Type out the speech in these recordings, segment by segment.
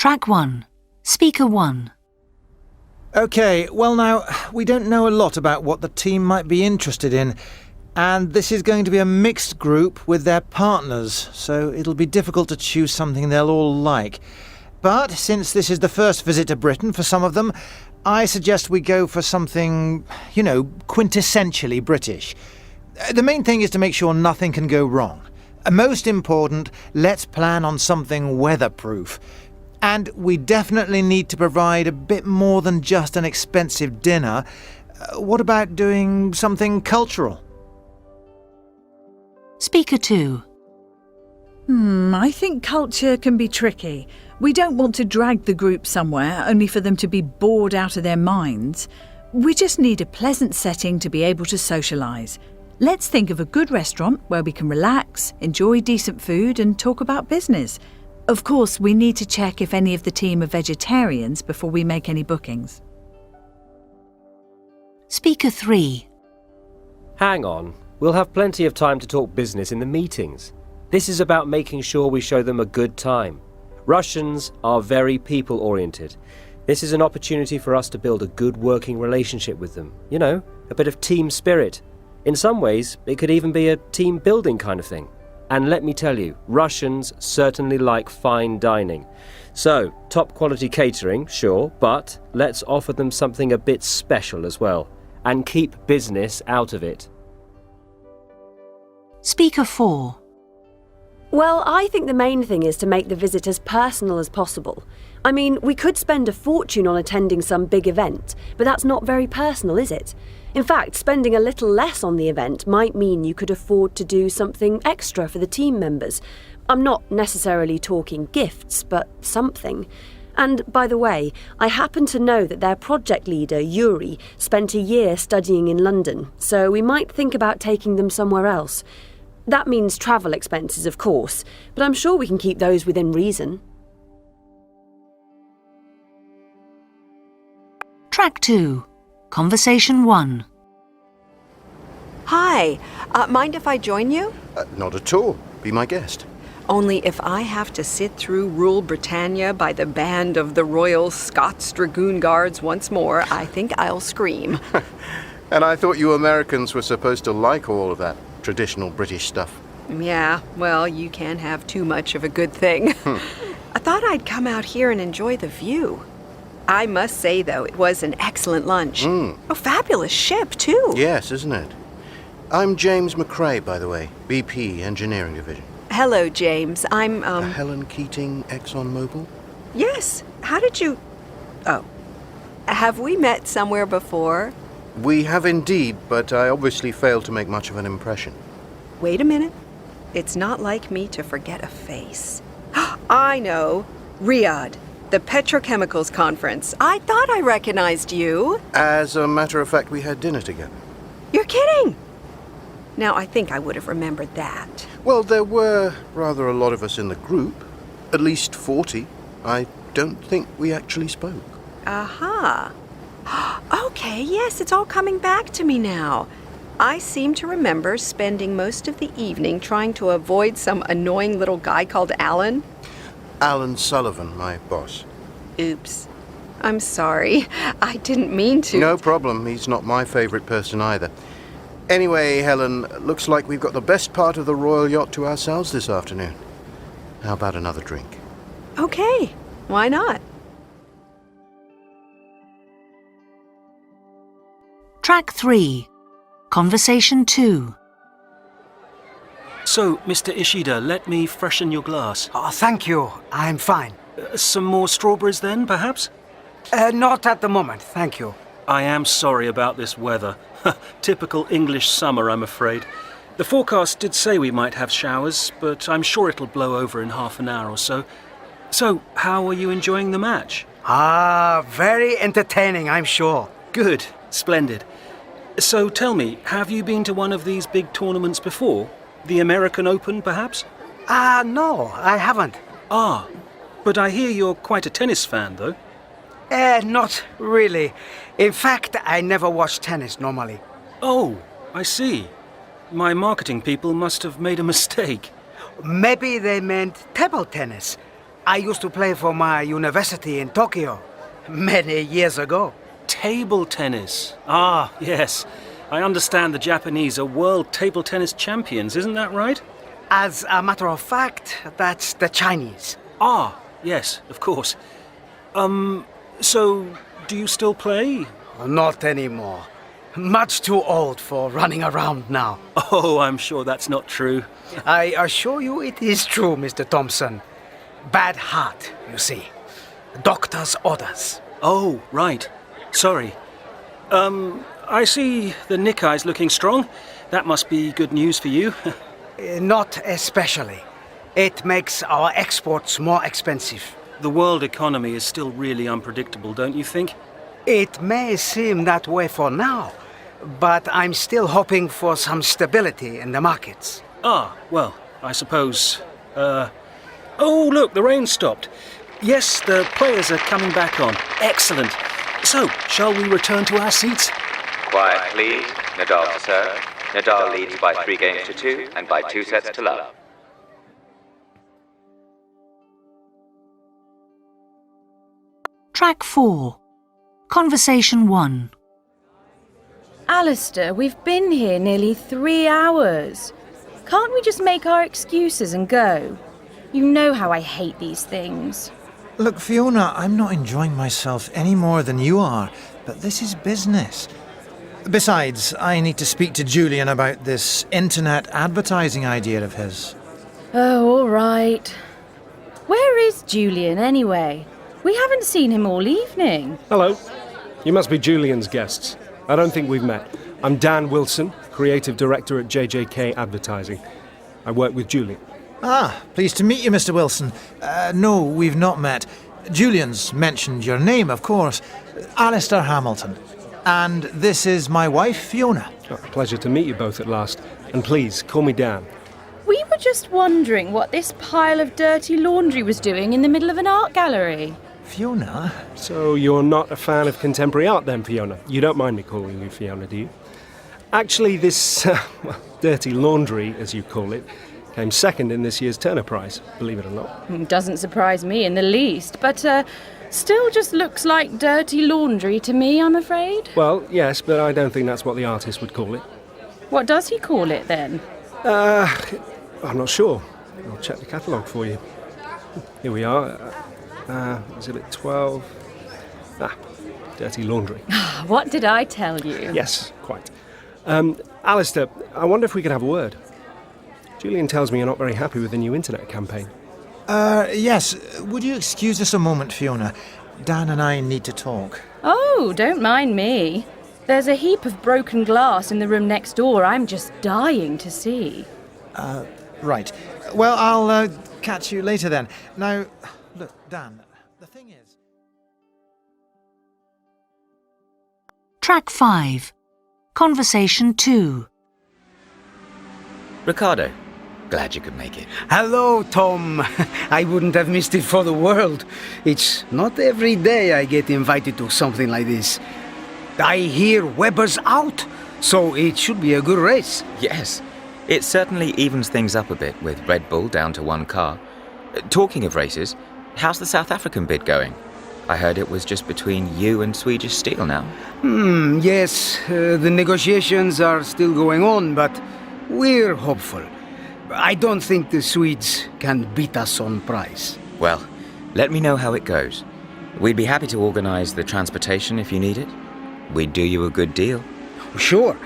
Track 1. Speaker 1. OK, well now, we don't know a lot about what the team might be interested in, and this is going to be a mixed group with their partners, so it'll be difficult to choose something they'll all like. But since this is the first visit to Britain for some of them, I suggest we go for something, quintessentially British. The main thing is to make sure nothing can go wrong. Most important, let's plan on something weatherproof. And we definitely need to provide a bit more than just an expensive dinner. What about doing something cultural? Speaker 2. I think culture can be tricky. We don't want to drag the group somewhere only for them to be bored out of their minds. We just need a pleasant setting to be able to socialise. Let's think of a good restaurant where we can relax, enjoy decent food and talk about business. Of course, we need to check if any of the team are vegetarians before we make any bookings. Speaker 3. Hang on. We'll have plenty of time to talk business in the meetings. This is about making sure we show them a good time. Russians are very people-oriented. This is an opportunity for us to build a good working relationship with them. A bit of team spirit. In some ways, it could even be a team-building kind of thing. And let me tell you, Russians certainly like fine dining. So, top-quality catering, sure, but let's offer them something a bit special as well. And keep business out of it. Speaker 4. Well, I think the main thing is to make the visit as personal as possible. I mean, we could spend a fortune on attending some big event, but that's not very personal, is it? In fact, spending a little less on the event might mean you could afford to do something extra for the team members. I'm not necessarily talking gifts, but something. And, by the way, I happen to know that their project leader, EuRoy, spent a year studying in London, so we might think about taking them somewhere else. That means travel expenses, of course, but I'm sure we can keep those within reason. Track 2. Conversation 1. Hi, mind if I join you? Not at all. Be my guest. Only if I have to sit through Rule Britannia by the band of the Royal Scots Dragoon Guards once more, I think I'll scream. And I thought you Americans were supposed to like all of that traditional British stuff. Yeah, well, you can't have too much of a good thing. I thought I'd come out here and enjoy the view. I must say, though, it was an excellent lunch. A fabulous ship, too. Yes, isn't it? I'm James McRae, by the way, BP Engineering Division. Hello, James. I'm, Helen Keating, ExxonMobil? Yes. How did you... Oh. Have we met somewhere before? We have indeed, but I obviously failed to make much of an impression. Wait a minute. It's not like me to forget a face. I know. Riyadh. The Petrochemicals Conference. I thought I recognized you. As a matter of fact, we had dinner together. You're kidding! Now, I think I would have remembered that. Well, there were rather a lot of us in the group. At least 40. I don't think we actually spoke. Aha. Okay, yes, it's all coming back to me now. I seem to remember spending most of the evening trying to avoid some annoying little guy called Alan. Alan Sullivan, my boss. Oops. I'm sorry. I didn't mean to. No problem. He's not my favorite person either. Anyway, Helen, looks like we've got the best part of the royal yacht to ourselves this afternoon. How about another drink? Okay. Why not? Track 3. Conversation 2. So, Mr. Ishida, let me freshen your glass. Oh, thank you. I'm fine. Some more strawberries then, perhaps? Not at the moment, thank you. I am sorry about this weather. Typical English summer, I'm afraid. The forecast did say we might have showers, but I'm sure it'll blow over in half an hour or so. So, how are you enjoying the match? Very entertaining, I'm sure. Good. Splendid. So, tell me, have you been to one of these big tournaments before? The American Open, perhaps? No, I haven't. Ah, but I hear you're quite a tennis fan, though. Not really. In fact, I never watch tennis normally. Oh, I see. My marketing people must have made a mistake. Maybe they meant table tennis. I used to play for my university in Tokyo many years ago. Table tennis. Ah, yes. I understand the Japanese are world table tennis champions, isn't that right? As a matter of fact, that's the Chinese. Ah, yes, of course. So, do you still play? Not anymore. Much too old for running around now. Oh, I'm sure that's not true. I assure you it is true, Mr. Thompson. Bad heart, you see. Doctor's orders. Oh, right. Sorry. I see the Nikkai's looking strong. That must be good news for you. Not especially. It makes our exports more expensive. The world economy is still really unpredictable, don't you think? It may seem that way for now, but I'm still hoping for some stability in the markets. Ah, well, I suppose... Oh, look, the rain stopped. Yes, the players are coming back on. Excellent. So, shall we return to our seats? Quiet, please. Nadal to serve. Nadal leads by 3 games to 2 and by 2 sets to love. Track 4. Conversation 1. Alistair, we've been here nearly 3 hours. Can't we just make our excuses and go? You know how I hate these things. Look, Fiona, I'm not enjoying myself any more than you are, but this is business. Besides, I need to speak to Julian about this internet advertising idea of his. Oh, all right. Where is Julian, anyway? We haven't seen him all evening. Hello. You must be Julian's guests. I don't think we've met. I'm Dan Wilson, Creative Director at JJK Advertising. I work with Julian. Ah, pleased to meet you, Mr. Wilson. No, we've not met. Julian's mentioned your name, of course. Alistair Hamilton. And this is my wife, Fiona. Oh, pleasure to meet you both at last. And please, call me Dan. We were just wondering what this pile of dirty laundry was doing in the middle of an art gallery. Fiona? So you're not a fan of contemporary art then, Fiona? You don't mind me calling you Fiona, do you? Actually, this dirty laundry, as you call it, came second in this year's Turner Prize, believe it or not. Doesn't surprise me in the least, but still just looks like dirty laundry to me, I'm afraid. Well, yes, but I don't think that's what the artist would call it. What does he call it then? I'm not sure. I'll check the catalogue for you. Here we are. Exhibit 12. Dirty laundry. What did I tell you? Yes, quite. Alistair, I wonder if we could have a word. Julian tells me you're not very happy with the new internet campaign. Yes. Would you excuse us a moment, Fiona? Dan and I need to talk. Oh, don't mind me. There's a heap of broken glass in the room next door I'm just dying to see. Right. Well, I'll catch you later then. Now, look, Dan, the thing is... Track 5. Conversation 2. Ricardo, glad you could make it. Hello, Tom. I wouldn't have missed it for the world. It's not every day I get invited to something like this. I hear Webber's out, so it should be a good race. Yes, it certainly evens things up a bit with Red Bull down to 1 car. Talking of races, how's the South African bid going? I heard it was just between you and Swedish Steel now. Yes, the negotiations are still going on, but we're hopeful. I don't think the Swedes can beat us on price. Well, let me know how it goes. We'd be happy to organise the transportation if you need it. We'd do you a good deal. Sure.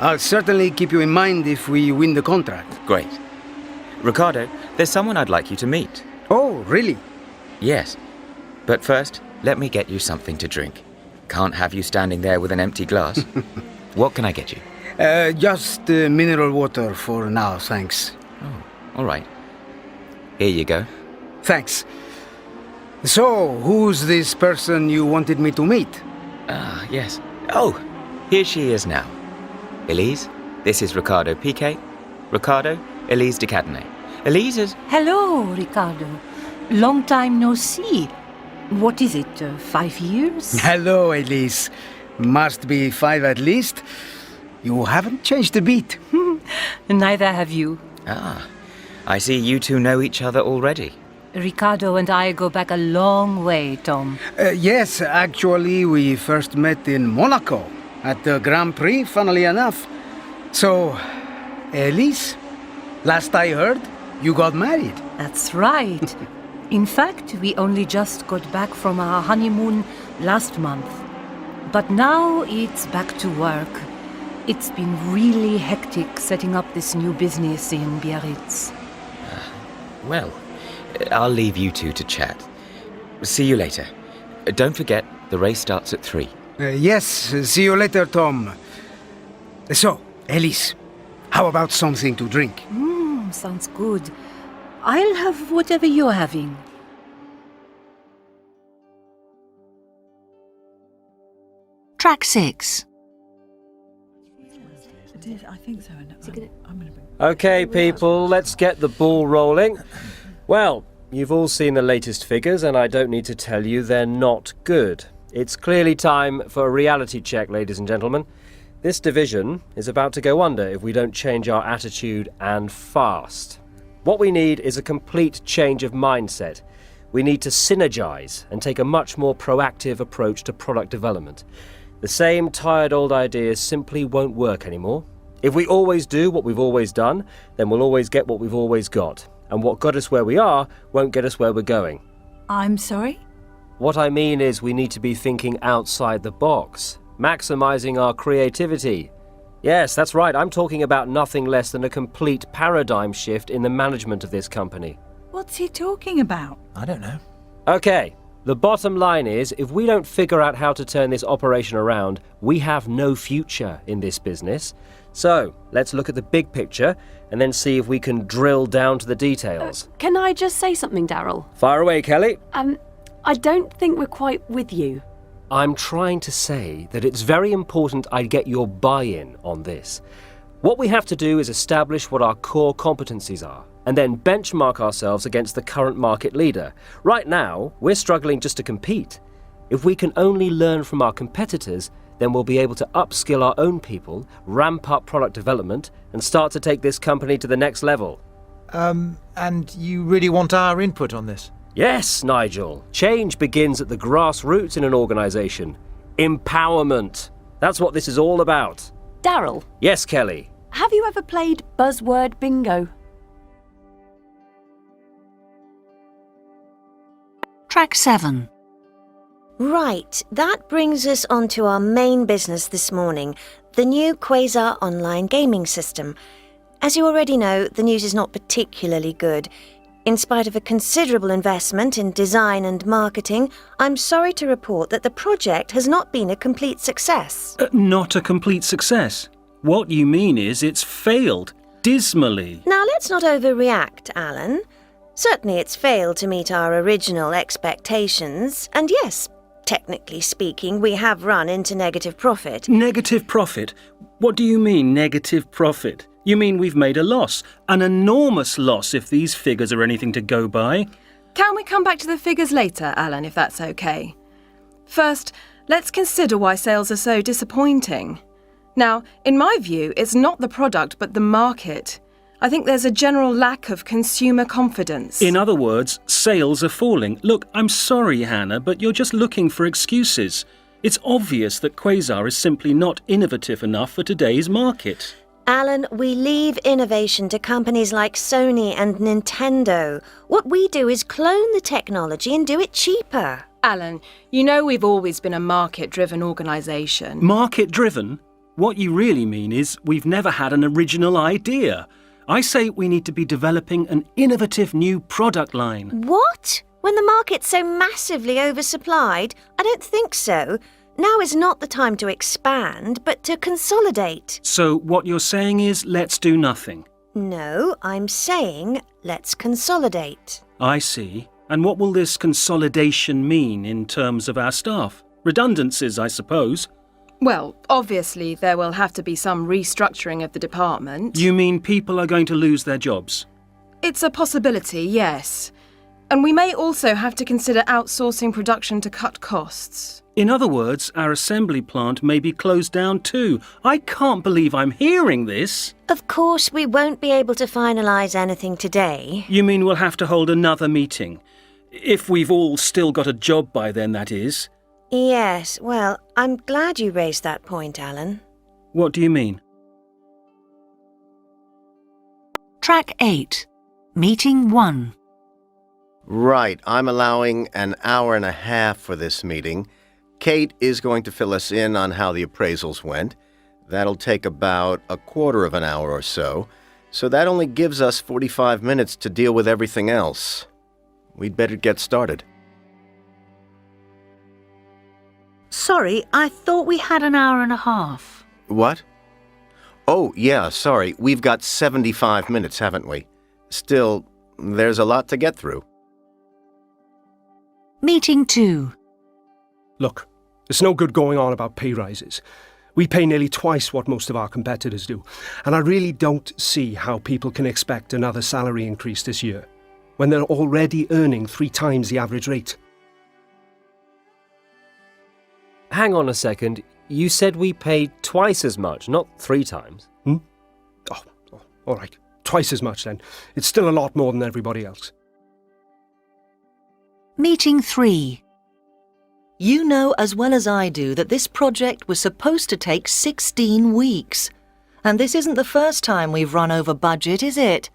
I'll certainly keep you in mind if we win the contract. Great. Ricardo, there's someone I'd like you to meet. Oh, really? Yes. But first, let me get you something to drink. Can't have you standing there with an empty glass. What can I get you? Just mineral water for now, thanks. Oh, all right. Here you go. Thanks. So, who's this person you wanted me to meet? Yes. Oh, here she is now. Elise, this is Ricardo Piquet. Ricardo, Elise de Cadenet. Elise is... Hello, Ricardo. Long time no see. What is it, 5 years? Hello, Elise. Must be 5 at least. You haven't changed a bit. Neither have you. I see you two know each other already. Ricardo and I go back a long way, Tom. Yes, actually, we first met in Monaco at the Grand Prix, funnily enough. So, Elise, last I heard, you got married. That's right. In fact, we only just got back from our honeymoon last month. But now it's back to work. It's been really hectic setting up this new business in Biarritz. Well, I'll leave you two to chat. See you later. Don't forget, the race starts at 3. Yes, see you later, Tom. So, Elise, how about something to drink? Sounds good. I'll have whatever you're having. Track 6. I think so. Okay, people, let's get the ball rolling. Well, you've all seen the latest figures, and I don't need to tell you they're not good. It's clearly time for a reality check, ladies and gentlemen. This division is about to go under if we don't change our attitude, and fast. What we need is a complete change of mindset. We need to synergize and take a much more proactive approach to product development. The same tired old ideas simply won't work anymore. If we always do what we've always done, then we'll always get what we've always got. And what got us where we are won't get us where we're going. I'm sorry? What I mean is we need to be thinking outside the box, maximizing our creativity. Yes, that's right, I'm talking about nothing less than a complete paradigm shift in the management of this company. What's he talking about? I don't know. Okay, the bottom line is, if we don't figure out how to turn this operation around, we have no future in this business. So, let's look at the big picture and then see if we can drill down to the details. Can I just say something, Daryl? Fire away, Kelly. I don't think we're quite with you. I'm trying to say that it's very important I get your buy-in on this. What we have to do is establish what our core competencies are, and then benchmark ourselves against the current market leader. Right now, we're struggling just to compete. If we can only learn from our competitors, then we'll be able to upskill our own people, ramp up product development, and start to take this company to the next level. And you really want our input on this? Yes, Nigel. Change begins at the grassroots in an organisation. Empowerment. That's what this is all about. Daryl? Yes, Kelly? Have you ever played buzzword bingo? Track 7. Right, that brings us on to our main business this morning, the new Quasar online gaming system. As you already know, the news is not particularly good. In spite of a considerable investment in design and marketing, I'm sorry to report that the project has not been a complete success. Not a complete success? What you mean is it's failed dismally. Now let's not overreact, Alan. Certainly it's failed to meet our original expectations, and yes, technically speaking, we have run into negative profit. Negative profit? What do you mean, negative profit? You mean we've made a loss? An enormous loss if these figures are anything to go by? Can we come back to the figures later, Alan, if that's okay? First, let's consider why sales are so disappointing. Now, in my view, it's not the product but the market. I think there's a general lack of consumer confidence. In other words, sales are falling. Look, I'm sorry, Hannah, but you're just looking for excuses. It's obvious that Quasar is simply not innovative enough for today's market. Alan, we leave innovation to companies like Sony and Nintendo. What we do is clone the technology and do it cheaper. Alan, you know we've always been a market-driven organisation. Market-driven? What you really mean is we've never had an original idea. I say we need to be developing an innovative new product line. What? When the market's so massively oversupplied? I don't think so. Now is not the time to expand, but to consolidate. So what you're saying is let's do nothing? No, I'm saying let's consolidate. I see. And what will this consolidation mean in terms of our staff? Redundancies, I suppose. Well, obviously there will have to be some restructuring of the department. You mean people are going to lose their jobs? It's a possibility, yes. And we may also have to consider outsourcing production to cut costs. In other words, our assembly plant may be closed down too. I can't believe I'm hearing this. Of course, we won't be able to finalise anything today. You mean we'll have to hold another meeting? If we've all still got a job by then, that is. Yes, well, I'm glad you raised that point, Alan. What do you mean? Track 8. Meeting 1. Right, I'm allowing an hour and a half for this meeting. Kate is going to fill us in on how the appraisals went. That'll take about a quarter of an hour or so. So that only gives us 45 minutes to deal with everything else. We'd better get started. Sorry, I thought we had an hour and a half. What? Oh, yeah, sorry. We've got 75 minutes, haven't we? Still, there's a lot to get through. Meeting 2. Look, it's no good going on about pay rises. We pay nearly twice what most of our competitors do, and I really don't see how people can expect another salary increase this year, when they're already earning 3 times the average rate. Hang on a second. You said we paid twice as much, not 3 times. Oh, all right. Twice as much then. It's still a lot more than everybody else. Meeting 3. You know as well as I do that this project was supposed to take 16 weeks. And this isn't the first time we've run over budget, is it?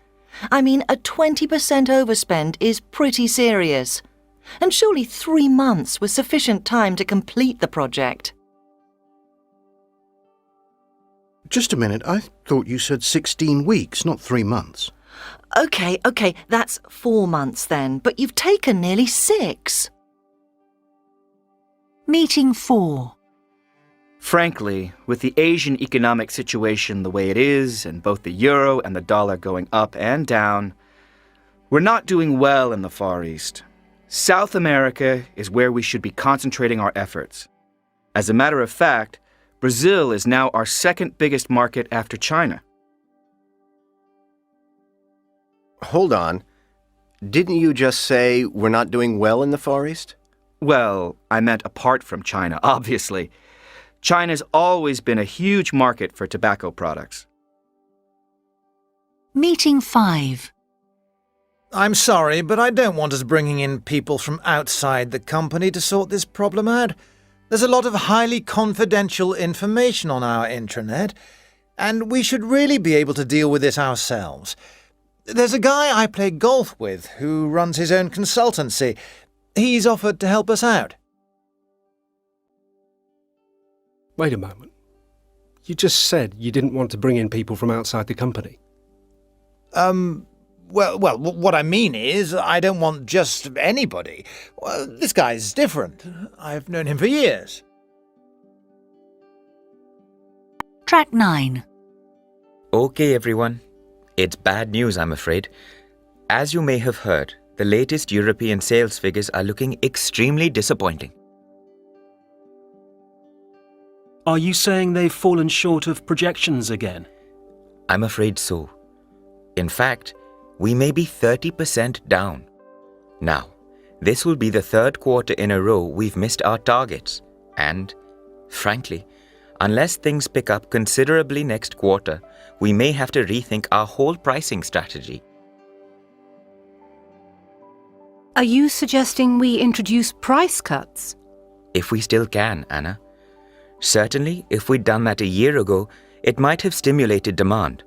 I mean, a 20% overspend is pretty serious. And surely 3 months was sufficient time to complete the project. Just a minute, I thought you said 16 weeks, not 3 months. Okay, that's 4 months then, but you've taken nearly 6. Meeting 4. Frankly, with the Asian economic situation the way it is, and both the euro and the dollar going up and down, we're not doing well in the Far East. South America is where we should be concentrating our efforts. As a matter of fact, Brazil is now our second biggest market after China. Hold on. Didn't you just say we're not doing well in the Far East? Well, I meant apart from China, obviously. China's always been a huge market for tobacco products. Meeting 5. I'm sorry, but I don't want us bringing in people from outside the company to sort this problem out. There's a lot of highly confidential information on our intranet, and we should really be able to deal with this ourselves. There's a guy I play golf with who runs his own consultancy. He's offered to help us out. Wait a moment. You just said you didn't want to bring in people from outside the company. Well, what I mean is, I don't want just anybody. Well, this guy's different. I've known him for years. Track 9. Okay, everyone. It's bad news, I'm afraid. As you may have heard, the latest European sales figures are looking extremely disappointing. Are you saying they've fallen short of projections again? I'm afraid so. In fact, we may be 30% down. Now, this will be the 3rd quarter in a row we've missed our targets. And, frankly, unless things pick up considerably next quarter, we may have to rethink our whole pricing strategy. Are you suggesting we introduce price cuts? If we still can, Anna. Certainly, if we'd done that a year ago, it might have stimulated demand.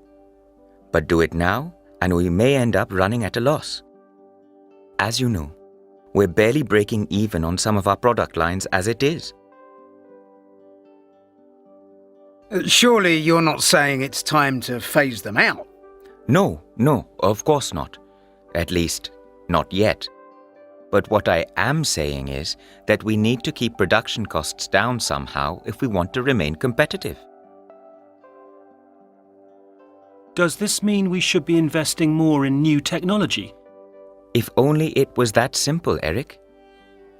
But do it now, and we may end up running at a loss. As you know, we're barely breaking even on some of our product lines as it is. Surely you're not saying it's time to phase them out? No, of course not. At least, not yet. But what I am saying is that we need to keep production costs down somehow if we want to remain competitive. Does this mean we should be investing more in new technology? If only it was that simple, Eric.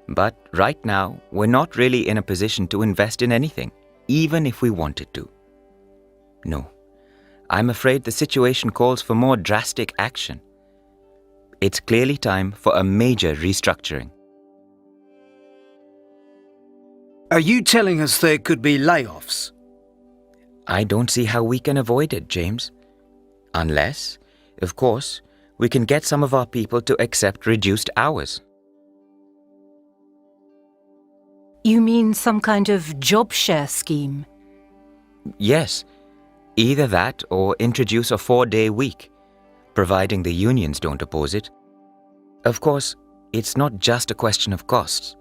But right now, we're not really in a position to invest in anything, even if we wanted to. No, I'm afraid the situation calls for more drastic action. It's clearly time for a major restructuring. Are you telling us there could be layoffs? I don't see how we can avoid it, James. Unless, of course, we can get some of our people to accept reduced hours. You mean some kind of job share scheme? Yes, either that or introduce a 4-day week, providing the unions don't oppose it. Of course, it's not just a question of costs.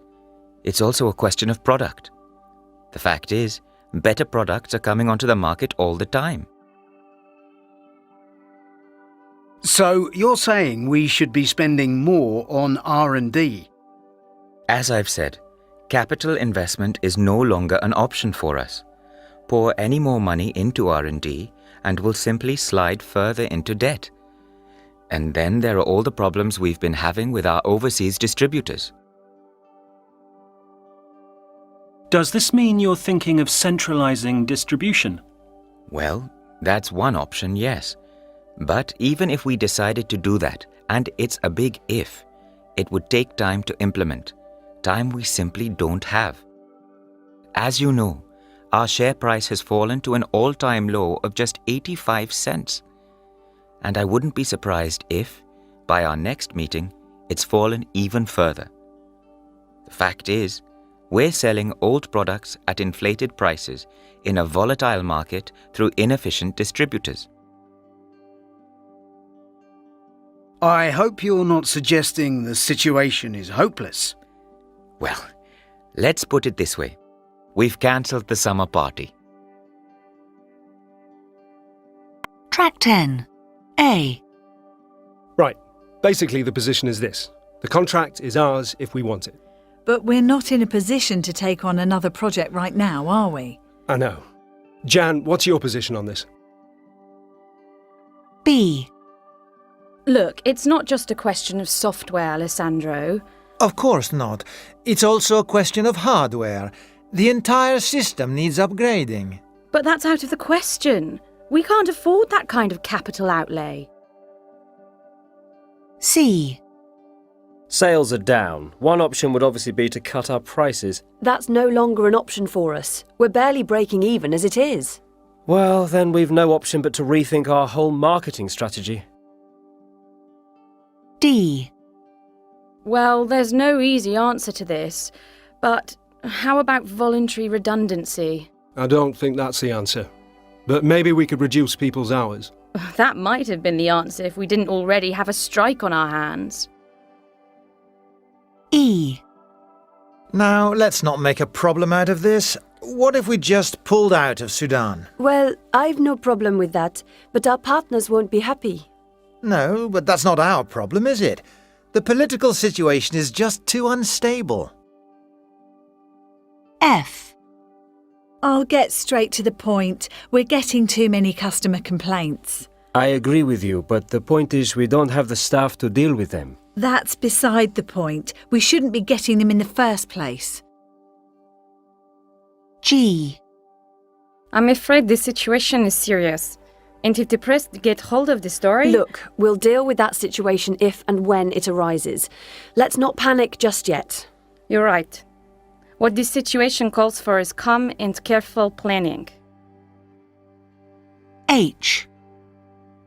It's also a question of product. The fact is, better products are coming onto the market all the time. So you're saying we should be spending more on R&D? As I've said, capital investment is no longer an option for us. Pour any more money into R&D and we'll simply slide further into debt. And then there are all the problems we've been having with our overseas distributors. Does this mean you're thinking of centralizing distribution? Well, that's one option, yes. But even if we decided to do that, and it's a big if, it would take time to implement, time we simply don't have. As you know, our share price has fallen to an all-time low of just 85 cents. And I wouldn't be surprised if, by our next meeting, it's fallen even further. The fact is, we're selling old products at inflated prices in a volatile market through inefficient distributors. I hope you're not suggesting the situation is hopeless. Well, let's put it this way. We've cancelled the summer party. Track 10. A. Right. Basically, the position is this. The contract is ours if we want it. But we're not in a position to take on another project right now, are we? I know. Jan, what's your position on this? B. Look, it's not just a question of software, Alessandro. Of course not. It's also a question of hardware. The entire system needs upgrading. But that's out of the question. We can't afford that kind of capital outlay. C. Sales are down. One option would obviously be to cut our prices. That's no longer an option for us. We're barely breaking even as it is. Well, then we've no option but to rethink our whole marketing strategy. D. Well, there's no easy answer to this, but how about voluntary redundancy? I don't think that's the answer. But maybe we could reduce people's hours. That might have been the answer if we didn't already have a strike on our hands. E. Now, let's not make a problem out of this. What if we just pulled out of Sudan? Well, I've no problem with that, but our partners won't be happy. No, but that's not our problem, is it? The political situation is just too unstable. F. I'll get straight to the point. We're getting too many customer complaints. I agree with you, but the point is we don't have the staff to deal with them. That's beside the point. We shouldn't be getting them in the first place. G. I'm afraid this situation is serious. And if the press get hold of the story... Look, we'll deal with that situation if and when it arises. Let's not panic just yet. You're right. What this situation calls for is calm and careful planning. H.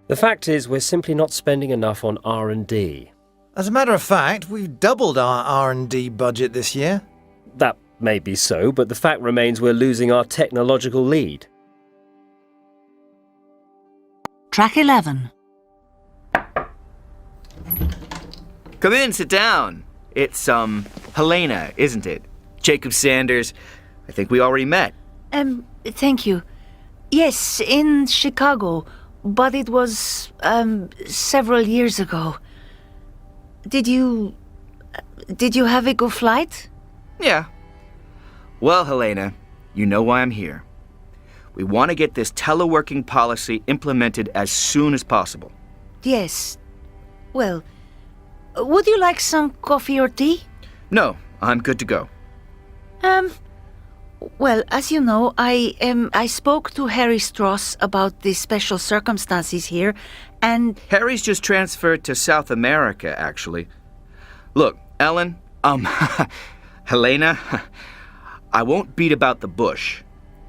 The fact is we're simply not spending enough on R&D. As a matter of fact, we've doubled our R&D budget this year. That may be so, but the fact remains we're losing our technological lead. Track 11. Come in, sit down. It's, Helena, isn't it? Jacob Sanders. I think we already met. Thank you. Yes, in Chicago, but it was, several years ago. Did you have a good flight? Yeah. Well, Helena, you know why I'm here. We want to get this teleworking policy implemented as soon as possible. Yes. Well, would you like some coffee or tea? No, I'm good to go. Well, as you know, I spoke to Harry Strauss about the special circumstances here, and... Harry's just transferred to South America, actually. Look, Ellen, Helena, I won't beat about the bush.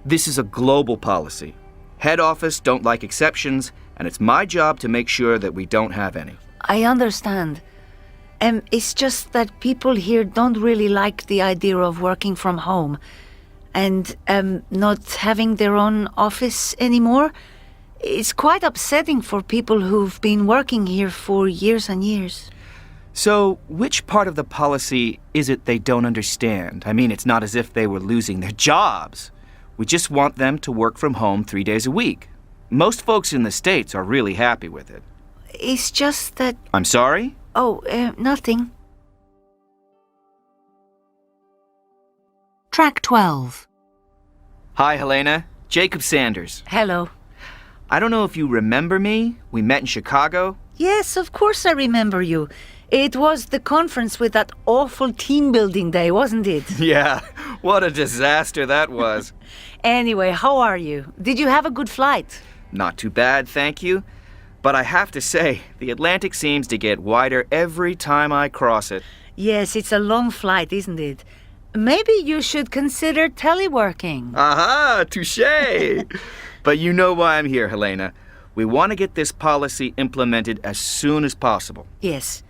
This is a global policy. Head office don't like exceptions, and it's my job to make sure that we don't have any. I understand. It's just that people here don't really like the idea of working from home and not having their own office anymore. It's quite upsetting for people who've been working here for years and years. So, which part of the policy is it they don't understand? I mean, it's not as if they were losing their jobs. We just want them to work from home 3 days a week. Most folks in the States are really happy with it. It's just that... I'm sorry? Oh, nothing. Track 12. Hi, Helena. Jacob Sanders. Hello. I don't know if you remember me. We met in Chicago. Yes, of course I remember you. It was the conference with that awful team building day, wasn't it? Yeah, what a disaster that was. Anyway, how are you? Did you have a good flight? Not too bad, thank you. But I have to say, the Atlantic seems to get wider every time I cross it. Yes, it's a long flight, isn't it? Maybe you should consider teleworking. Aha, touché! But you know why I'm here, Helena. We want to get this policy implemented as soon as possible. Yes.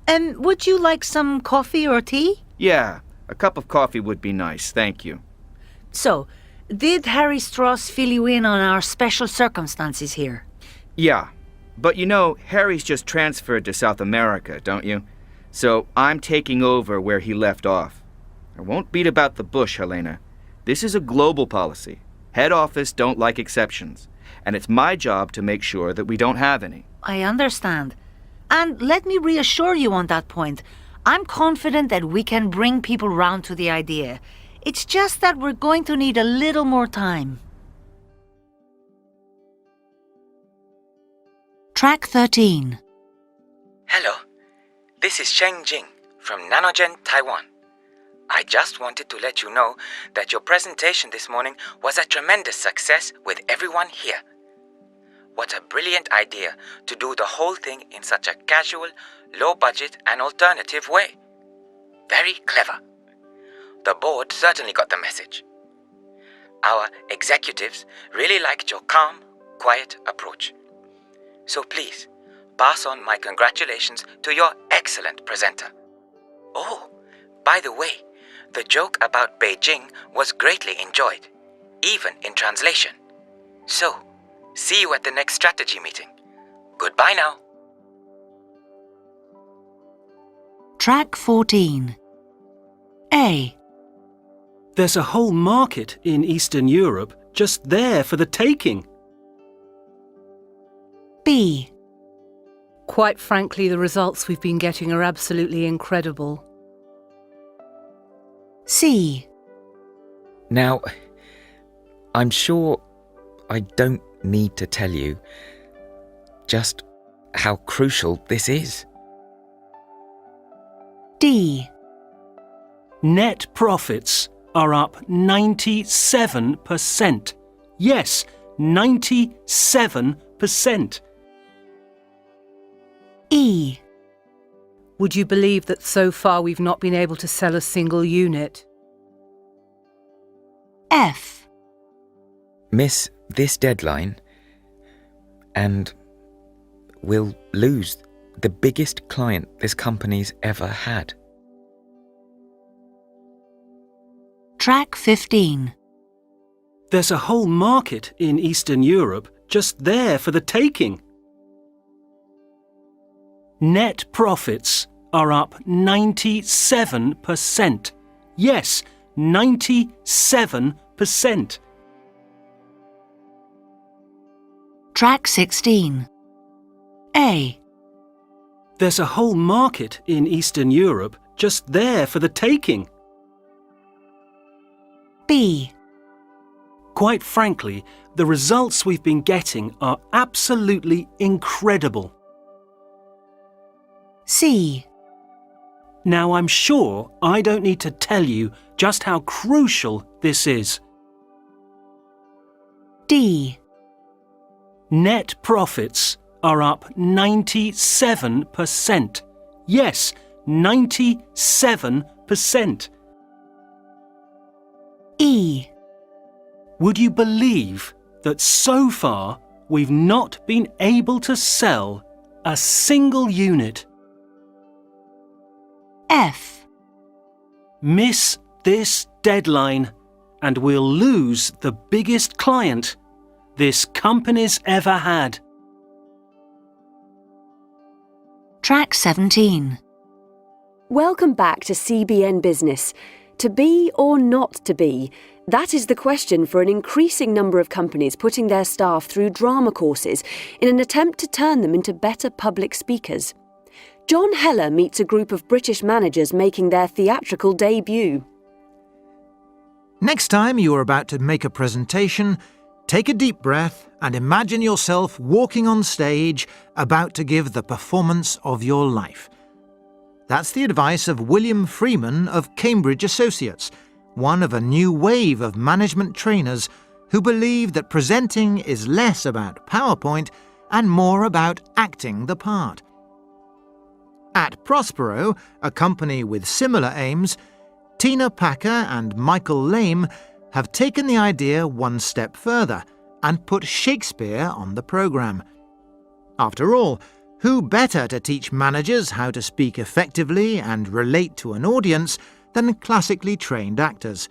Would you like some coffee or tea? Yeah, a cup of coffee would be nice, thank you. So, did Harry Strauss fill you in on our special circumstances here? Yeah, but you know, Harry's just transferred to South America, don't you? So I'm taking over where he left off. I won't beat about the bush, Helena. This is a global policy. Head office don't like exceptions. And it's my job to make sure that we don't have any. I understand. And let me reassure you on that point. I'm confident that we can bring people round to the idea. It's just that we're going to need a little more time. Track 13. Hello, this is Sheng Jing from Nanogen, Taiwan. I just wanted to let you know that your presentation this morning was a tremendous success with everyone here. What a brilliant idea to do the whole thing in such a casual, low-budget and alternative way. Very clever. The board certainly got the message. Our executives really liked your calm, quiet approach. So please, pass on my congratulations to your excellent presenter. Oh, by the way, the joke about Beijing was greatly enjoyed, even in translation. So, see you at the next strategy meeting. Goodbye now. Track 14. A. There's a whole market in Eastern Europe just there for the taking. B. Quite frankly, the results we've been getting are absolutely incredible. C. Now, I'm sure I don't need to tell you just how crucial this is. D. Net profits are up 97%. Yes, 97%. E. Would you believe that so far we've not been able to sell a single unit? F. Miss this deadline and we'll lose the biggest client this company's ever had. Track 15. There's a whole market in Eastern Europe just there for the taking. Net profits are up 97%. Yes, 97%. Track 16. A. There's a whole market in Eastern Europe just there for the taking. B. Quite frankly, the results we've been getting are absolutely incredible. C. Now, I'm sure I don't need to tell you just how crucial this is. D. Net profits are up 97%. Yes, 97%. E. Would you believe that so far we've not been able to sell a single unit? F. Miss this deadline and we'll lose the biggest client this company's ever had. Track 17. Welcome back to CBN Business. To be or not to be? That is the question for an increasing number of companies putting their staff through drama courses in an attempt to turn them into better public speakers. John Heller meets a group of British managers making their theatrical debut. Next time you are about to make a presentation, take a deep breath and imagine yourself walking on stage about to give the performance of your life. That's the advice of William Freeman of Cambridge Associates, one of a new wave of management trainers who believe that presenting is less about PowerPoint and more about acting the part. At Prospero, a company with similar aims, Tina Packer and Michael Lame have taken the idea one step further and put Shakespeare on the programme. After all, who better to teach managers how to speak effectively and relate to an audience than classically trained actors?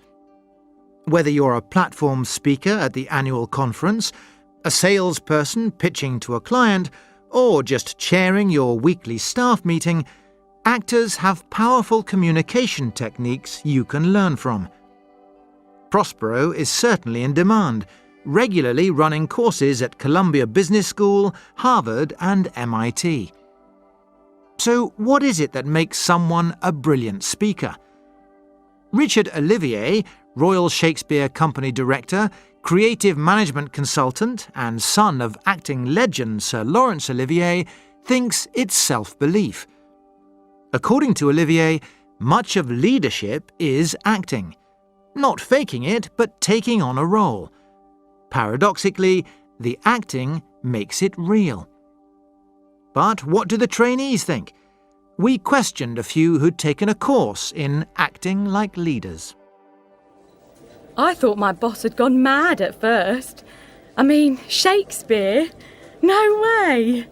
Whether you're a platform speaker at the annual conference, a salesperson pitching to a client, or just chairing your weekly staff meeting, actors have powerful communication techniques you can learn from. Prospero is certainly in demand, regularly running courses at Columbia Business School, Harvard and MIT. So what is it that makes someone a brilliant speaker? Richard Olivier, Royal Shakespeare Company Director, creative management consultant and son of acting legend Sir Laurence Olivier, thinks it's self-belief. According to Olivier, much of leadership is acting. Not faking it, but taking on a role. Paradoxically, the acting makes it real. But what do the trainees think? We questioned a few who'd taken a course in acting like leaders. I thought my boss had gone mad at first. I mean, Shakespeare? No way!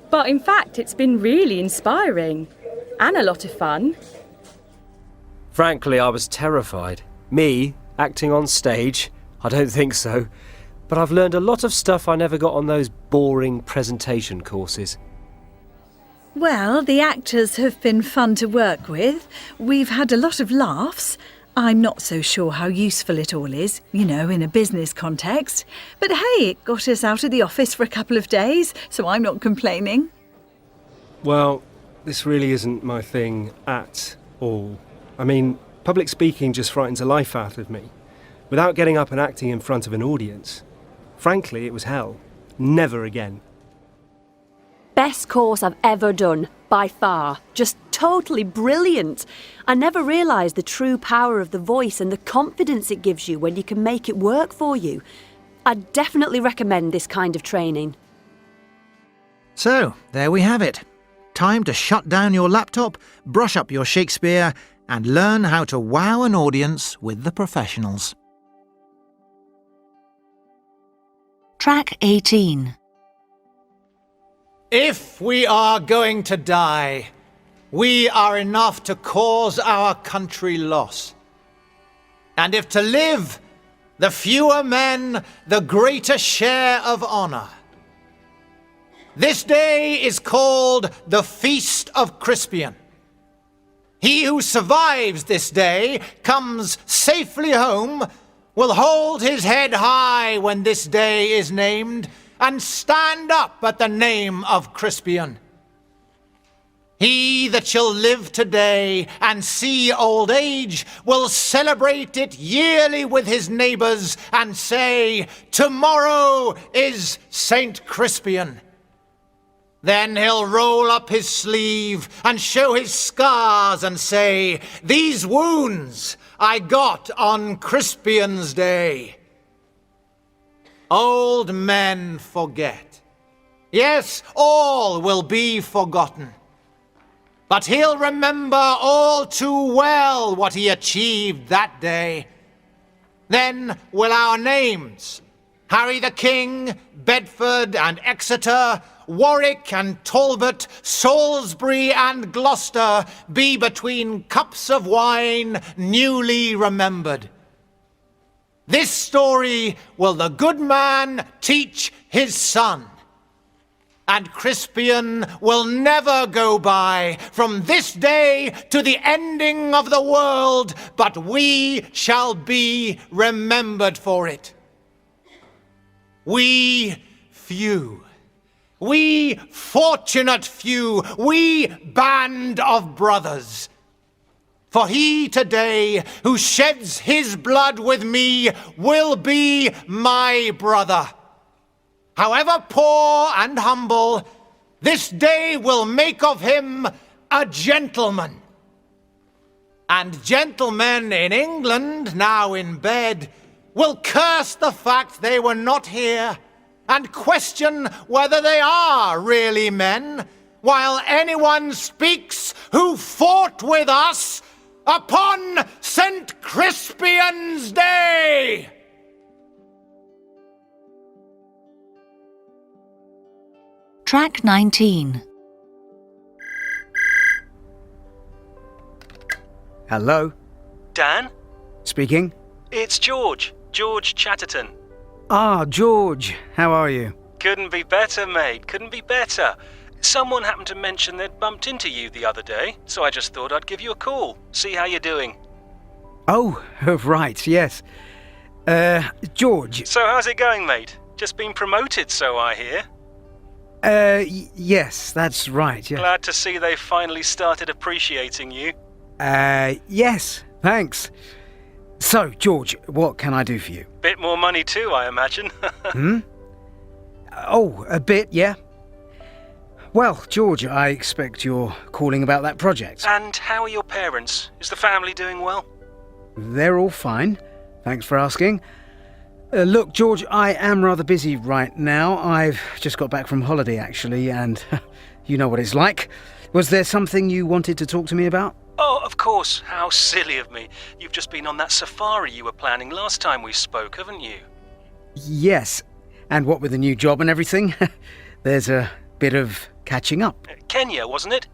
But in fact, it's been really inspiring. And a lot of fun. Frankly, I was terrified. Me, acting on stage? I don't think so. But I've learned a lot of stuff I never got on those boring presentation courses. Well, the actors have been fun to work with. We've had a lot of laughs. I'm not so sure how useful it all is, in a business context. But hey, it got us out of the office for a couple of days, so I'm not complaining. Well, this really isn't my thing at all. I mean, public speaking just frightens the life out of me. Without getting up and acting in front of an audience. Frankly, it was hell. Never again. Best course I've ever done, by far. Just totally brilliant. I never realised the true power of the voice and the confidence it gives you when you can make it work for you. I'd definitely recommend this kind of training. So, there we have it. Time to shut down your laptop, brush up your Shakespeare, and learn how to wow an audience with the professionals. Track 18. If we are going to die, we are enough to cause our country loss. And if to live, the fewer men, the greater share of honour. This day is called the Feast of Crispian. He who survives this day comes safely home, will hold his head high when this day is named, and stand up at the name of Crispian. He that shall live today and see old age will celebrate it yearly with his neighbours and say, "Tomorrow is Saint Crispian." Then he'll roll up his sleeve and show his scars and say, "These wounds I got on Crispian's day." Old men forget. Yes, all will be forgotten. But he'll remember all too well what he achieved that day. Then will our names, Harry the King, Bedford and Exeter, Warwick and Talbot, Salisbury and Gloucester, be between cups of wine newly remembered. This story will the good man teach his son, and Crispian will never go by from this day to the ending of the world, but we shall be remembered for it. We few, we fortunate few, we band of brothers. For he today who sheds his blood with me will be my brother. However poor and humble, this day will make of him a gentleman. And gentlemen in England, now in bed, will curse the fact they were not here and question whether they are really men, while anyone speaks who fought with us upon St. Crispian's Day. Track 19. Hello? Dan? Speaking? It's George Chatterton. Ah, George. How are you? Couldn't be better, mate. Couldn't be better. Someone happened to mention they'd bumped into you the other day, so I just thought I'd give you a call, see how you're doing. Oh, right, yes. George. So how's it going, mate? Just been promoted, so I hear. Yes, that's right, yeah. Glad to see they finally started appreciating you. Yes, thanks. So, George, what can I do for you? Bit more money too, I imagine. Oh, a bit, yeah. Well, George, I expect you're calling about that project. And how are your parents? Is the family doing well? They're all fine. Thanks for asking. Look, George, I am rather busy right now. I've just got back from holiday, actually, and you know what it's like. Was there something you wanted to talk to me about? Oh, of course. How silly of me. You've just been on that safari you were planning last time we spoke, haven't you? Yes. And what with the new job and everything, there's a bit of catching up. Kenya, wasn't it?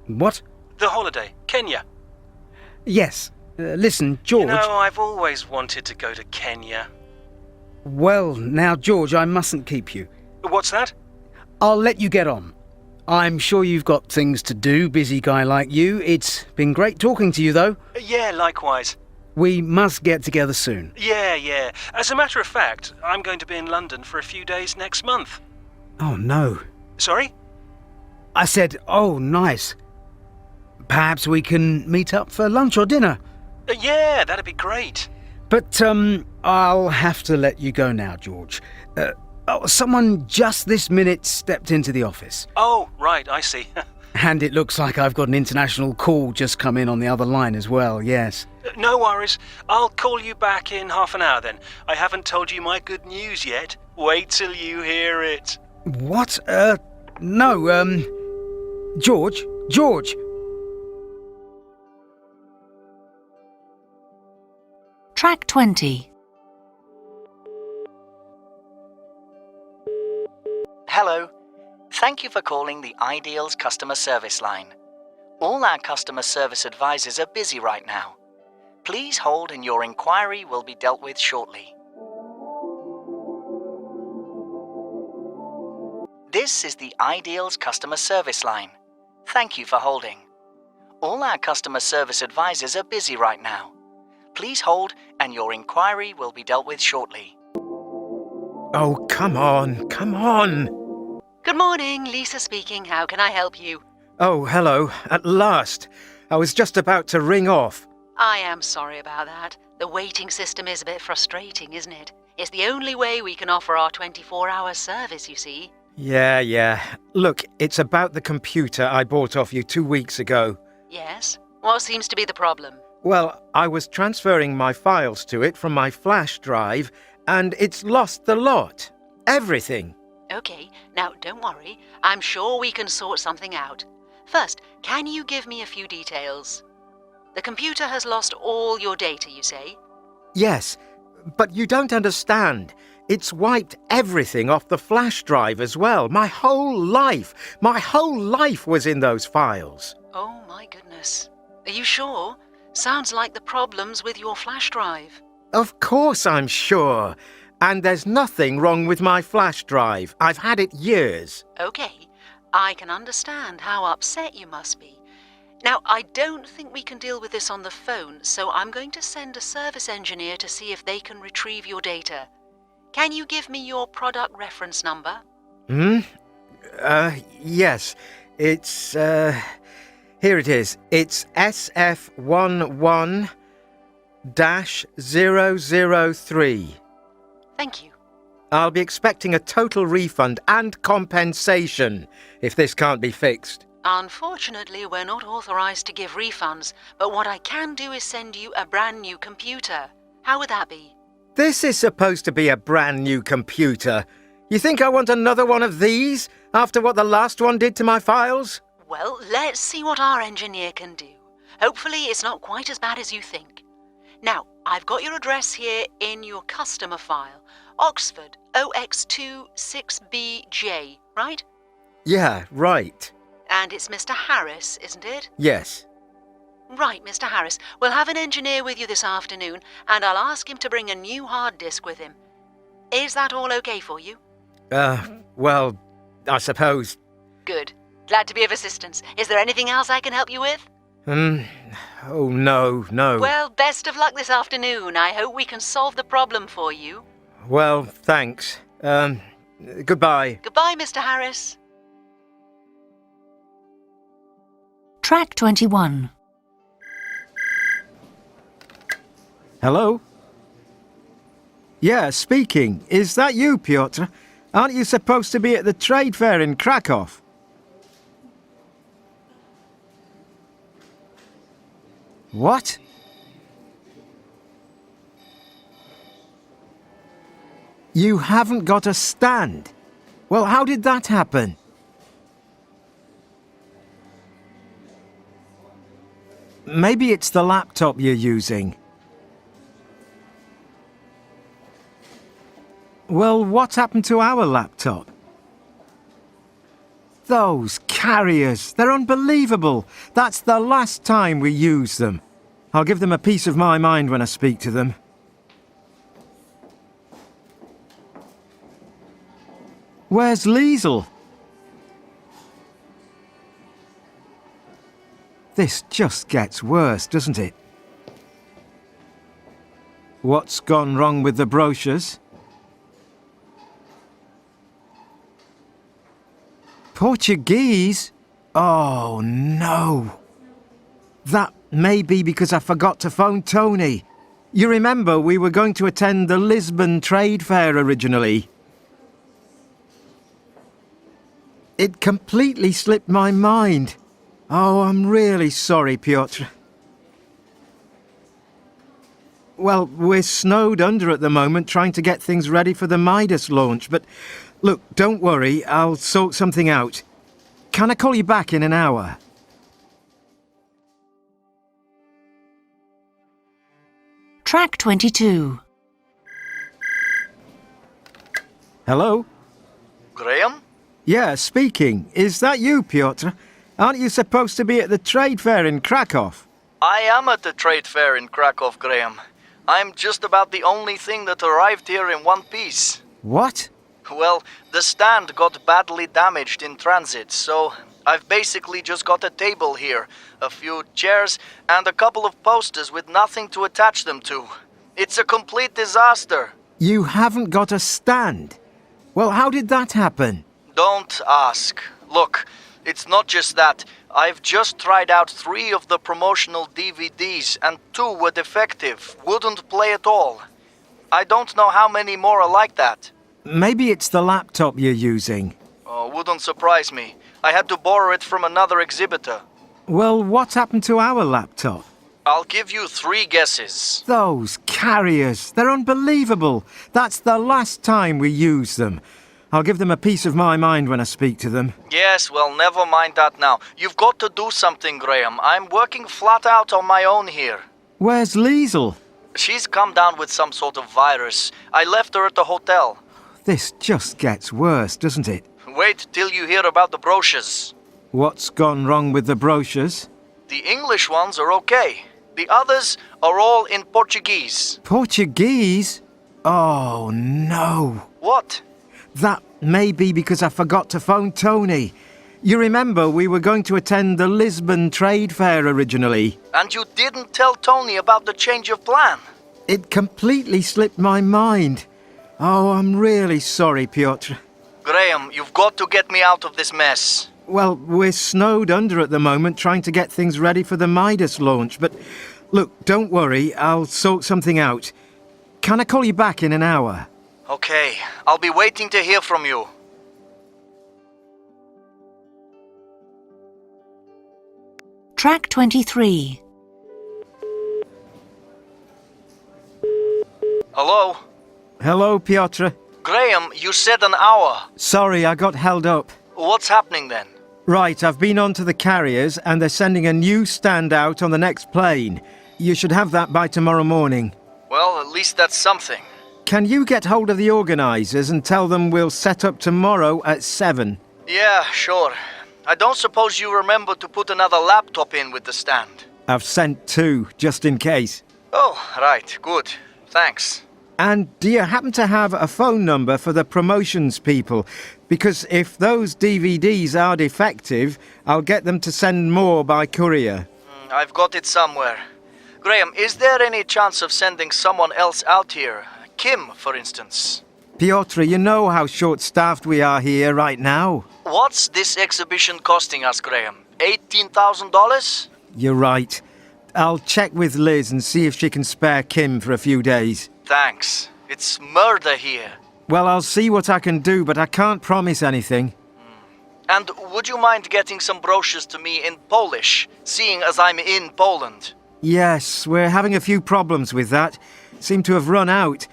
What? The holiday. Kenya. Yes. Listen, George... You know, I've always wanted to go to Kenya. Well, now, George, I mustn't keep you. What's that? I'll let you get on. I'm sure you've got things to do, busy guy like you. It's been great talking to you, though. Yeah, likewise. We must get together soon. Yeah. As a matter of fact, I'm going to be in London for a few days next month. Oh, no. Sorry? I said, oh, nice. Perhaps we can meet up for lunch or dinner. Yeah, that'd be great. But, I'll have to let you go now, George. Someone just this minute stepped into the office. Oh, right, I see. And it looks like I've got an international call just come in on the other line as well, yes. No worries. I'll call you back in half an hour then. I haven't told you my good news yet. Wait till you hear it. What? No, George? Track 20. Hello. Thank you for calling the Ideals customer service line. All our customer service advisors are busy right now. Please hold and your inquiry will be dealt with shortly. This is the Ideals customer service line. Thank you for holding. All our customer service advisors are busy right now. Please hold and your inquiry will be dealt with shortly. Oh, come on. Good morning, Lisa speaking. How can I help you? Oh, hello. At last. I was just about to ring off. I am sorry about that. The waiting system is a bit frustrating, isn't it? It's the only way we can offer our 24-hour service, you see. Yeah. Look, it's about the computer I bought off you 2 weeks ago. Yes? What seems to be the problem? Well, I was transferring my files to it from my flash drive, and it's lost the lot. Everything. Okay, now don't worry. I'm sure we can sort something out. First, can you give me a few details? The computer has lost all your data, you say? Yes. But you don't understand. It's wiped everything off the flash drive as well. My whole life was in those files. Oh my goodness. Are you sure? Sounds like the problem's with your flash drive. Of course I'm sure. And there's nothing wrong with my flash drive. I've had it years. Okay, I can understand how upset you must be. Now, I don't think we can deal with this on the phone, so I'm going to send a service engineer to see if they can retrieve your data. Can you give me your product reference number? Yes. It's, here it is. It's SF11-003. Thank you. I'll be expecting a total refund and compensation if this can't be fixed. Unfortunately, we're not authorized to give refunds, but what I can do is send you a brand new computer. How would that be? This is supposed to be a brand new computer. You think I want another one of these after what the last one did to my files? Well, let's see what our engineer can do. Hopefully it's not quite as bad as you think. Now, I've got your address here in your customer file. Oxford, OX2 6BJ, right? Yeah, right. And it's Mr. Harris, isn't it? Yes. Right, Mr. Harris. We'll have an engineer with you this afternoon, and I'll ask him to bring a new hard disk with him. Is that all okay for you? Well, I suppose. Good. Glad to be of assistance. Is there anything else I can help you with? Oh, no. Well, best of luck this afternoon. I hope we can solve the problem for you. Well, thanks. Goodbye. Goodbye, Mr. Harris. Track 21. Hello? Yeah, speaking. Is that you, Piotr? Aren't you supposed to be at the trade fair in Krakow? What? You haven't got a stand? Well, how did that happen? Maybe it's the laptop you're using. Well, what happened to our laptop? Those carriers, they're unbelievable. That's the last time we use them. I'll give them a piece of my mind when I speak to them. Where's Liesel? This just gets worse, doesn't it? What's gone wrong with the brochures? Portuguese? Oh, no. That may be because I forgot to phone Tony. You remember we were going to attend the Lisbon Trade Fair originally? It completely slipped my mind. Oh, I'm really sorry, Piotr. Well, we're snowed under at the moment trying to get things ready for the Midas launch, but look, don't worry, I'll sort something out. Can I call you back in an hour? Track 22. Hello? Graham? Yeah, speaking. Is that you, Piotr? Aren't you supposed to be at the trade fair in Krakow? I am at the trade fair in Krakow, Graham. I'm just about the only thing that arrived here in one piece. What? Well, the stand got badly damaged in transit, so I've basically just got a table here, a few chairs, and a couple of posters with nothing to attach them to. It's a complete disaster. You haven't got a stand? Well, how did that happen? Don't ask. Look, it's not just that. I've just tried out 3 of the promotional DVDs and 2 were defective, wouldn't play at all. I don't know how many more are like that. Maybe it's the laptop you're using. Oh, wouldn't surprise me. I had to borrow it from another exhibitor. Well, what happened to our laptop? I'll give you 3 guesses. Those carriers, they're unbelievable. That's the last time we use them. I'll give them a piece of my mind when I speak to them. Yes, well, never mind that now. You've got to do something, Graham. I'm working flat out on my own here. Where's Liesel? She's come down with some sort of virus. I left her at the hotel. This just gets worse, doesn't it? Wait till you hear about the brochures. What's gone wrong with the brochures? The English ones are okay. The others are all in Portuguese. Portuguese? Oh, no. What? That may be because I forgot to phone Tony. You remember we were going to attend the Lisbon Trade Fair originally. And you didn't tell Tony about the change of plan? It completely slipped my mind. Oh, I'm really sorry, Piotr. Graham, you've got to get me out of this mess. Well, we're snowed under at the moment trying to get things ready for the Midas launch, but look, don't worry, I'll sort something out. Can I call you back in an hour? Okay, I'll be waiting to hear from you. Track 23. Hello? Hello, Piotr. Graham, you said an hour. Sorry, I got held up. What's happening then? Right, I've been on to the carriers and they're sending a new stand out on the next plane. You should have that by tomorrow morning. Well, at least that's something. Can you get hold of the organisers and tell them we'll set up tomorrow at 7? Yeah, sure. I don't suppose you remember to put another laptop in with the stand. I've sent 2, just in case. Oh, right, good. Thanks. And do you happen to have a phone number for the promotions people? Because if those DVDs are defective, I'll get them to send more by courier. I've got it somewhere. Graham, is there any chance of sending someone else out here? Kim, for instance. Piotr, you know how short-staffed we are here right now. What's this exhibition costing us, Graham? $18,000? You're right. I'll check with Liz and see if she can spare Kim for a few days. Thanks. It's murder here. Well, I'll see what I can do, but I can't promise anything. And would you mind getting some brochures to me in Polish, seeing as I'm in Poland? Yes, we're having a few problems with that. Seem to have run out.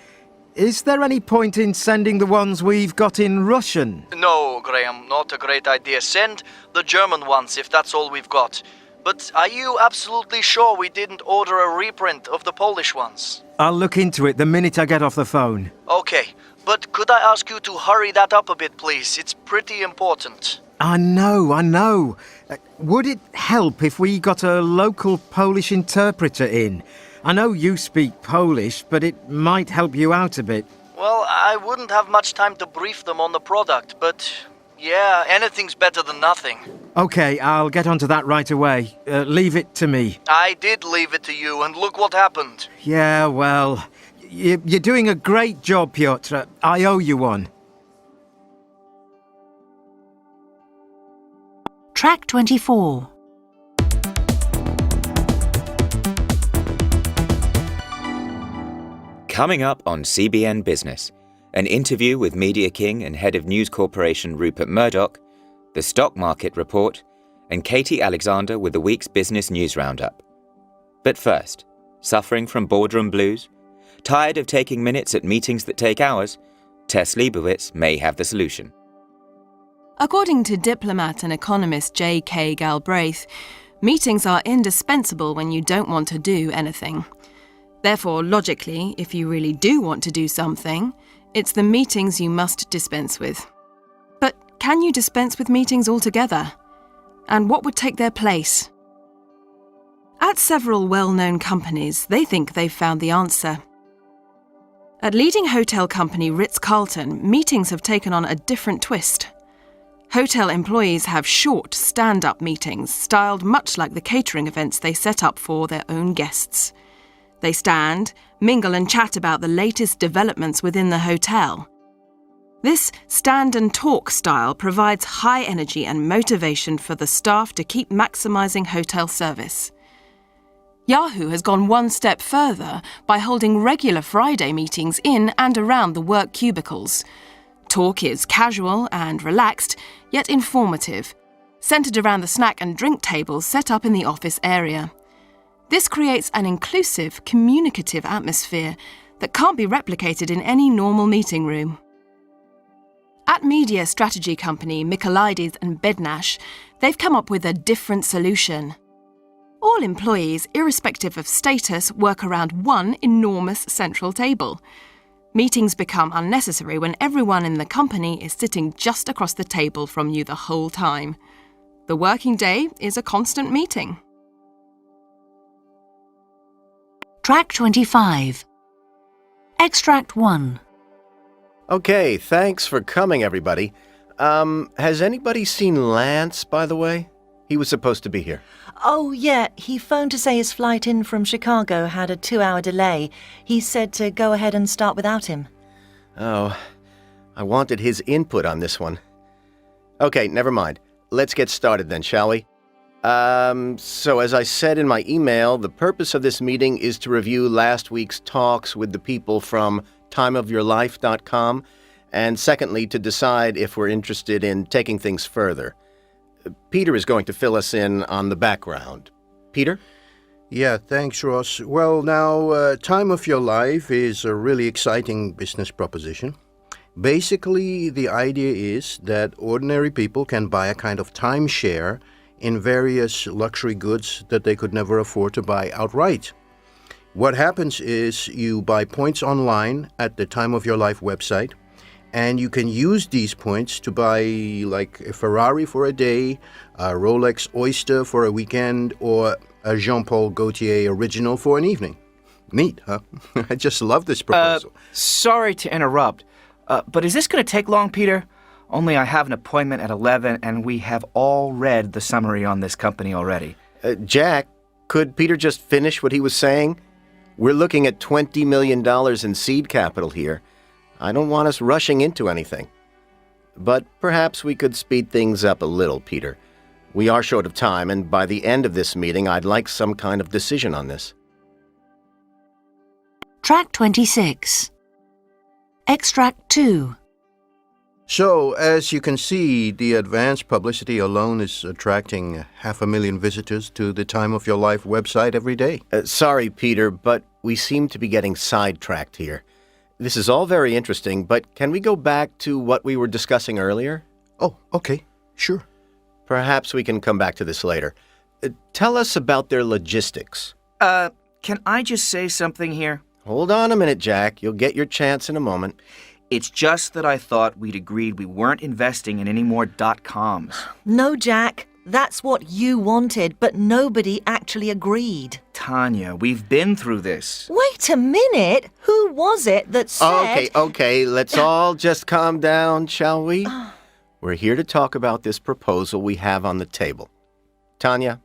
Is there any point in sending the ones we've got in Russian? No, Graham, not a great idea. Send the German ones if that's all we've got. But are you absolutely sure we didn't order a reprint of the Polish ones? I'll look into it the minute I get off the phone. Okay, but could I ask you to hurry that up a bit, please? It's pretty important. I know. Would it help if we got a local Polish interpreter in? I know you speak Polish, but it might help you out a bit. Well, I wouldn't have much time to brief them on the product, but yeah, anything's better than nothing. Okay, I'll get onto that right away. Leave it to me. I did leave it to you, and look what happened. Yeah, well, you're doing a great job, Piotr. I owe you one. Track 24. Coming up on CBN Business, an interview with Media King and Head of News Corporation Rupert Murdoch, the Stock Market Report, and Katie Alexander with the week's Business News Roundup. But first, suffering from boardroom blues? Tired of taking minutes at meetings that take hours? Tess Leibowitz may have the solution. According to diplomat and economist J.K. Galbraith, meetings are indispensable when you don't want to do anything. Therefore, logically, if you really do want to do something, it's the meetings you must dispense with. But can you dispense with meetings altogether? And what would take their place? At several well-known companies, they think they've found the answer. At leading hotel company Ritz-Carlton, meetings have taken on a different twist. Hotel employees have short, stand-up meetings, styled much like the catering events they set up for their own guests. They stand, mingle and chat about the latest developments within the hotel. This stand and talk style provides high energy and motivation for the staff to keep maximising hotel service. Yahoo has gone one step further by holding regular Friday meetings in and around the work cubicles. Talk is casual and relaxed, yet informative, centred around the snack and drink tables set up in the office area. This creates an inclusive, communicative atmosphere that can't be replicated in any normal meeting room. At media strategy company Michaelides and Bednash, they've come up with a different solution. All employees, irrespective of status, work around one enormous central table. Meetings become unnecessary when everyone in the company is sitting just across the table from you the whole time. The working day is a constant meeting. Track 25. Extract 1. Okay, thanks for coming, everybody. Has anybody seen Lance, by the way? He was supposed to be here. Oh, yeah, he phoned to say his flight in from Chicago had a 2-hour delay. He said to go ahead and start without him. Oh, I wanted his input on this one. Okay, never mind. Let's get started then, shall we? So as I said in my email, the purpose of this meeting is to review last week's talks with the people from timeofyourlife.com, and secondly, to decide if we're interested in taking things further. Peter is going to fill us in on the background. Peter? Yeah, thanks, Ross. Well, now, Time of Your Life is a really exciting business proposition. Basically, the idea is that ordinary people can buy a kind of timeshare in various luxury goods that they could never afford to buy outright. What happens is you buy points online at the Time of Your Life website, and you can use these points to buy like a Ferrari for a day, a Rolex Oyster for a weekend, or a Jean-Paul Gaultier original for an evening. Neat, huh? I just love this proposal. Sorry to interrupt, but is this going to take long, Peter? Only I have an appointment at 11, and we have all read the summary on this company already. Jack, could Peter just finish what he was saying? We're looking at $20 million in seed capital here. I don't want us rushing into anything. But perhaps we could speed things up a little, Peter. We are short of time, and by the end of this meeting, I'd like some kind of decision on this. Track 26. Extract 2. So, as you can see, the advanced publicity alone is attracting 500,000 visitors to the Time of Your Life website every day. Sorry, Peter, but we seem to be getting sidetracked here. This is all very interesting, but can we go back to what we were discussing earlier? Oh, okay, sure. Perhaps we can come back to this later. Tell us about their logistics. Can I just say something here? Hold on a minute, Jack. You'll get your chance in a moment. It's just that I thought we'd agreed we weren't investing in any more .coms. No, Jack. That's what you wanted, but nobody actually agreed. Tanya, we've been through this. Wait a minute. Who was it that said... Okay. Let's all just calm down, shall we? We're here to talk about this proposal we have on the table. Tanya,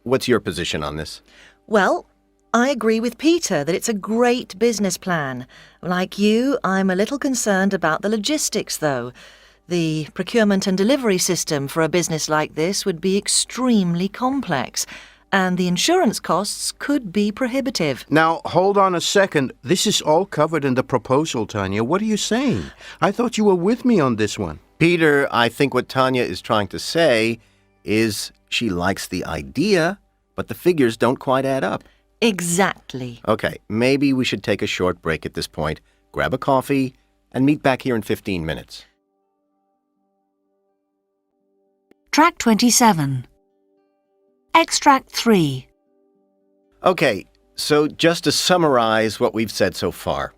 what's your position on this? Well, I agree with Peter that it's a great business plan. Like you, I'm a little concerned about the logistics, though. The procurement and delivery system for a business like this would be extremely complex, and the insurance costs could be prohibitive. Now, hold on a second. This is all covered in the proposal, Tanya. What are you saying? I thought you were with me on this one. Peter, I think what Tanya is trying to say is she likes the idea, but the figures don't quite add up. Exactly. Okay, maybe we should take a short break at this point, grab a coffee, and meet back here in 15 minutes. Track 27. Extract 3. Okay, so just to summarize what we've said so far.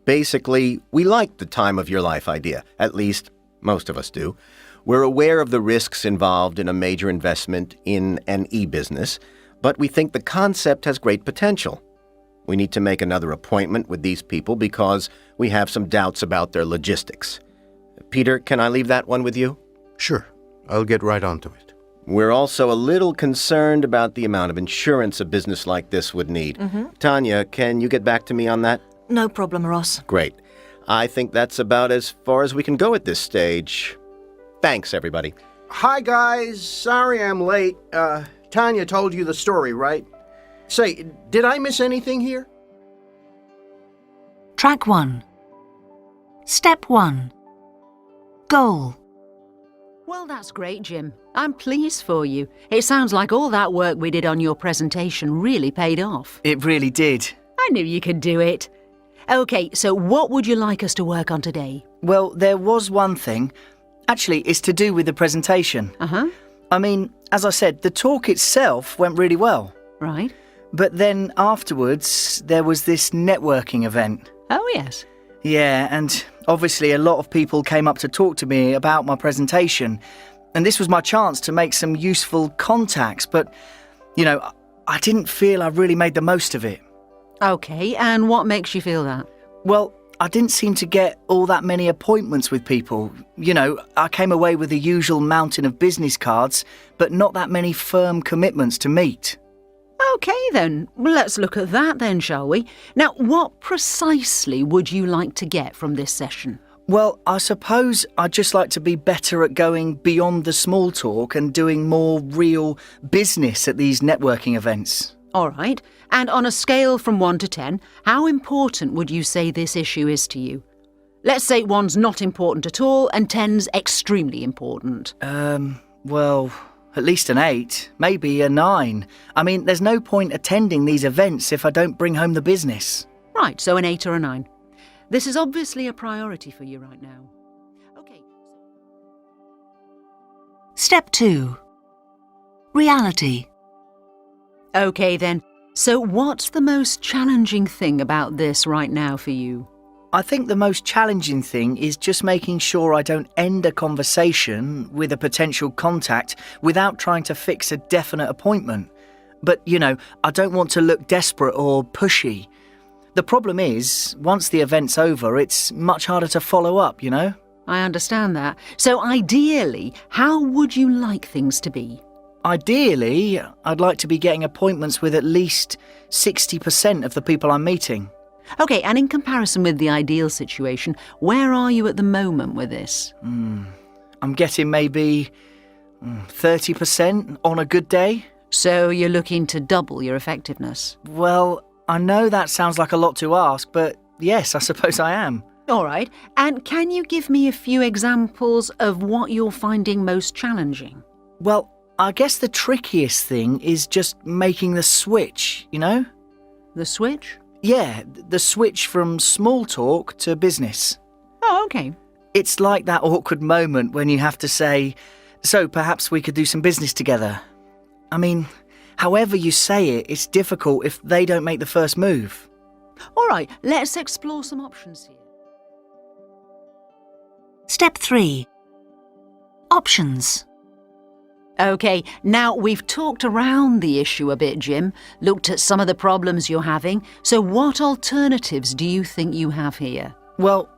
Basically, we like the Time of Your Life idea. At least, most of us do. We're aware of the risks involved in a major investment in an e-business, but we think the concept has great potential. We need to make another appointment with these people because we have some doubts about their logistics. Peter, can I leave that one with you? Sure. I'll get right onto it. We're also a little concerned about the amount of insurance a business like this would need. Tanya, can you get back to me on that? No problem, Ross. Great. I think that's about as far as we can go at this stage. Thanks, everybody. Hi, guys. Sorry I'm late. Tanya told you the story, right? Say, did I miss anything here? Track 1. Step 1. Goal. Well, that's great, Jim. I'm pleased for you. It sounds like all that work we did on your presentation really paid off. It really did. I knew you could do it. OK, so what would you like us to work on today? Well, there was one thing. Actually, it's to do with the presentation. I mean, as I said, the talk itself went really well. Right. But then afterwards, there was this networking event. Oh, yes. Yeah, and obviously a lot of people came up to talk to me about my presentation. And this was my chance to make some useful contacts, but, I didn't feel I really made the most of it. OK, and what makes you feel that? Well, I didn't seem to get all that many appointments with people. I came away with the usual mountain of business cards, but not that many firm commitments to meet. OK then, let's look at that then, shall we? Now, what precisely would you like to get from this session? Well, I suppose I'd just like to be better at going beyond the small talk and doing more real business at these networking events. All right. And on a scale from 1 to 10, how important would you say this issue is to you? Let's say 1's not important at all and 10's extremely important. Well, at least an 8, maybe a 9. I mean, there's no point attending these events if I don't bring home the business. Right, so an 8 or a 9. This is obviously a priority for you right now. OK. Step 2. Reality. OK then, so what's the most challenging thing about this right now for you? I think the most challenging thing is just making sure I don't end a conversation with a potential contact without trying to fix a definite appointment. But, I don't want to look desperate or pushy. The problem is, once the event's over, it's much harder to follow up, I understand that. So ideally, how would you like things to be? Ideally, I'd like to be getting appointments with at least 60% of the people I'm meeting. OK, and in comparison with the ideal situation, where are you at the moment with this? I'm getting maybe 30% on a good day. So you're looking to double your effectiveness? Well, I know that sounds like a lot to ask, but yes, I suppose I am. All right, and can you give me a few examples of what you're finding most challenging? Well, I guess the trickiest thing is just making the switch, The switch? Yeah, the switch from small talk to business. Oh, OK. It's like that awkward moment when you have to say, so perhaps we could do some business together. I mean, however you say it, it's difficult if they don't make the first move. All right, let's explore some options here. Step 3. Options. OK, now we've talked around the issue a bit, Jim, looked at some of the problems you're having. So what alternatives do you think you have here? Well,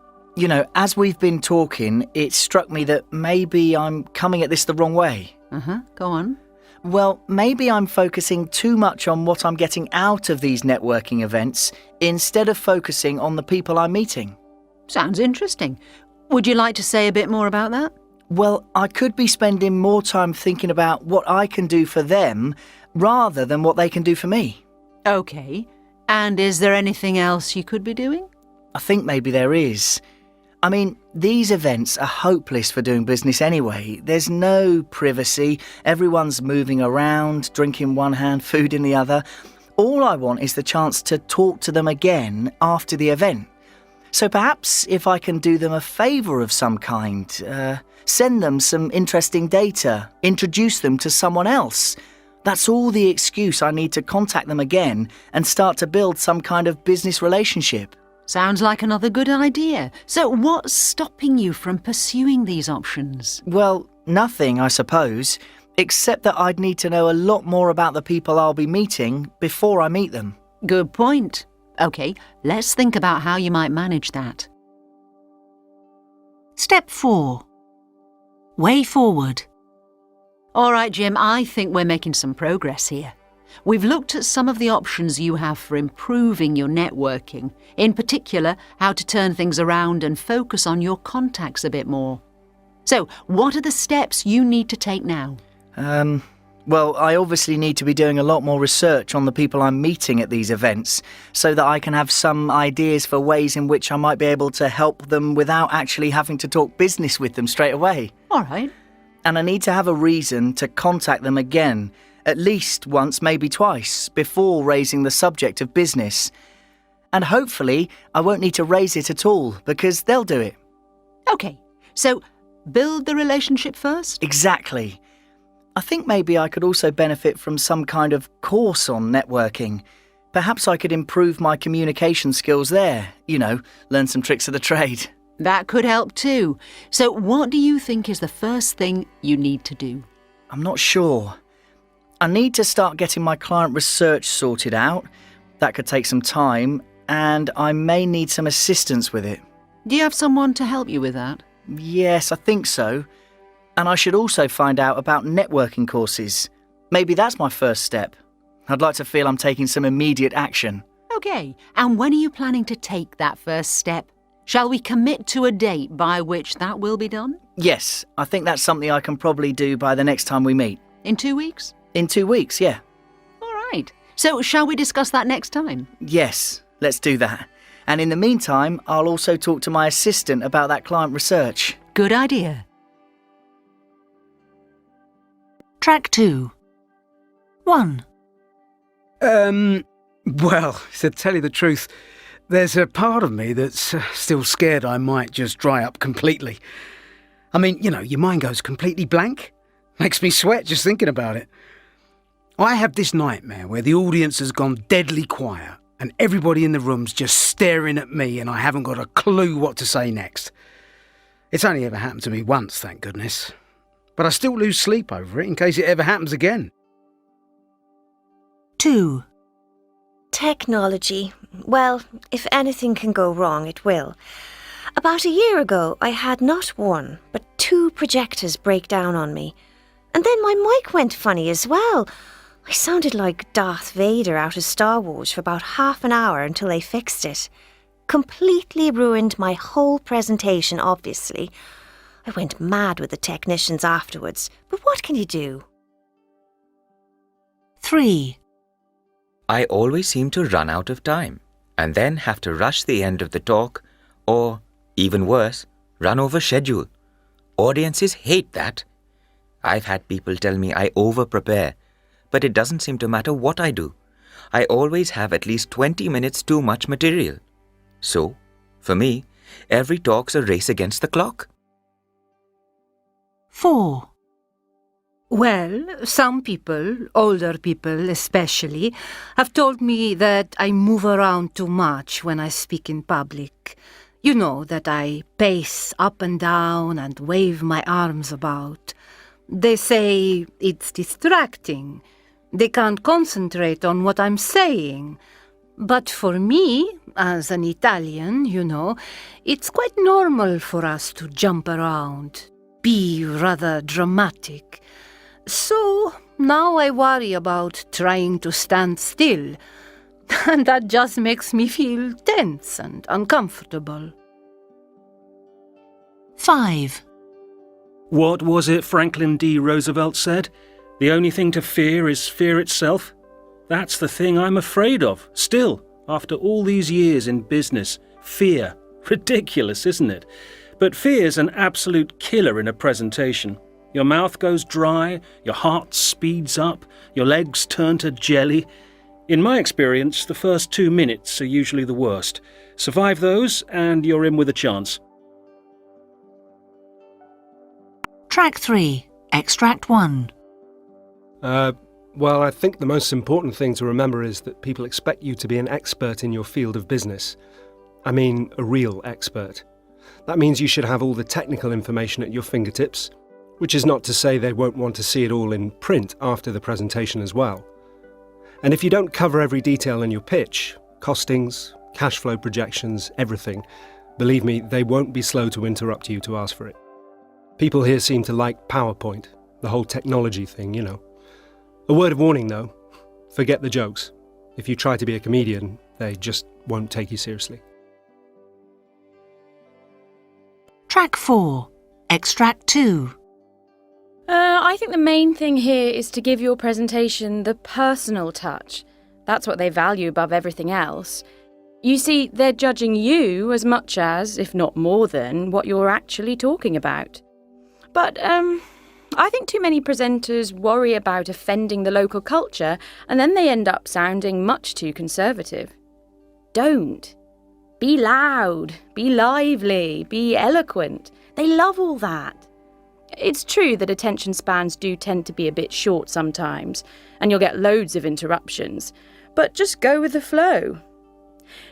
as we've been talking, it struck me that maybe I'm coming at this the wrong way. Go on. Well, maybe I'm focusing too much on what I'm getting out of these networking events instead of focusing on the people I'm meeting. Sounds interesting. Would you like to say a bit more about that? Well, I could be spending more time thinking about what I can do for them rather than what they can do for me. OK. And is there anything else you could be doing? I think maybe there is. I mean, these events are hopeless for doing business anyway. There's no privacy. Everyone's moving around, drinking one hand, food in the other. All I want is the chance to talk to them again after the event. So perhaps if I can do them a favour of some kind, send them some interesting data, introduce them to someone else. That's all the excuse I need to contact them again and start to build some kind of business relationship. Sounds like another good idea. So what's stopping you from pursuing these options? Well, nothing, I suppose, except that I'd need to know a lot more about the people I'll be meeting before I meet them. Good point. OK, let's think about how you might manage that. Step 4. Way forward. All right, Jim, I think we're making some progress here. We've looked at some of the options you have for improving your networking, in particular, how to turn things around and focus on your contacts a bit more. So, what are the steps you need to take now? Well, I obviously need to be doing a lot more research on the people I'm meeting at these events so that I can have some ideas for ways in which I might be able to help them without actually having to talk business with them straight away. All right. And I need to have a reason to contact them again, at least once, maybe twice, before raising the subject of business. And hopefully I won't need to raise it at all because they'll do it. OK, so build the relationship first? Exactly. I think maybe I could also benefit from some kind of course on networking. Perhaps I could improve my communication skills there, learn some tricks of the trade. That could help too. So what do you think is the first thing you need to do? I'm not sure. I need to start getting my client research sorted out. That could take some time, and I may need some assistance with it. Do you have someone to help you with that? Yes, I think so. And I should also find out about networking courses. Maybe that's my first step. I'd like to feel I'm taking some immediate action. OK, and when are you planning to take that first step? Shall we commit to a date by which that will be done? Yes, I think that's something I can probably do by the next time we meet. In 2 weeks? In 2 weeks, yeah. All right. So shall we discuss that next time? Yes, let's do that. And in the meantime, I'll also talk to my assistant about that client research. Good idea. Track 2. 1. Well, to tell you the truth, there's a part of me that's still scared I might just dry up completely. I mean, your mind goes completely blank. Makes me sweat just thinking about it. I have this nightmare where the audience has gone deadly quiet and everybody in the room's just staring at me and I haven't got a clue what to say next. It's only ever happened to me once, thank goodness. But I still lose sleep over it in case it ever happens again. 2. Technology. Well, if anything can go wrong, it will. About a year ago, I had not one, but 2 projectors break down on me. And then my mic went funny as well. I sounded like Darth Vader out of Star Wars for about half an hour until they fixed it. Completely ruined my whole presentation, obviously. I went mad with the technicians afterwards, but what can you do? 3. I always seem to run out of time and then have to rush the end of the talk or, even worse, run over schedule. Audiences hate that. I've had people tell me I over-prepare, but it doesn't seem to matter what I do. I always have at least 20 minutes too much material. So, for me, every talk's a race against the clock. 4. Well, some people, older people especially, have told me that I move around too much when I speak in public. You know, that I pace up and down and wave my arms about. They say it's distracting. They can't concentrate on what I'm saying. But for me, as an Italian, it's quite normal for us to jump around, be rather dramatic. So now I worry about trying to stand still, and that just makes me feel tense and uncomfortable. 5. What was it Franklin D. Roosevelt said? The only thing to fear is fear itself. That's the thing I'm afraid of, still, after all these years in business. Fear. Ridiculous, isn't it? But fear's an absolute killer in a presentation. Your mouth goes dry, your heart speeds up, your legs turn to jelly. In my experience, the first 2 minutes are usually the worst. Survive those, and you're in with a chance. Track 3. Extract 1. Well, I think the most important thing to remember is that people expect you to be an expert in your field of business. I mean, a real expert. That means you should have all the technical information at your fingertips, which is not to say they won't want to see it all in print after the presentation as well. And if you don't cover every detail in your pitch, costings, cash flow projections, everything, believe me, they won't be slow to interrupt you to ask for it. People here seem to like PowerPoint, the whole technology thing, A word of warning though, forget the jokes. If you try to be a comedian, they just won't take you seriously. Track 4. Extract 2. I think the main thing here is to give your presentation the personal touch. That's what they value above everything else. You see, they're judging you as much as, if not more than, what you're actually talking about. But, I think too many presenters worry about offending the local culture and then they end up sounding much too conservative. Don't. Be loud, be lively, be eloquent. They love all that. It's true that attention spans do tend to be a bit short sometimes, and you'll get loads of interruptions, but just go with the flow.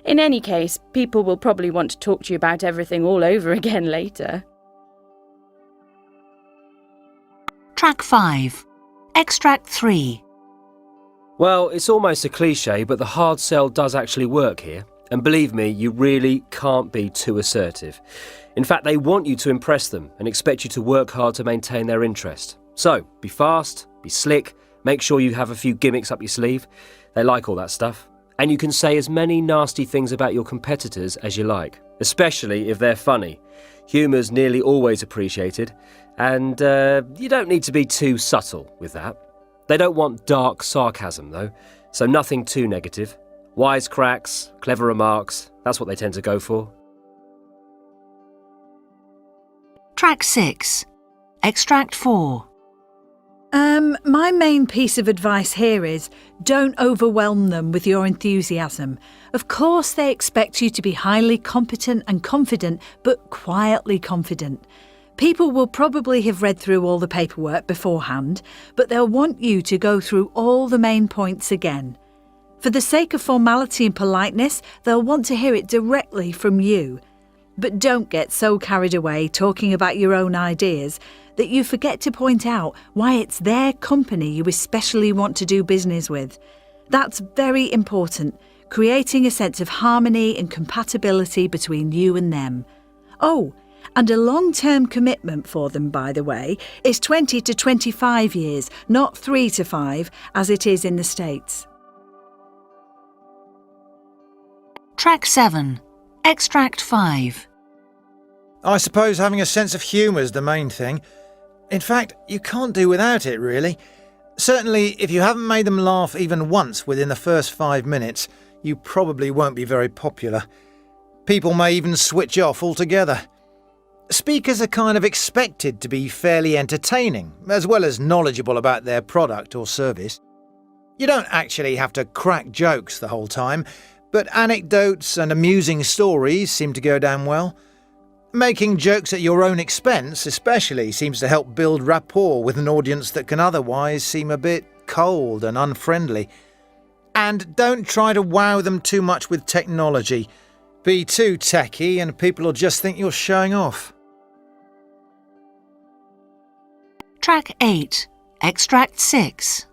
In any case, people will probably want to talk to you about everything all over again later. Track 5. Extract 3. Well, it's almost a cliche, but the hard sell does actually work here. And believe me, you really can't be too assertive. In fact, they want you to impress them and expect you to work hard to maintain their interest. So, be fast, be slick, make sure you have a few gimmicks up your sleeve. They like all that stuff. And you can say as many nasty things about your competitors as you like, especially if they're funny. Humour's nearly always appreciated, and you don't need to be too subtle with that. They don't want dark sarcasm, though, so nothing too negative. Wisecracks, clever remarks, that's what they tend to go for. Track 6. Extract 4. My main piece of advice here is don't overwhelm them with your enthusiasm. Of course, they expect you to be highly competent and confident, but quietly confident. People will probably have read through all the paperwork beforehand, but they'll want you to go through all the main points again. For the sake of formality and politeness, they'll want to hear it directly from you. But don't get so carried away talking about your own ideas that you forget to point out why it's their company you especially want to do business with. That's very important, creating a sense of harmony and compatibility between you and them. Oh, and a long-term commitment for them, by the way, is 20 to 25 years, not 3 to 5, as it is in the States. Track 7. Extract 5. I suppose having a sense of humour is the main thing. In fact, you can't do without it, really. Certainly, if you haven't made them laugh even once within the first 5 minutes, you probably won't be very popular. People may even switch off altogether. Speakers are kind of expected to be fairly entertaining, as well as knowledgeable about their product or service. You don't actually have to crack jokes the whole time, but anecdotes and amusing stories seem to go down well. Making jokes at your own expense especially seems to help build rapport with an audience that can otherwise seem a bit cold and unfriendly. And don't try to wow them too much with technology. Be too techy and people will just think you're showing off. Track 8. Extract 6.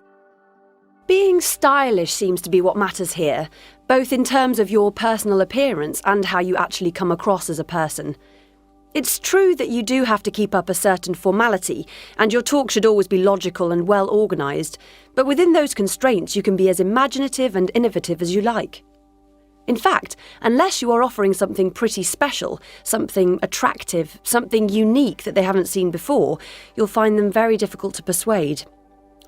Being stylish seems to be what matters here, both in terms of your personal appearance and how you actually come across as a person. It's true that you do have to keep up a certain formality, and your talk should always be logical and well organised, but within those constraints you can be as imaginative and innovative as you like. In fact, unless you are offering something pretty special, something attractive, something unique that they haven't seen before, you'll find them very difficult to persuade.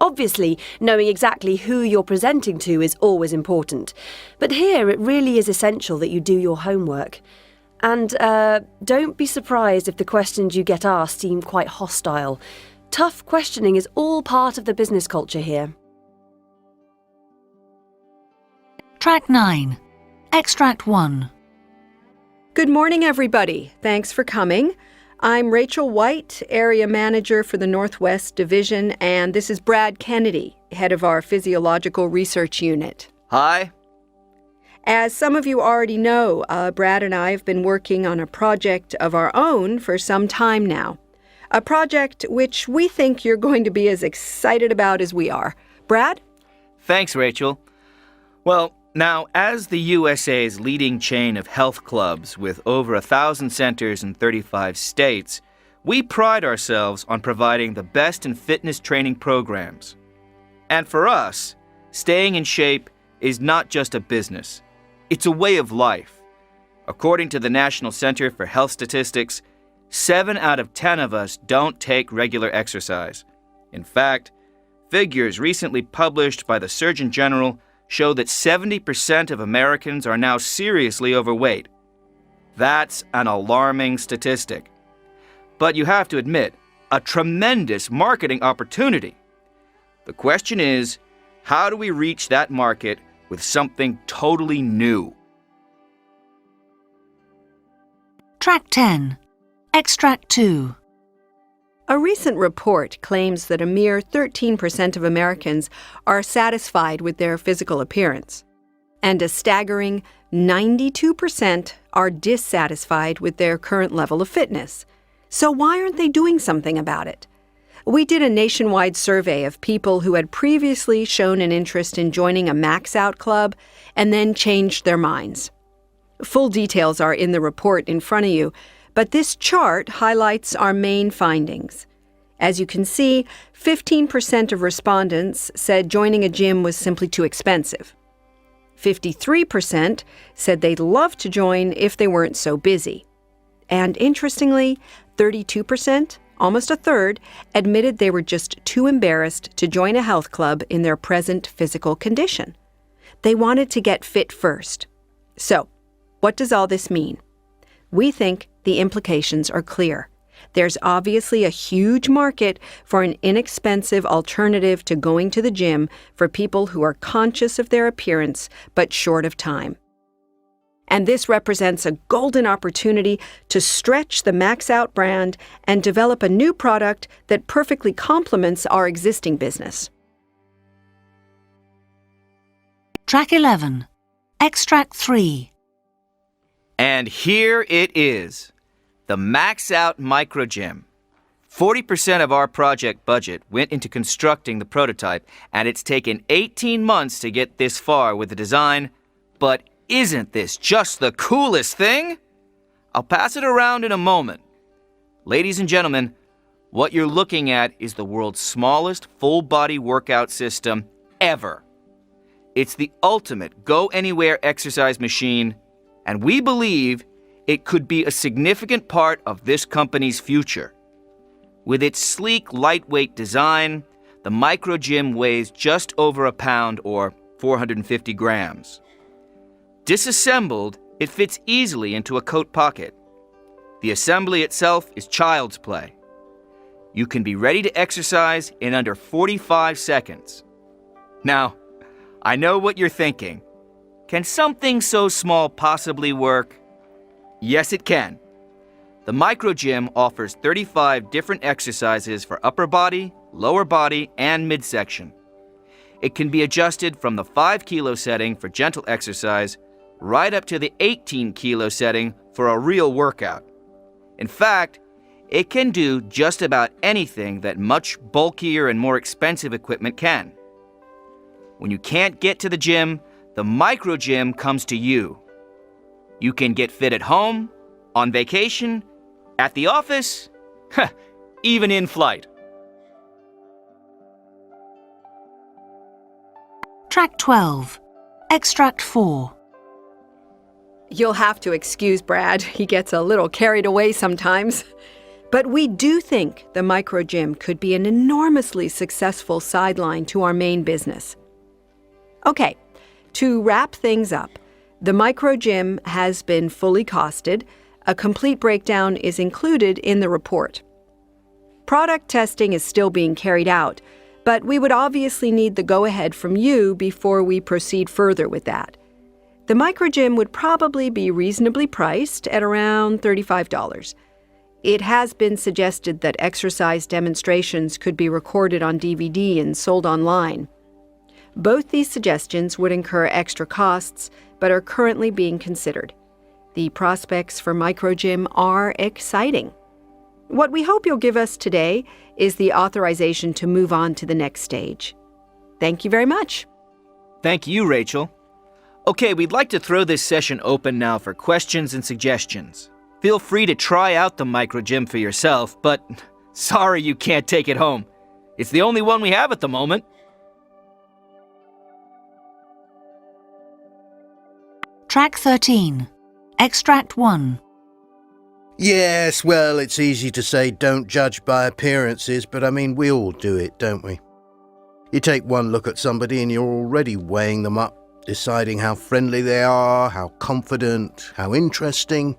Obviously, knowing exactly who you're presenting to is always important, but here it really is essential that you do your homework. And don't be surprised if the questions you get asked seem quite hostile. Tough questioning is all part of the business culture here. Track 9. Extract 1. Good morning, everybody. Thanks for coming. I'm Rachel White, Area Manager for the Northwest Division, and this is Brad Kennedy, head of our Physiological Research Unit. Hi. As some of you already know, Brad and I have been working on a project of our own for some time now. A project which we think you're going to be as excited about as we are. Brad? Thanks, Rachel. Well, now, as the USA's leading chain of health clubs with over 1,000 centers in 35 states, we pride ourselves on providing the best in fitness training programs. And for us, staying in shape is not just a business. It's a way of life. According to the National Center for Health Statistics, 7 out of 10 of us don't take regular exercise. In fact, figures recently published by the Surgeon General show that 70% of Americans are now seriously overweight. That's an alarming statistic. But you have to admit, a tremendous marketing opportunity. The question is, how do we reach that market with something totally new? Track 10. Extract 2. A recent report claims that a mere 13% of Americans are satisfied with their physical appearance, and a staggering 92% are dissatisfied with their current level of fitness. So why aren't they doing something about it? We did a nationwide survey of people who had previously shown an interest in joining a max-out club and then changed their minds. Full details are in the report in front of you, but this chart highlights our main findings. As you can see, 15% of respondents said joining a gym was simply too expensive. 53% said they'd love to join if they weren't so busy. And interestingly, 32%, almost a third, admitted they were just too embarrassed to join a health club in their present physical condition. They wanted to get fit first. So, what does all this mean? We think the implications are clear. There's obviously a huge market for an inexpensive alternative to going to the gym for people who are conscious of their appearance but short of time. And this represents a golden opportunity to stretch the Max Out brand and develop a new product that perfectly complements our existing business. Track 11. Extract 3. And here it is, the Max Out Micro Gym. 40% of our project budget went into constructing the prototype, and it's taken 18 months to get this far with the design. But isn't this just the coolest thing? I'll pass it around in a moment. Ladies and gentlemen, what you're looking at is the world's smallest full-body workout system ever. It's the ultimate go-anywhere exercise machine, and we believe it could be a significant part of this company's future. With its sleek, lightweight design, the Micro Gym weighs just over a pound or 450 grams. Disassembled, it fits easily into a coat pocket. The assembly itself is child's play. You can be ready to exercise in under 45 seconds. Now, I know what you're thinking. Can something so small possibly work? Yes, it can. The Micro Gym offers 35 different exercises for upper body, lower body, and midsection. It can be adjusted from the 5 kilo setting for gentle exercise right up to the 18 kilo setting for a real workout. In fact, it can do just about anything that much bulkier and more expensive equipment can. When you can't get to the gym, the Micro Gym comes to you. You can get fit at home, on vacation, at the office, even in flight. Track 12. Extract 4. You'll have to excuse Brad. He gets a little carried away sometimes. But we do think the Micro Gym could be an enormously successful sideline to our main business. Okay, to wrap things up, the Micro Gym has been fully costed. A complete breakdown is included in the report. Product testing is still being carried out, but we would obviously need the go-ahead from you before we proceed further with that. The Micro Gym would probably be reasonably priced at around $35. It has been suggested that exercise demonstrations could be recorded on DVD and sold online. Both these suggestions would incur extra costs, but are currently being considered. The prospects for Micro Gym are exciting. What we hope you'll give us today is the authorization to move on to the next stage. Thank you very much. Thank you, Rachel. Okay, we'd like to throw this session open now for questions and suggestions. Feel free to try out the Micro Gym for yourself, but sorry you can't take it home. It's the only one we have at the moment. Track 13. Extract 1. Yes, well, it's easy to say don't judge by appearances, but I mean, we all do it, don't we? You take one look at somebody and you're already weighing them up, deciding how friendly they are, how confident, how interesting.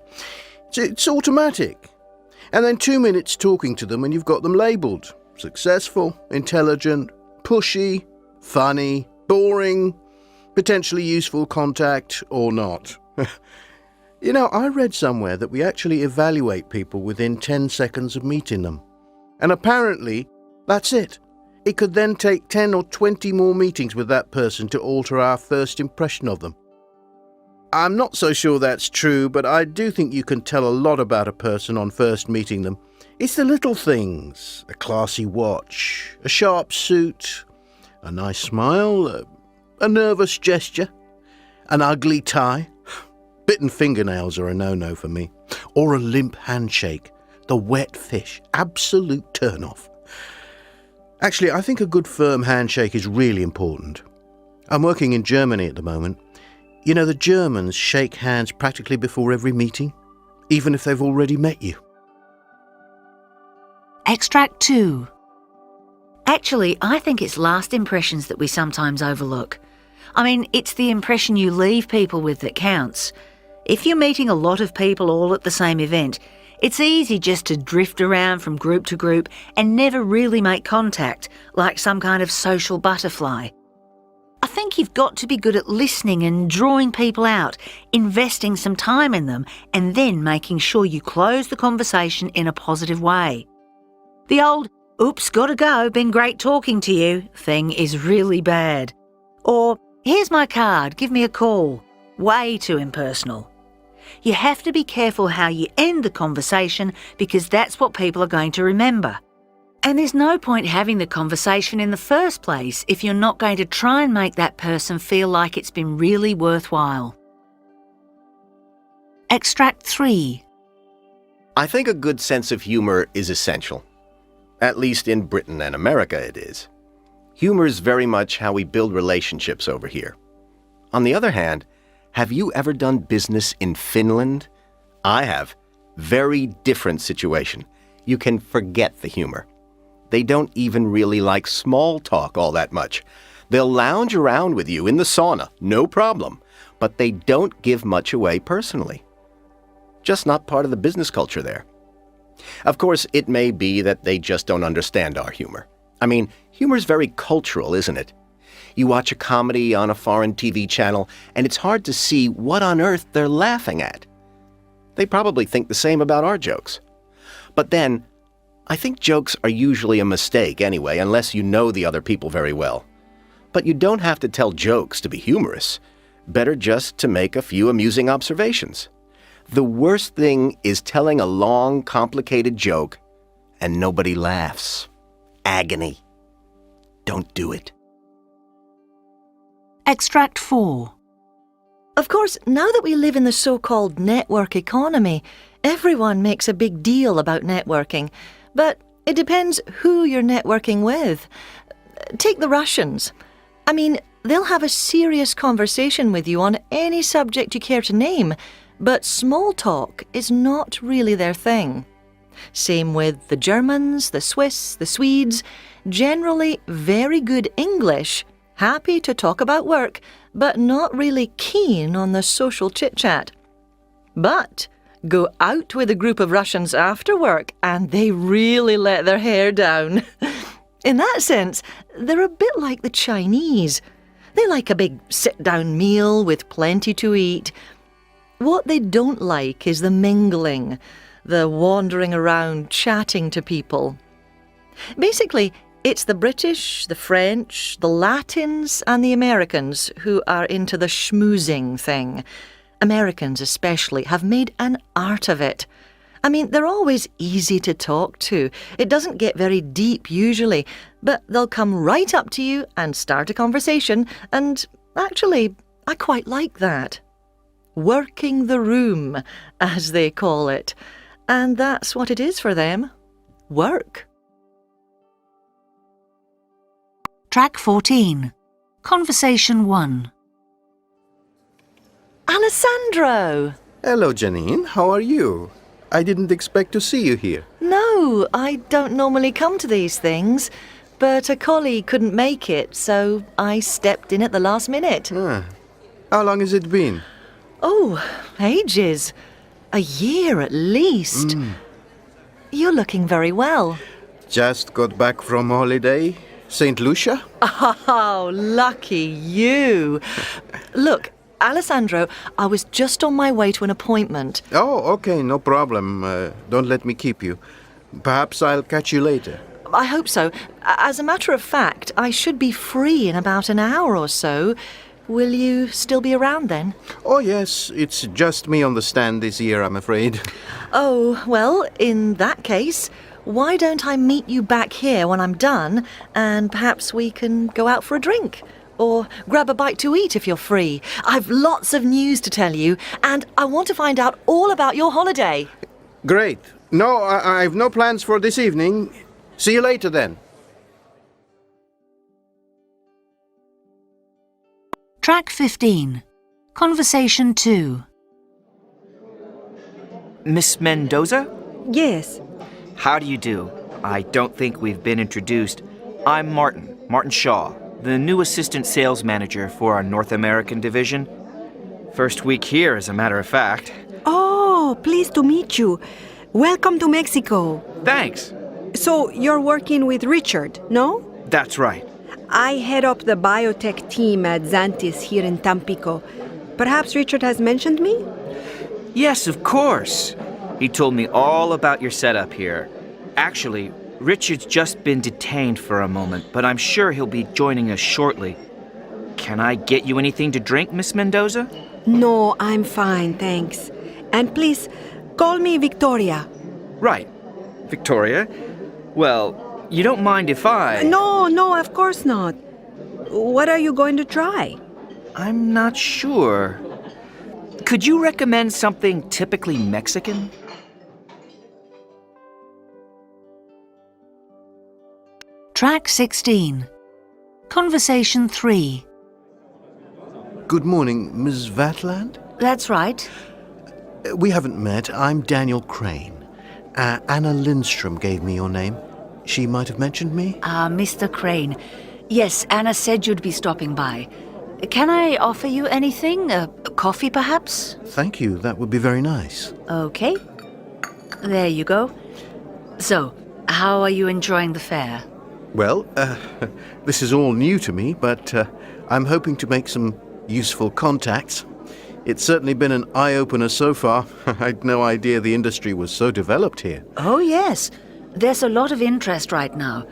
It's automatic. And then 2 minutes talking to them and you've got them labelled. Successful, intelligent, pushy, funny, boring, potentially useful contact, or not. You know, I read somewhere that we actually evaluate people within 10 seconds of meeting them. And apparently, that's it. It could then take 10 or 20 more meetings with that person to alter our first impression of them. I'm not so sure that's true, but I do think you can tell a lot about a person on first meeting them. It's the little things: a classy watch, a sharp suit, a nice smile, a nervous gesture, an ugly tie. Bitten fingernails are a no-no for me. Or a limp handshake, the wet fish, absolute turn-off. Actually, I think a good firm handshake is really important. I'm working in Germany at the moment. You know, the Germans shake hands practically before every meeting, even if they've already met you. Extract 2. Actually, I think it's last impressions that we sometimes overlook. I mean, it's the impression you leave people with that counts. If you're meeting a lot of people all at the same event, it's easy just to drift around from group to group and never really make contact, like some kind of social butterfly. I think you've got to be good at listening and drawing people out, investing some time in them, and then making sure you close the conversation in a positive way. The old, "oops, gotta go, been great talking to you" thing is really bad. Or, "here's my card, give me a call." Way too impersonal. You have to be careful how you end the conversation because that's what people are going to remember. And there's no point having the conversation in the first place if you're not going to try and make that person feel like it's been really worthwhile. Extract 3. I think a good sense of humor is essential. At least in Britain and America it is. Humor is very much how we build relationships over here. On the other hand, have you ever done business in Finland? I have. Very different situation. You can forget the humor. They don't even really like small talk all that much. They'll lounge around with you in the sauna, no problem, but they don't give much away personally. Just not part of the business culture there. Of course, it may be that they just don't understand our humor. I mean, humor is very cultural, isn't it? You watch a comedy on a foreign TV channel, and it's hard to see what on earth they're laughing at. They probably think the same about our jokes. But then, I think jokes are usually a mistake anyway, unless you know the other people very well. But you don't have to tell jokes to be humorous. Better just to make a few amusing observations. The worst thing is telling a long, complicated joke and nobody laughs. Agony. Don't do it. Extract 4. Of course, now that we live in the so-called network economy, everyone makes a big deal about networking. But it depends who you're networking with. Take the Russians. I mean, they'll have a serious conversation with you on any subject you care to name, but small talk is not really their thing. Same with the Germans, the Swiss, the Swedes. Generally very good English, happy to talk about work, but not really keen on the social chit-chat. But go out with a group of Russians after work and they really let their hair down. In that sense, they're a bit like the Chinese. They like a big sit-down meal with plenty to eat. What they don't like is the mingling, the wandering around chatting to people. Basically, it's the British, the French, the Latins and the Americans who are into the schmoozing thing. Americans especially have made an art of it. I mean, they're always easy to talk to. It doesn't get very deep usually, but they'll come right up to you and start a conversation, and actually, I quite like that. Working the room, as they call it. And that's what it is for them. Work. Track 14. Conversation 1. Alessandro! Hello, Janine. How are you? I didn't expect to see you here. No, I don't normally come to these things, but a colleague couldn't make it, so I stepped in at the last minute. How long has it been? Oh, ages. A year at least. You're looking very well. Just got back from holiday. St. Lucia? Oh, lucky you. Look, Alessandro, I was just on my way to an appointment. Oh, okay, no problem. Don't let me keep you. Perhaps I'll catch you later. I hope so. As a matter of fact, I should be free in about an hour or so. Will you still be around then? Oh, yes. It's just me on the stand this year, I'm afraid. Oh, well, in that case, why don't I meet you back here when I'm done, and perhaps we can go out for a drink? Or grab a bite to eat if you're free. I've lots of news to tell you, and I want to find out all about your holiday. Great. No, I've no plans for this evening. See you later then. Track 15. Conversation 2. Miss Mendoza? Yes. How do you do? I don't think we've been introduced. I'm Martin Shaw, the new assistant sales manager for our North American division. First week here, as a matter of fact. Oh, pleased to meet you. Welcome to Mexico. Thanks. So you're working with Richard, no? That's right. I head up the biotech team at Xantis here in Tampico. Perhaps Richard has mentioned me? Yes, of course. He told me all about your setup here. Actually, Richard's just been detained for a moment, but I'm sure he'll be joining us shortly. Can I get you anything to drink, Miss Mendoza? No, I'm fine, thanks. And please, call me Victoria. Right. Victoria? Well, you don't mind if I... No, of course not. What are you going to try? I'm not sure. Could you recommend something typically Mexican? Track 16. Conversation 3. Good morning, Ms. Vatland? That's right. We haven't met. I'm Daniel Crane. Anna Lindstrom gave me your name. She might have mentioned me? Mr. Crane. Yes, Anna said you'd be stopping by. Can I offer you anything? A coffee, perhaps? Thank you. That would be very nice. Okay. There you go. So, how are you enjoying the fair? Well, this is all new to me, but I'm hoping to make some useful contacts. It's certainly been an eye-opener so far. I'd no idea the industry was so developed here. Oh, yes. There's a lot of interest right now.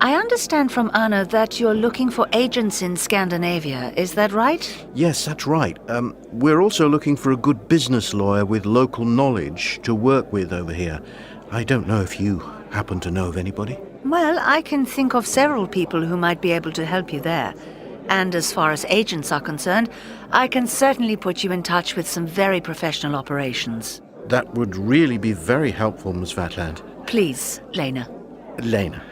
I understand from Anna that you're looking for agents in Scandinavia. Is that right? Yes, that's right. We're also looking for a good business lawyer with local knowledge to work with over here. I don't know if you happen to know of anybody. Well, I can think of several people who might be able to help you there. And as far as agents are concerned, I can certainly put you in touch with some very professional operations. That would really be very helpful, Ms. Vatland. Please, Lena. Lena.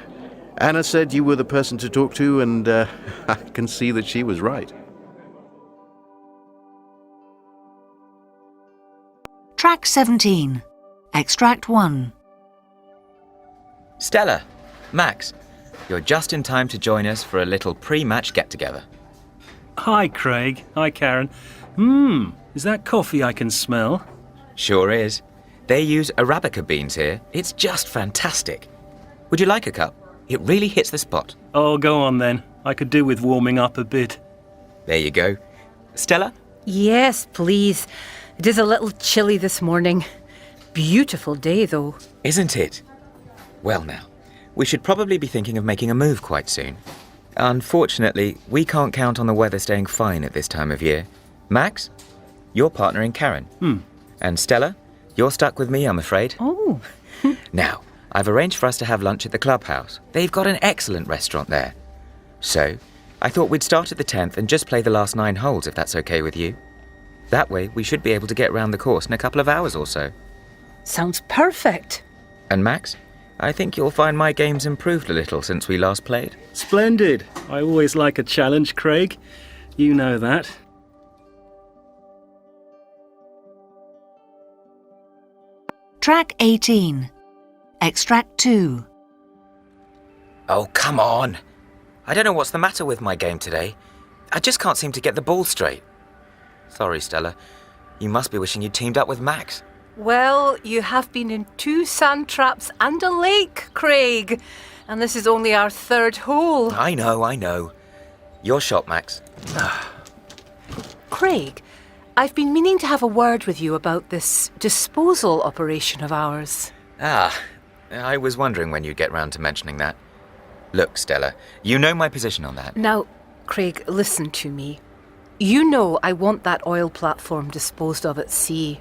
Anna said you were the person to talk to, and I can see that she was right. Track 17. Extract 1. Stella, Max, you're just in time to join us for a little pre-match get-together. Hi, Craig. Hi, Karen. Is that coffee I can smell? Sure is. They use Arabica beans here. It's just fantastic. Would you like a cup? It really hits the spot. Oh, go on then. I could do with warming up a bit. There you go. Stella? Yes, please. It is a little chilly this morning. Beautiful day, though. Isn't it? Well now, we should probably be thinking of making a move quite soon. Unfortunately, we can't count on the weather staying fine at this time of year. Max, you're partnering Karen. And Stella, you're stuck with me, I'm afraid. Oh. Now, I've arranged for us to have lunch at the clubhouse. They've got an excellent restaurant there. So, I thought we'd start at the 10th and just play the last 9 holes, if that's okay with you. That way, we should be able to get round the course in a couple of hours or so. Sounds perfect. And Max, I think you'll find my game's improved a little since we last played. Splendid. I always like a challenge, Craig. You know that. Track 18. Extract 2. Oh, come on. I don't know what's the matter with my game today. I just can't seem to get the ball straight. Sorry, Stella. You must be wishing you'd teamed up with Max. Well, you have been in 2 sand traps and a lake, Craig. And this is only our 3rd hole. I know. Your shot, Max. Craig, I've been meaning to have a word with you about this disposal operation of ours. I was wondering when you'd get round to mentioning that. Look, Stella, you know my position on that. Now, Craig, listen to me. You know I want that oil platform disposed of at sea.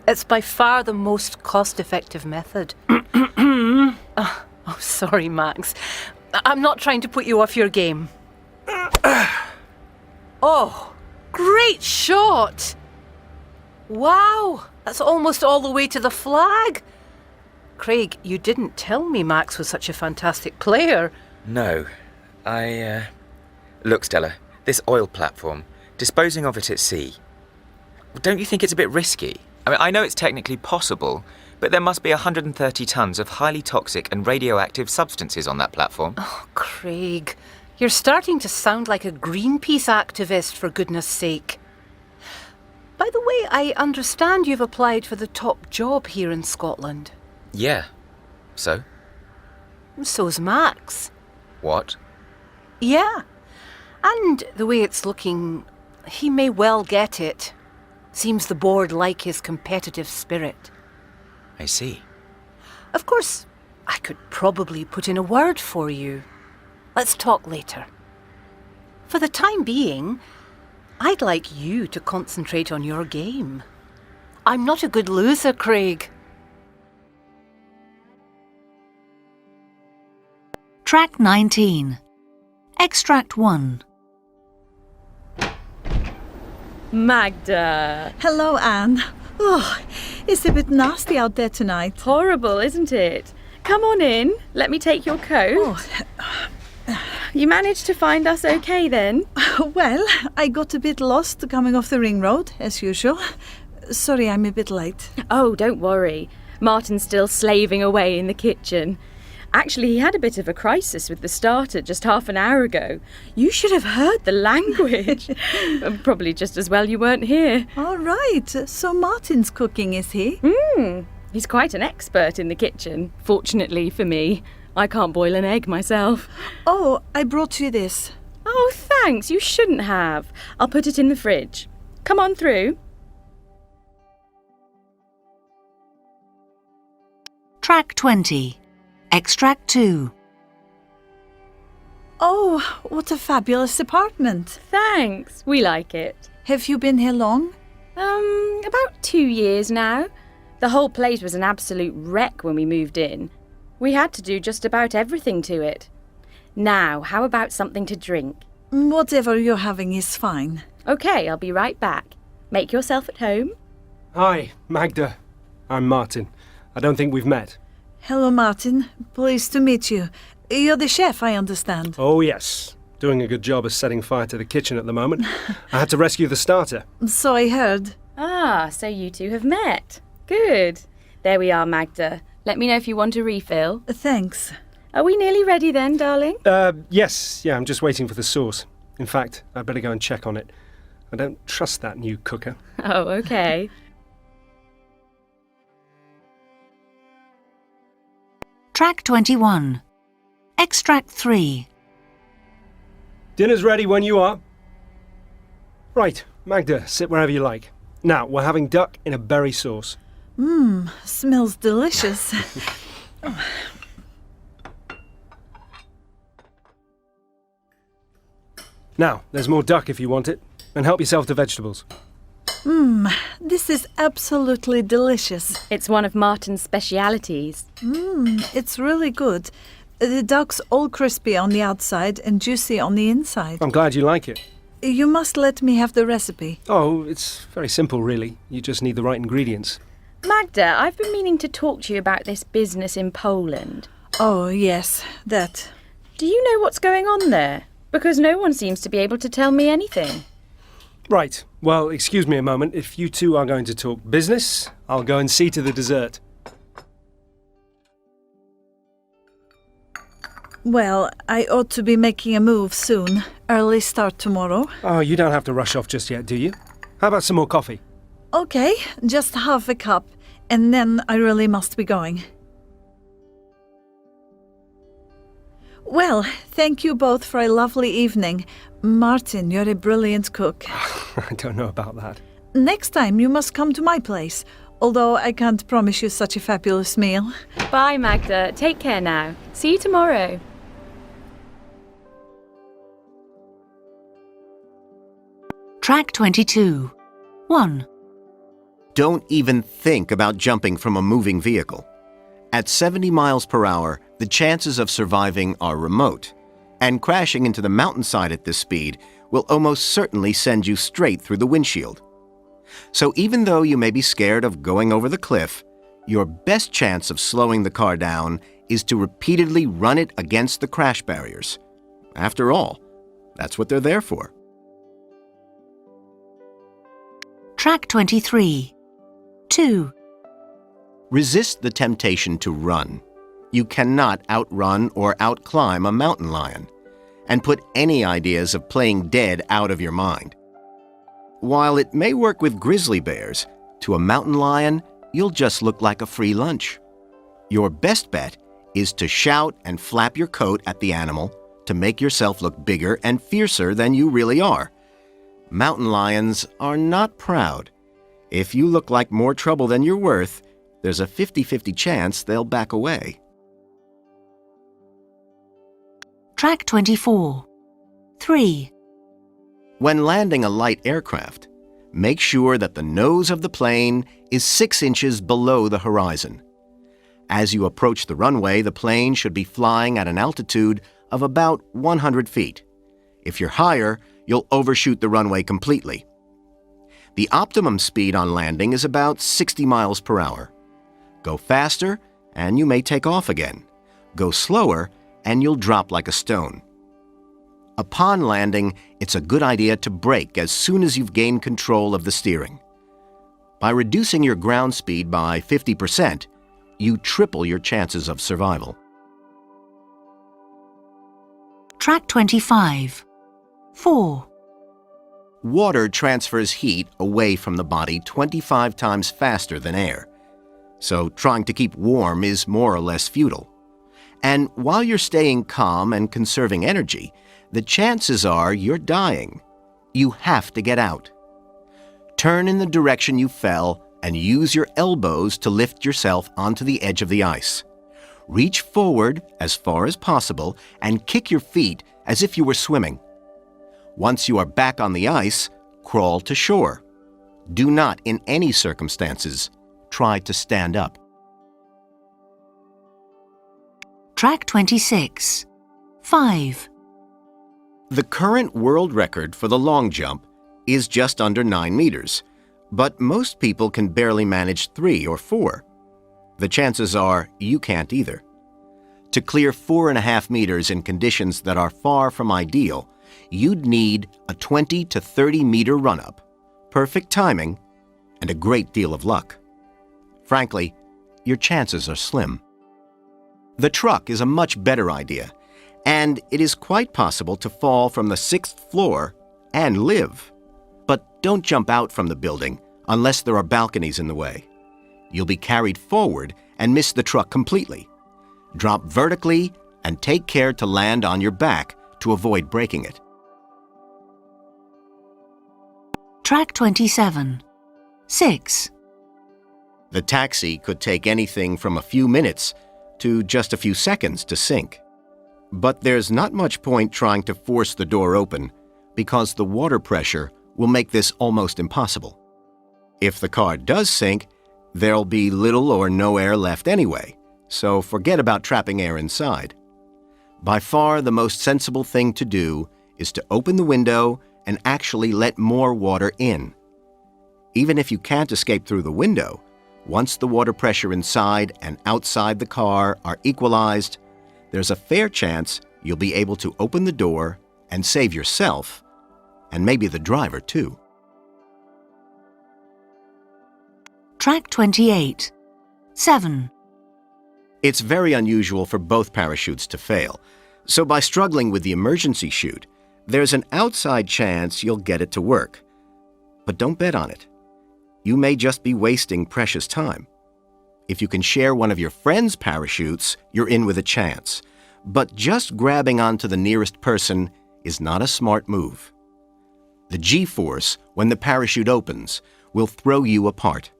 It's by far the most cost-effective method. Oh, sorry, Max. I'm not trying to put you off your game. Oh, great shot! Wow, that's almost all the way to the flag. Craig, you didn't tell me Max was such a fantastic player. No, Look, Stella, this oil platform, disposing of it at sea, don't you think it's a bit risky? I mean, I know it's technically possible, but there must be 130 tons of highly toxic and radioactive substances on that platform. Oh, Craig, you're starting to sound like a Greenpeace activist, for goodness sake. By the way, I understand you've applied for the top job here in Scotland. Yeah. So? So's Max. What? Yeah. And the way it's looking, he may well get it. Seems the board like his competitive spirit. I see. Of course, I could probably put in a word for you. Let's talk later. For the time being, I'd like you to concentrate on your game. I'm not a good loser, Craig. Track 19. Extract 1. Magda. Hello, Anne. Oh, it's a bit nasty out there tonight. Horrible, isn't it? Come on in. Let me take your coat. You managed to find us okay then? Well, I got a bit lost coming off the ring road, as usual. Sorry, I'm a bit late. Oh, don't worry. Martin's still slaving away in the kitchen. Actually, he had a bit of a crisis with the starter just half an hour ago. You should have heard the language. Probably just as well you weren't here. All right. So Martin's cooking, is he? He's quite an expert in the kitchen, fortunately for me. I can't boil an egg myself. Oh, I brought you this. Oh, thanks. You shouldn't have. I'll put it in the fridge. Come on through. Track 20. Extract 2. Oh, what a fabulous apartment. Thanks. We like it. Have you been here long? About 2 years now. The whole place was an absolute wreck when we moved in. We had to do just about everything to it. Now, how about something to drink? Whatever you're having is fine. OK, I'll be right back. Make yourself at home. Hi, Magda. I'm Martin. I don't think we've met. Hello, Martin. Pleased to meet you. You're the chef, I understand. Oh, yes. Doing a good job of setting fire to the kitchen at the moment. I had to rescue the starter. So I heard. Ah, so you two have met. Good. There we are, Magda. Let me know if you want a refill. Thanks. Are we nearly ready then, darling? Yes. Yeah, I'm just waiting for the sauce. In fact, I'd better go and check on it. I don't trust that new cooker. Oh, OK. Track 21. Extract 3. Dinner's ready when you are. Right, Magda, sit wherever you like. Now, we're having duck in a berry sauce. Smells delicious. Now, there's more duck if you want it. And help yourself to vegetables. This is absolutely delicious. It's one of Martin's specialities. It's really good. The duck's all crispy on the outside and juicy on the inside. I'm glad you like it. You must let me have the recipe. Oh, it's very simple, really. You just need the right ingredients. Magda, I've been meaning to talk to you about this business in Poland. Oh, yes, that. Do you know what's going on there? Because no one seems to be able to tell me anything. Right. Well, excuse me a moment. If you two are going to talk business, I'll go and see to the dessert. Well, I ought to be making a move soon. Early start tomorrow. Oh, you don't have to rush off just yet, do you? How about some more coffee? Okay, just half a cup, and then I really must be going. Well, thank you both for a lovely evening. Martin, you're a brilliant cook. I don't know about that. Next time you must come to my place. although I can't promise you such a fabulous meal. Bye, Magda. Take care now. See you tomorrow. Track 22. 1. Don't even think about jumping from a moving vehicle. At 70 miles per hour, the chances of surviving are remote, and crashing into the mountainside at this speed will almost certainly send you straight through the windshield. So even though you may be scared of going over the cliff, your best chance of slowing the car down is to repeatedly run it against the crash barriers. After all, that's what they're there for. Track 23. 2. Resist the temptation to run. You cannot outrun or outclimb a mountain lion, and put any ideas of playing dead out of your mind. While it may work with grizzly bears, to a mountain lion, you'll just look like a free lunch. Your best bet is to shout and flap your coat at the animal to make yourself look bigger and fiercer than you really are. Mountain lions are not proud. If you look like more trouble than you're worth, there's a 50-50 chance they'll back away. Track 24. 3. When landing a light aircraft, make sure that the nose of the plane is 6 inches below the horizon. As you approach the runway, the plane should be flying at an altitude of about 100 feet. If you're higher, you'll overshoot the runway completely. The optimum speed on landing is about 60 miles per hour. Go faster, and you may take off again. Go slower, and you'll drop like a stone. Upon landing, it's a good idea to brake as soon as you've gained control of the steering. By reducing your ground speed by 50%, you triple your chances of survival. Track 25. 4. Water transfers heat away from the body 25 times faster than air, so trying to keep warm is more or less futile. And while you're staying calm and conserving energy, the chances are you're dying. You have to get out. Turn in the direction you fell and use your elbows to lift yourself onto the edge of the ice. Reach forward as far as possible and kick your feet as if you were swimming. Once you are back on the ice, crawl to shore. Do not, in any circumstances, try to stand up. Track 26. 5. The current world record for the long jump is just under 9 meters, but most people can barely manage 3 or 4. The chances are you can't either. To clear 4.5 meters in conditions that are far from ideal, you'd need a 20 to 30 meter run-up, perfect timing, and a great deal of luck. Frankly, your chances are slim. The truck is a much better idea, and it is quite possible to fall from the 6th floor and live. But don't jump out from the building unless there are balconies in the way. You'll be carried forward and miss the truck completely. Drop vertically and take care to land on your back to avoid breaking it. Track 27. 6. The taxi could take anything from a few minutes to just a few seconds to sink. But there's not much point trying to force the door open because the water pressure will make this almost impossible. If the car does sink, there'll be little or no air left anyway, so forget about trapping air inside. By far the most sensible thing to do is to open the window and actually let more water in. Even if you can't escape through the window, once the water pressure inside and outside the car are equalized, there's a fair chance you'll be able to open the door and save yourself, and maybe the driver too. Track 28. 7. It's very unusual for both parachutes to fail, so by struggling with the emergency chute, there's an outside chance you'll get it to work. But don't bet on it. You may just be wasting precious time. If you can share one of your friend's parachutes, you're in with a chance. But just grabbing onto the nearest person is not a smart move. The G-force, when the parachute opens, will throw you apart.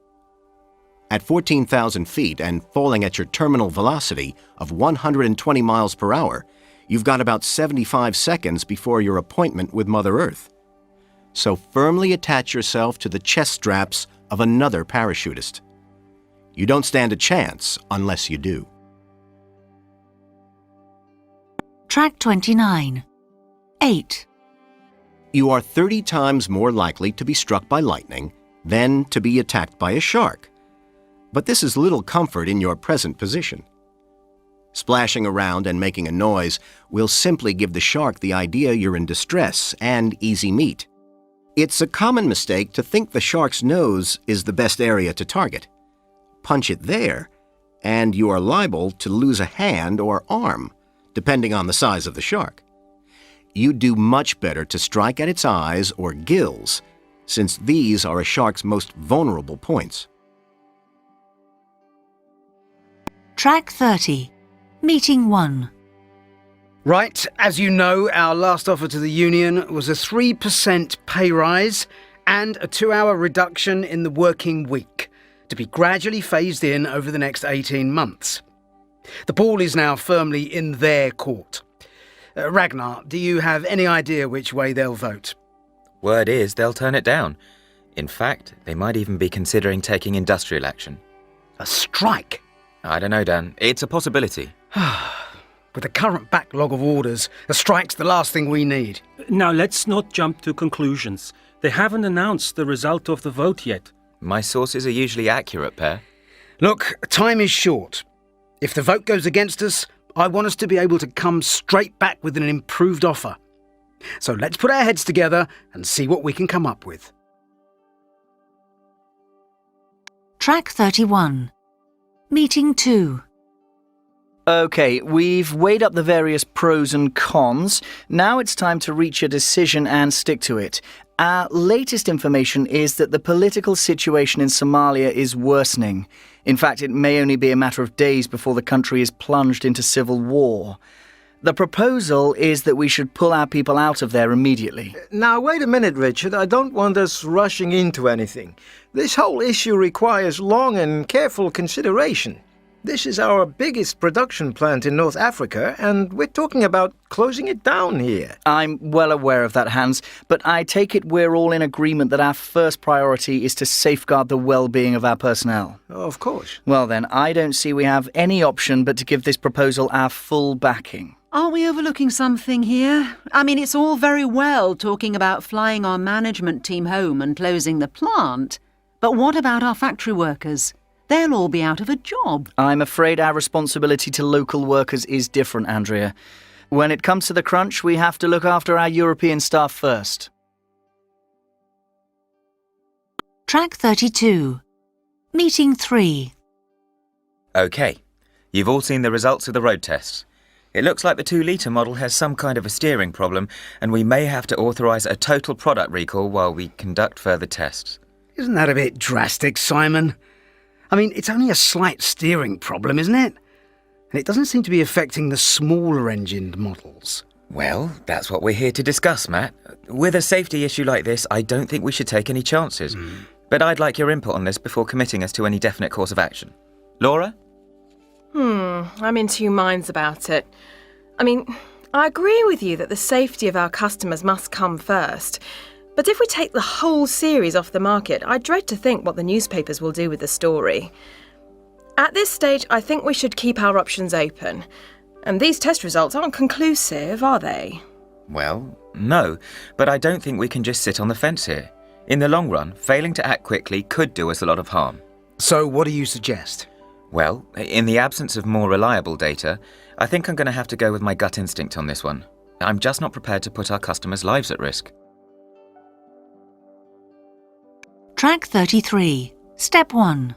At 14,000 feet and falling at your terminal velocity of 120 miles per hour, you've got about 75 seconds before your appointment with Mother Earth. So firmly attach yourself to the chest straps of another parachutist. You don't stand a chance unless you do. Track 29. 8. You are 30 times more likely to be struck by lightning than to be attacked by a shark. But this is little comfort in your present position. Splashing around and making a noise will simply give the shark the idea you're in distress and easy meat. It's a common mistake to think the shark's nose is the best area to target. Punch it there, and you are liable to lose a hand or arm, depending on the size of the shark. You'd do much better to strike at its eyes or gills, since these are a shark's most vulnerable points. Track 30. Meeting 1. Right, as you know, our last offer to the union was a 3% pay rise and a 2-hour reduction in the working week, to be gradually phased in over the next 18 months. The ball is now firmly in their court. Ragnar, do you have any idea which way they'll vote? Word is they'll turn it down. In fact, they might even be considering taking industrial action. A strike? I don't know, Dan. It's a possibility. With the current backlog of orders, a strike's the last thing we need. Now, let's not jump to conclusions. They haven't announced the result of the vote yet. My sources are usually accurate, Per. Look, time is short. If the vote goes against us, I want us to be able to come straight back with an improved offer. So let's put our heads together and see what we can come up with. Track 31. Meeting 2. OK, we've weighed up the various pros and cons. Now it's time to reach a decision and stick to it. Our latest information is that the political situation in Somalia is worsening. In fact, it may only be a matter of days before the country is plunged into civil war. The proposal is that we should pull our people out of there immediately. Now, wait a minute, Richard. I don't want us rushing into anything. This whole issue requires long and careful consideration. This is our biggest production plant in North Africa, and we're talking about closing it down here. I'm well aware of that, Hans, but I take it we're all in agreement that our first priority is to safeguard the well-being of our personnel. Of course. Well then, I don't see we have any option but to give this proposal our full backing. Are we overlooking something here? I mean, it's all very well talking about flying our management team home and closing the plant, but what about our factory workers? They'll all be out of a job. I'm afraid our responsibility to local workers is different, Andrea. When it comes to the crunch, we have to look after our European staff first. Track 32. Meeting 3. OK, you've all seen the results of the road tests. It looks like the 2-litre model has some kind of a steering problem, and we may have to authorise a total product recall while we conduct further tests. Isn't that a bit drastic, Simon? I mean, it's only a slight steering problem, isn't it? And it doesn't seem to be affecting the smaller engined models. Well, that's what we're here to discuss, Matt. With a safety issue like this, I don't think we should take any chances. But I'd like your input on this before committing us to any definite course of action. Laura? I'm in two minds about it. I mean, I agree with you that the safety of our customers must come first. But if we take the whole series off the market, I dread to think what the newspapers will do with the story. At this stage, I think we should keep our options open. And these test results aren't conclusive, are they? Well, no, but I don't think we can just sit on the fence here. In the long run, failing to act quickly could do us a lot of harm. So what do you suggest? Well, in the absence of more reliable data, I think I'm going to have to go with my gut instinct on this one. I'm just not prepared to put our customers' lives at risk. Track 33. Step 1.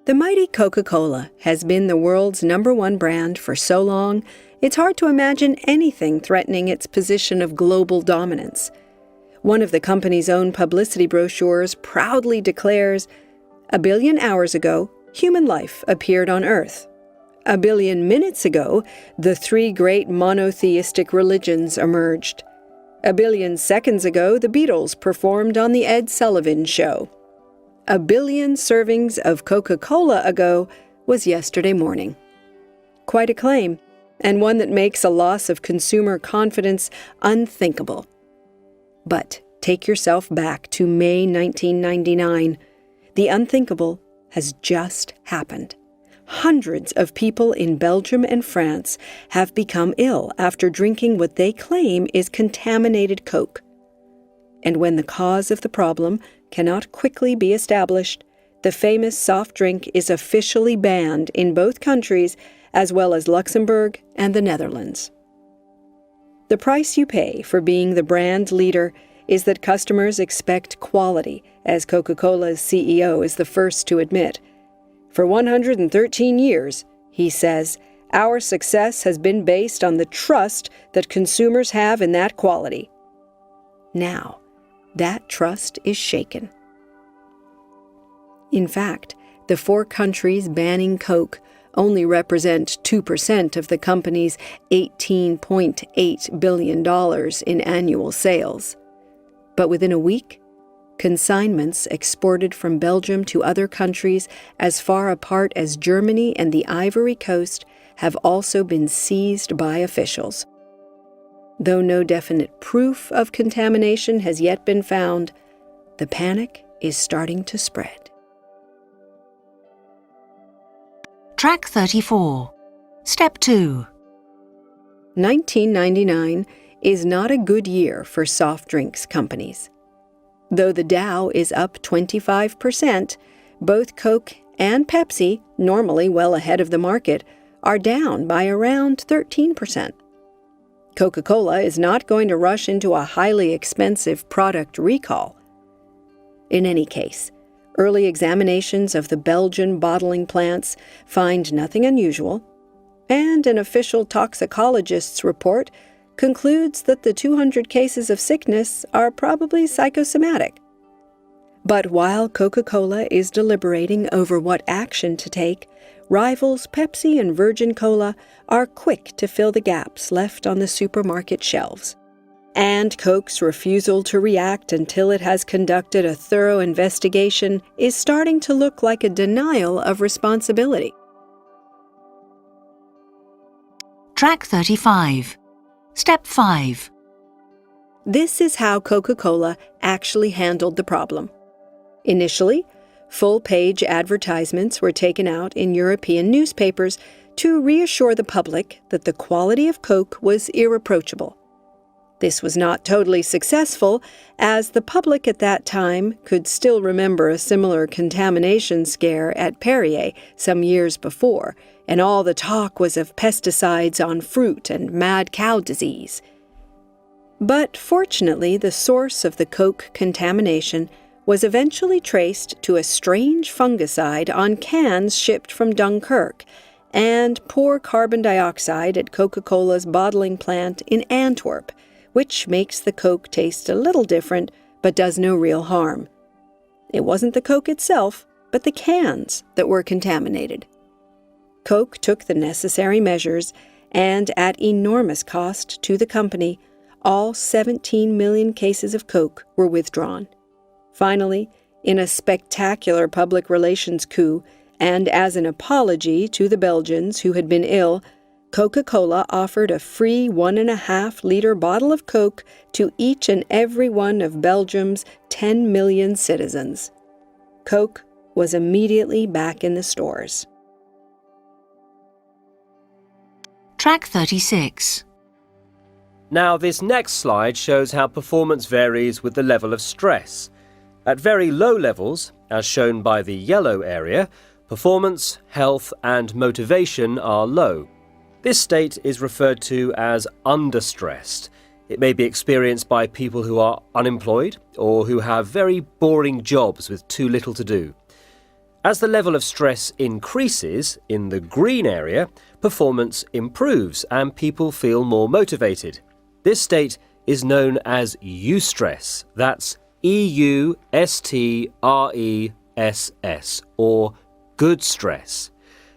The mighty Coca-Cola has been the world's #1 brand for so long, it's hard to imagine anything threatening its position of global dominance. One of the company's own publicity brochures proudly declares, "1 billion hours ago, human life appeared on Earth. 1 billion minutes ago, the 3 great monotheistic religions emerged. 1 billion seconds ago, the Beatles performed on The Ed Sullivan Show. A billion servings of Coca-Cola ago was yesterday morning. Quite a claim, and one that makes a loss of consumer confidence unthinkable. But take yourself back to May 1999. The unthinkable has just happened. Hundreds of people in Belgium and France have become ill after drinking what they claim is contaminated Coke. And when the cause of the problem cannot quickly be established, the famous soft drink is officially banned in both countries, as well as Luxembourg and the Netherlands. The price you pay for being the brand leader is that customers expect quality, as Coca-Cola's CEO is the first to admit. For 113 years, he says, our success has been based on the trust that consumers have in that quality. Now, that trust is shaken. In fact, the 4 countries banning Coke only represent 2% of the company's $18.8 billion in annual sales. But within a week, consignments exported from Belgium to other countries as far apart as Germany and the Ivory Coast have also been seized by officials. Though no definite proof of contamination has yet been found, the panic is starting to spread. Track 34. Step 2. 1999 is not a good year for soft drinks companies. Though the Dow is up 25%, both Coke and Pepsi, normally well ahead of the market, are down by around 13%. Coca-Cola is not going to rush into a highly expensive product recall. In any case, early examinations of the Belgian bottling plants find nothing unusual, and an official toxicologist's report concludes that the 200 cases of sickness are probably psychosomatic. But while Coca-Cola is deliberating over what action to take, rivals Pepsi and Virgin Cola are quick to fill the gaps left on the supermarket shelves. And Coke's refusal to react until it has conducted a thorough investigation is starting to look like a denial of responsibility. Track 35. Step 5. This is how Coca-Cola actually handled the problem. Initially, full-page advertisements were taken out in European newspapers to reassure the public that the quality of Coke was irreproachable. This was not totally successful, as the public at that time could still remember a similar contamination scare at Perrier some years before, and all the talk was of pesticides on fruit and mad cow disease. But fortunately, the source of the Coke contamination was eventually traced to a strange fungicide on cans shipped from Dunkirk and poor carbon dioxide at Coca-Cola's bottling plant in Antwerp, which makes the Coke taste a little different but does no real harm. It wasn't the Coke itself, but the cans that were contaminated. Coke took the necessary measures, and at enormous cost to the company, all 17 million cases of Coke were withdrawn. Finally, in a spectacular public relations coup, and as an apology to the Belgians who had been ill, Coca-Cola offered a free 1.5-liter bottle of Coke to each and every one of Belgium's 10 million citizens. Coke was immediately back in the stores. Track 36. Now, this next slide shows how performance varies with the level of stress. At very low levels, as shown by the yellow area, performance, health, and motivation are low. This state is referred to as understressed. It may be experienced by people who are unemployed or who have very boring jobs with too little to do. As the level of stress increases in the green area, performance improves and people feel more motivated. This state is known as eustress. That's EUSTRESS, or good stress.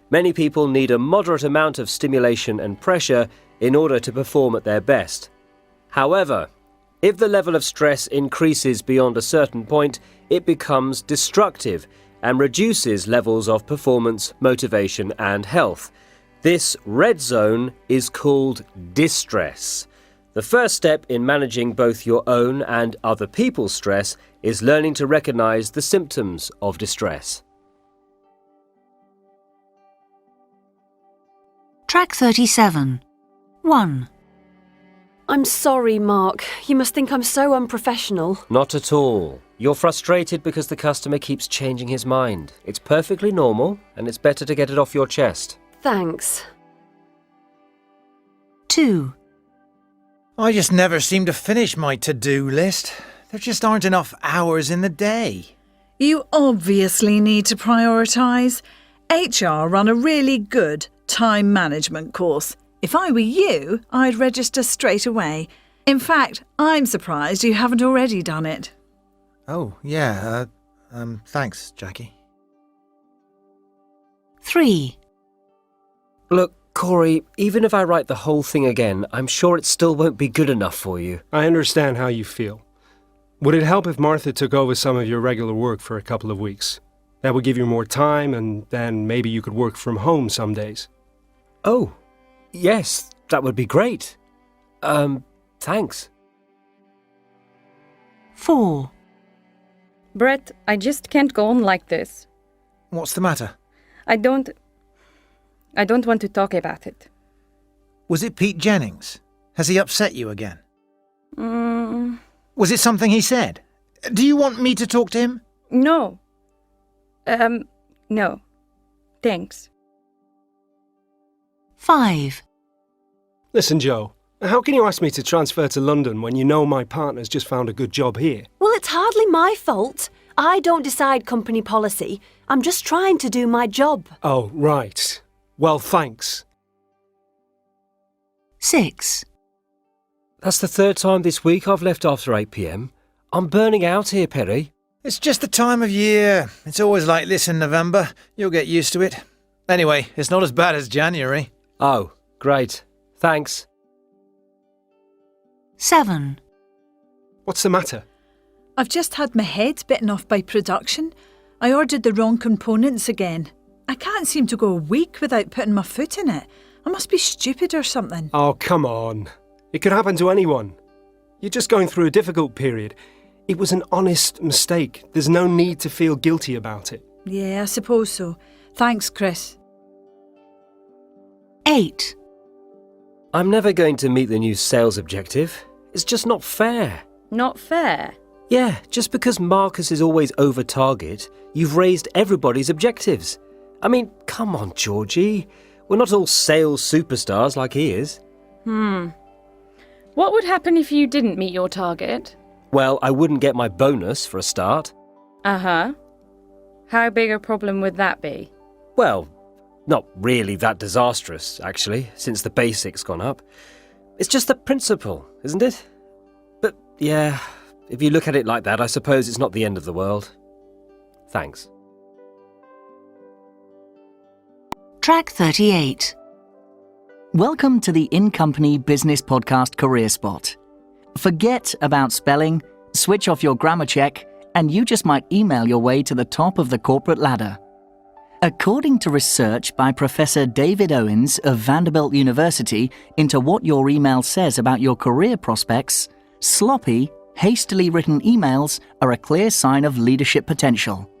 Many people need a moderate amount of stimulation and pressure in order to perform at their best. However, If the level of stress increases beyond a certain point, it becomes destructive and reduces levels of performance, motivation and health. This red zone is called distress. The first step in managing both your own and other people's stress is learning to recognize the symptoms of distress. Track 37. 1. I'm sorry, Mark. You must think I'm so unprofessional. Not at all. You're frustrated because the customer keeps changing his mind. It's perfectly normal, and it's better to get it off your chest. Thanks. 2. I just never seem to finish my to-do list. There just aren't enough hours in the day. You obviously need to prioritise. HR run a really good time management course. If I were you, I'd register straight away. In fact, I'm surprised you haven't already done it. Oh, yeah. Thanks, Jackie. 3. Look, Corey, even if I write the whole thing again, I'm sure it still won't be good enough for you. I understand how you feel. Would it help if Martha took over some of your regular work for a couple of weeks? That would give you more time, and then maybe you could work from home some days. Oh, yes, that would be great. Thanks. 4. Brett, I just can't go on like this. What's the matter? I don't want to talk about it. Was it Pete Jennings? Has he upset you again? Was it something he said? Do you want me to talk to him? No. No. Thanks. 5. Listen, Joe, how can you ask me to transfer to London when you know my partner's just found a good job here? Well, it's hardly my fault. I don't decide company policy. I'm just trying to do my job. Oh, right. Well, thanks. 6. That's the third time this week I've left after 8 p.m. I'm burning out here, Perry. It's just the time of year. It's always like this in November. You'll get used to it. Anyway, it's not as bad as January. Oh, great. Thanks. 7. What's the matter? I've just had my head bitten off by production. I ordered the wrong components again. I can't seem to go a week without putting my foot in it. I must be stupid or something. Oh, come on. It could happen to anyone. You're just going through a difficult period. It was an honest mistake. There's no need to feel guilty about it. Yeah, I suppose so. Thanks, Chris. 8. I'm never going to meet the new sales objective. It's just not fair. Not fair? Yeah, just because Marcus is always over target, you've raised everybody's objectives. I mean, come on, Georgie. We're not all sales superstars like he is. What would happen if you didn't meet your target? Well, I wouldn't get my bonus for a start. Uh-huh. How big a problem would that be? Well, not really that disastrous, actually, since the basic's gone up. It's just the principle, isn't it? But, yeah, if you look at it like that, I suppose it's not the end of the world. Thanks. Track 38. Welcome to the In-Company Business Podcast Career Spot. Forget about spelling, switch off your grammar check, and you just might email your way to the top of the corporate ladder. According to research by Professor David Owens of Vanderbilt University into what your email says about your career prospects, sloppy, hastily written emails are a clear sign of leadership potential.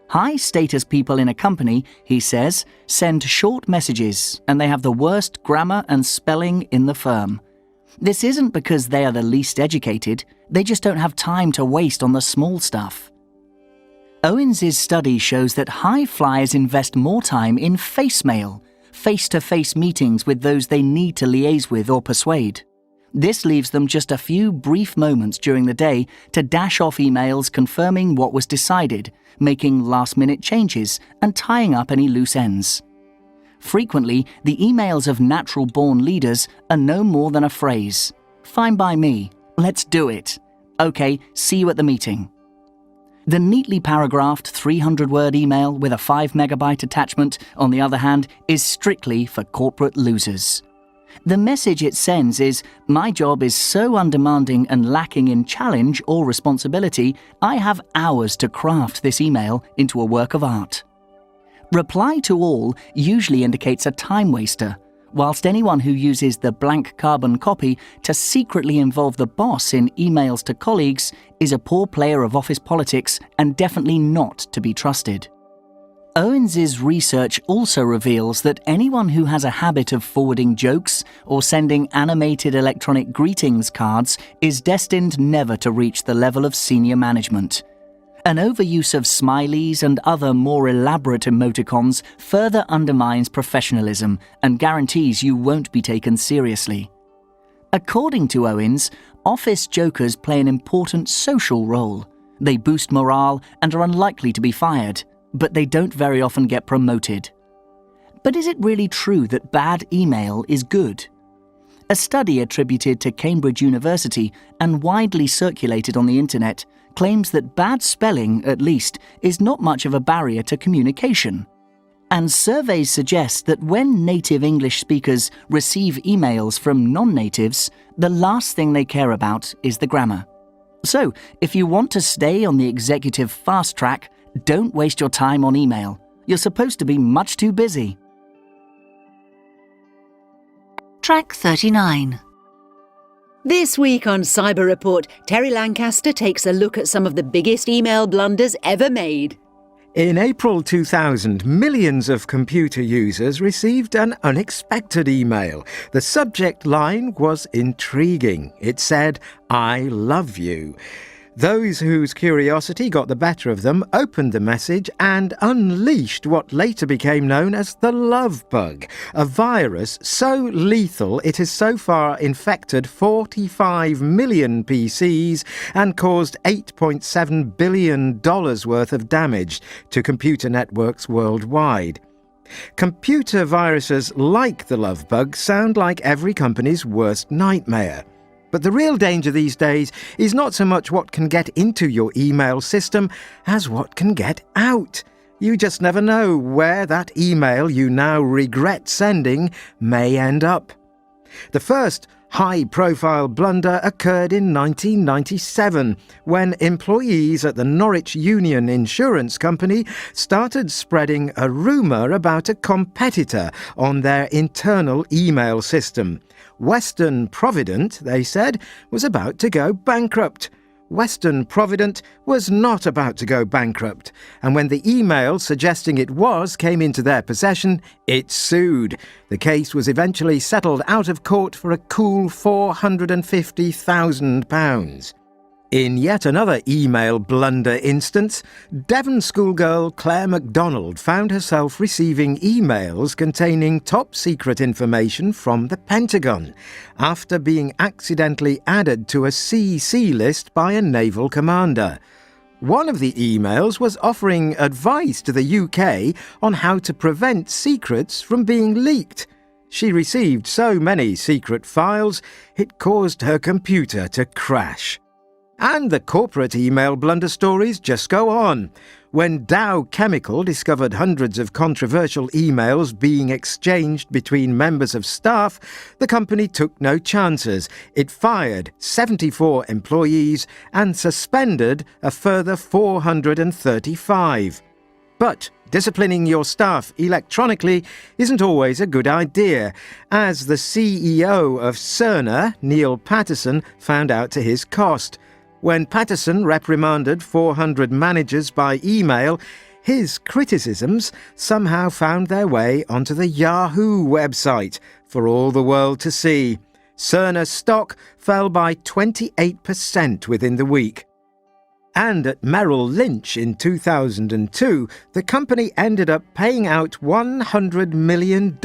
High-status people in a company, he says, send short messages and they have the worst grammar and spelling in the firm. This isn't because they are the least educated, they just don't have time to waste on the small stuff. Owens' study shows that high flyers invest more time in face mail, face-to-face meetings with those they need to liaise with or persuade. This leaves them just a few brief moments during the day to dash off emails confirming what was decided, making last-minute changes, and tying up any loose ends. Frequently, the emails of natural-born leaders are no more than a phrase. Fine by me. Let's do it. Okay, see you at the meeting. The neatly paragraphed 300-word email with a 5 megabyte attachment, on the other hand, is strictly for corporate losers. The message it sends is, my job is so undemanding and lacking in challenge or responsibility, I have hours to craft this email into a work of art. Reply to all usually indicates a time waster, whilst anyone who uses the blank carbon copy to secretly involve the boss in emails to colleagues is a poor player of office politics and definitely not to be trusted. Owens' research also reveals that anyone who has a habit of forwarding jokes or sending animated electronic greetings cards is destined never to reach the level of senior management. An overuse of smileys and other more elaborate emoticons further undermines professionalism and guarantees you won't be taken seriously. According to Owens, office jokers play an important social role. They boost morale and are unlikely to be fired, but they don't very often get promoted. But is it really true that bad email is good? A study attributed to Cambridge University and widely circulated on the internet claims that bad spelling, at least, is not much of a barrier to communication. And surveys suggest that when native English speakers receive emails from non-natives, the last thing they care about is the grammar. So, if you want to stay on the executive fast track, don't waste your time on email. You're supposed to be much too busy. Track 39. This week on Cyber Report, Terry Lancaster takes a look at some of the biggest email blunders ever made. In April 2000, millions of computer users received an unexpected email. The subject line was intriguing. It said, "I love you." Those whose curiosity got the better of them opened the message and unleashed what later became known as the love bug, a virus so lethal it has so far infected 45 million PCs and caused $8.7 billion worth of damage to computer networks worldwide. Computer viruses like the love bug sound like every company's worst nightmare. But the real danger these days is not so much what can get into your email system as what can get out. You just never know where that email you now regret sending may end up. The first high-profile blunder occurred in 1997 when employees at the Norwich Union Insurance Company started spreading a rumour about a competitor on their internal email system. Western Provident, they said, was about to go bankrupt. Western Provident was not about to go bankrupt, and when the email suggesting it was came into their possession, it sued. The case was eventually settled out of court for a cool £450,000. In yet another email blunder instance, Devon schoolgirl Claire MacDonald found herself receiving emails containing top-secret information from the Pentagon after being accidentally added to a CC list by a naval commander. One of the emails was offering advice to the UK on how to prevent secrets from being leaked. She received so many secret files, it caused her computer to crash. And the corporate email blunder stories just go on. When Dow Chemical discovered hundreds of controversial emails being exchanged between members of staff, the company took no chances. It fired 74 employees and suspended a further 435. But disciplining your staff electronically isn't always a good idea, as the CEO of Cerner, Neil Patterson, found out to his cost. When Patterson reprimanded 400 managers by email, his criticisms somehow found their way onto the Yahoo website for all the world to see. Cerner's stock fell by 28% within the week. And at Merrill Lynch in 2002, the company ended up paying out $100 million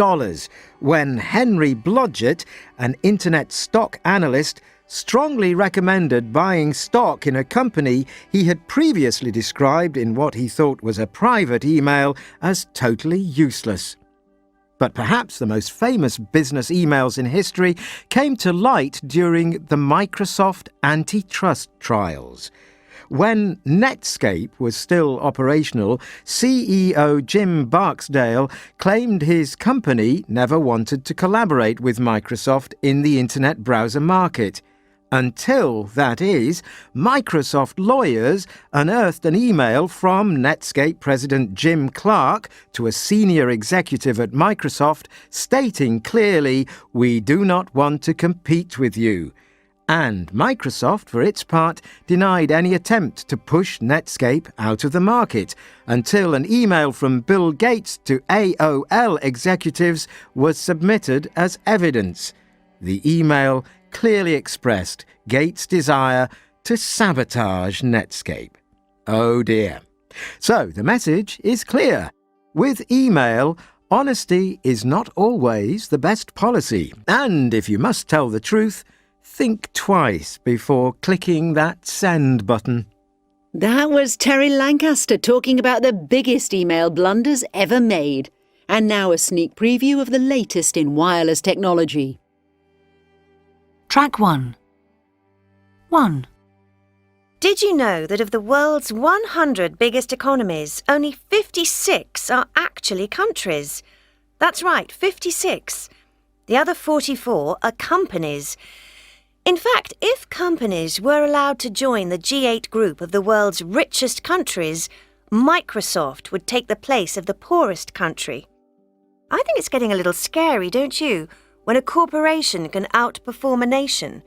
when Henry Blodgett, an internet stock analyst, strongly recommended buying stock in a company he had previously described in what he thought was a private email as totally useless. But perhaps the most famous business emails in history came to light during the Microsoft antitrust trials. When Netscape was still operational, CEO Jim Barksdale claimed his company never wanted to collaborate with Microsoft in the internet browser market. Until, that is, Microsoft lawyers unearthed an email from Netscape President Jim Clark to a senior executive at Microsoft stating clearly, "We do not want to compete with you." And Microsoft, for its part, denied any attempt to push Netscape out of the market until an email from Bill Gates to AOL executives was submitted as evidence. The email clearly expressed Gates' desire to sabotage Netscape. Oh dear. So the message is clear. With email, honesty is not always the best policy. And if you must tell the truth, think twice before clicking that send button. That was Terry Lancaster talking about the biggest email blunders ever made. And now a sneak preview of the latest in wireless technology. Track 1. 1. Did you know that of the world's 100 biggest economies, only 56 are actually countries? That's right, 56. The other 44 are companies. In fact, if companies were allowed to join the G8 group of the world's richest countries, Microsoft would take the place of the poorest country. I think it's getting a little scary, don't you, when a corporation can outperform a nation?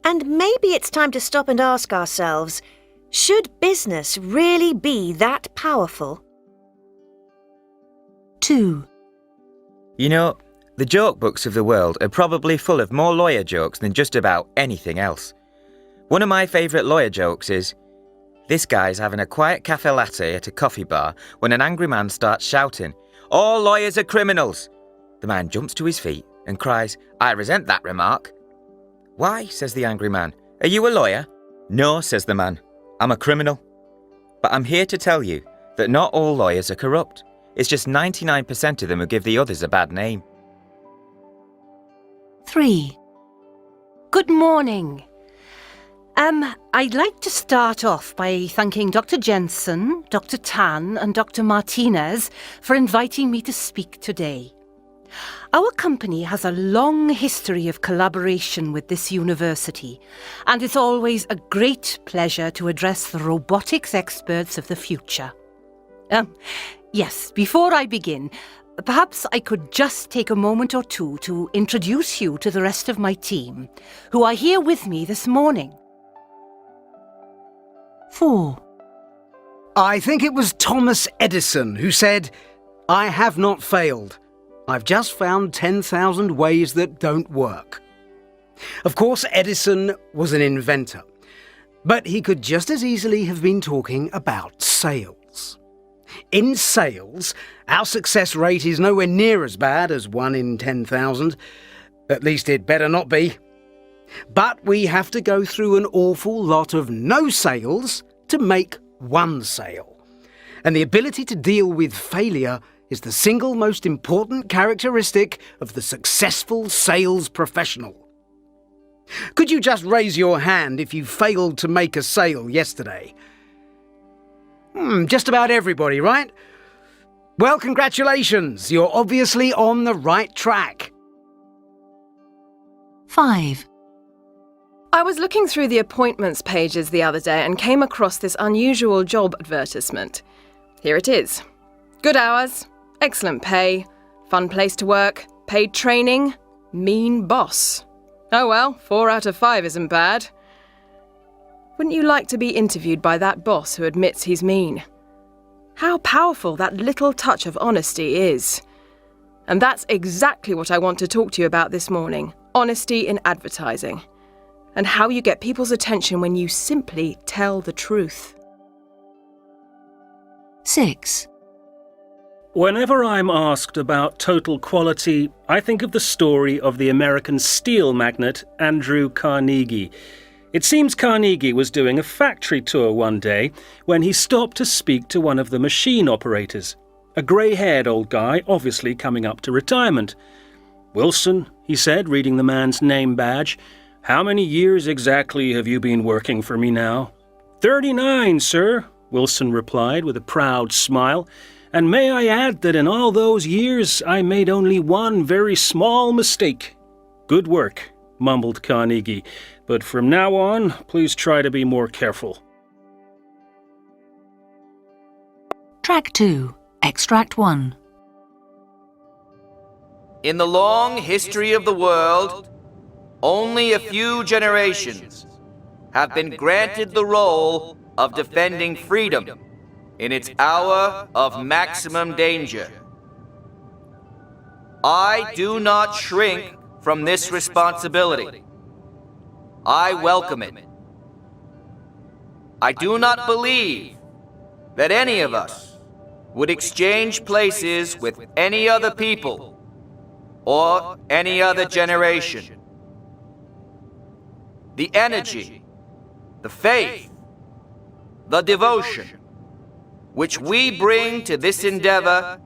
And maybe it's time to stop and ask ourselves, should business really be that powerful? 2. You know, the joke books of the world are probably full of more lawyer jokes than just about anything else. One of my favourite lawyer jokes is, this guy's having a quiet cafe latte at a coffee bar when an angry man starts shouting, "All lawyers are criminals!" The man jumps to his feet and cries, "I resent that remark." "Why?" says the angry man. "Are you a lawyer?" "No," says the man. "I'm a criminal." But I'm here to tell you that not all lawyers are corrupt. It's just 99% of them who give the others a bad name. 3. Good morning. I'd like to start off by thanking Dr. Jensen, Dr. Tan and Dr. Martinez for inviting me to speak today. Our company has a long history of collaboration with this university, and it's always a great pleasure to address the robotics experts of the future. Yes, before I begin, perhaps I could just take a moment or two to introduce you to the rest of my team, who are here with me this morning. 4. I think it was Thomas Edison who said, "I have not failed. I've just found 10,000 ways that don't work." Of course, Edison was an inventor, but he could just as easily have been talking about sales. In sales, our success rate is nowhere near as bad as 1 in 10,000. At least it better not be. But we have to go through an awful lot of no sales to make one sale. And the ability to deal with failure is the single most important characteristic of the successful sales professional. Could you just raise your hand if you failed to make a sale yesterday? Just about everybody, right? Well, congratulations. You're obviously on the right track. 5. I was looking through the appointments pages the other day and came across this unusual job advertisement. Here it is. Good hours, excellent pay, fun place to work, paid training, mean boss. Oh well, 4 out of 5 isn't bad. Wouldn't you like to be interviewed by that boss who admits he's mean? How powerful that little touch of honesty is. And that's exactly what I want to talk to you about this morning. Honesty in advertising. And how you get people's attention when you simply tell the truth. 6. Whenever I'm asked about total quality, I think of the story of the American steel magnate Andrew Carnegie. It seems Carnegie was doing a factory tour one day when he stopped to speak to one of the machine operators, a grey-haired old guy, obviously coming up to retirement. "Wilson," he said, reading the man's name badge, "how many years exactly have you been working for me now?" "39, sir," Wilson replied with a proud smile. "And may I add that in all those years I made only one very small mistake." "Good work," mumbled Carnegie, "but from now on, please try to be more careful." Track 2, Extract 1. In the long history of the world, only a few generations have been granted the role of defending freedom in its hour of maximum danger. I do not shrink from this responsibility. I welcome it. I do not believe that any of us would exchange places with any other people or any other generation. The energy, the faith, the devotion which we bring to this endeavor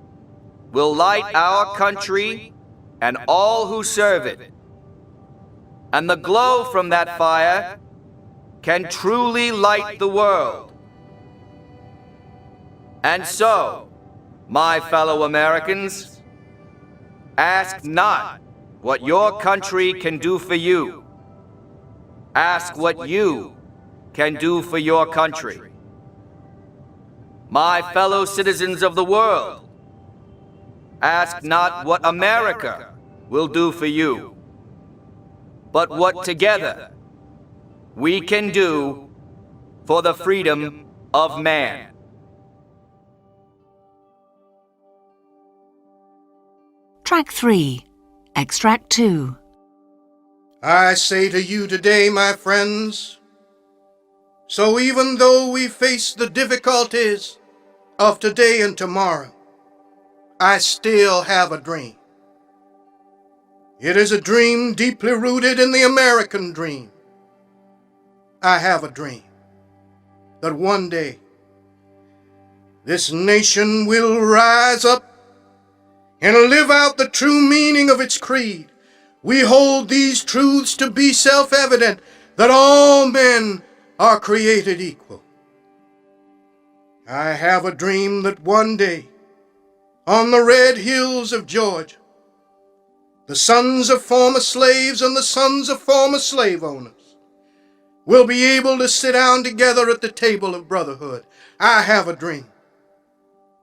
will light our country and all who serve it. And the glow from that fire can truly light the world. And so, my fellow Americans, ask not what your country can do for you. Ask what you can do for your country. My fellow citizens of the world, ask not what America will do for you, but what together we can do for the freedom of man. Track 3, Extract 2. I say to you today, my friends, so even though we face the difficulties of today and tomorrow, I still have a dream. It is a dream deeply rooted in the American dream. I have a dream that one day this nation will rise up and live out the true meaning of its creed. We hold these truths to be self-evident, that all men are created equal. I have a dream that one day, on the red hills of Georgia, the sons of former slaves and the sons of former slave owners will be able to sit down together at the table of brotherhood. I have a dream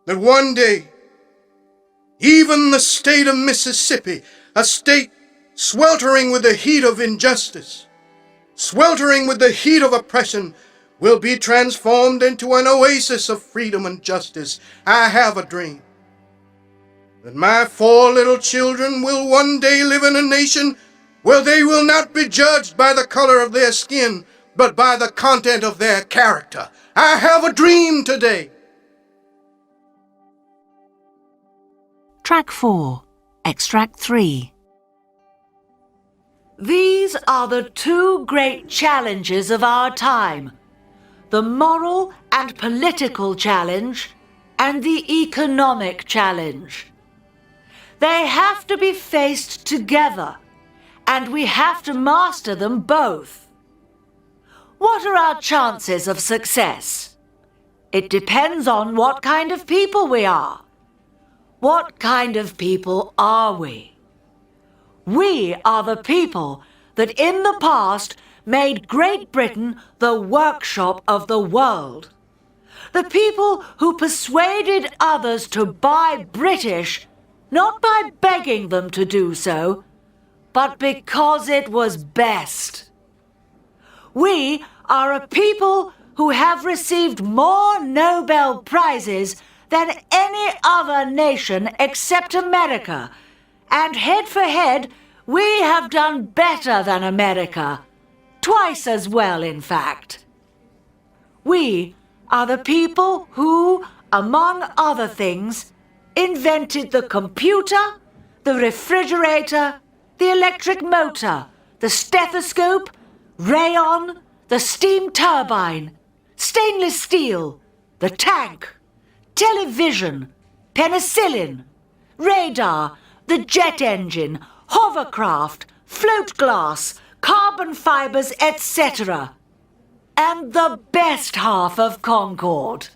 that one day, even the state of Mississippi, a state sweltering with the heat of injustice, sweltering with the heat of oppression, will be transformed into an oasis of freedom and justice. I have a dream that my 4 little children will one day live in a nation where they will not be judged by the color of their skin, but by the content of their character. I have a dream today. Track 4, Extract 3. These are the 2 great challenges of our time: the moral and political challenge and the economic challenge. They have to be faced together, and we have to master them both. What are our chances of success? It depends on what kind of people we are. What kind of people are we? We are the people that in the past made Great Britain the workshop of the world. The people who persuaded others to buy British, not by begging them to do so, but because it was best. We are a people who have received more Nobel Prizes than any other nation except America, and head for head, we have done better than America. Twice as well, in fact. We are the people who, among other things, invented the computer, the refrigerator, the electric motor, the stethoscope, rayon, the steam turbine, stainless steel, the tank, television, penicillin, radar, the jet engine, hovercraft, float glass, carbon fibers, etc. and the best half of Concord.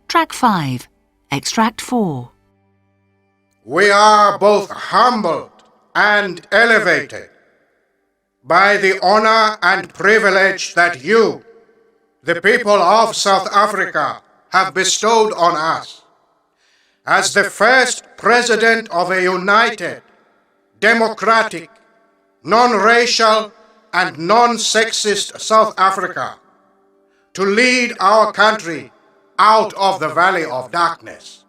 Track 5. Extract 4. We are both humbled and elevated by the honor and privilege that you, the people of South Africa, have bestowed on us. As the first president of a united, democratic, non-racial and non-sexist South Africa, to lead our country out of the valley of darkness.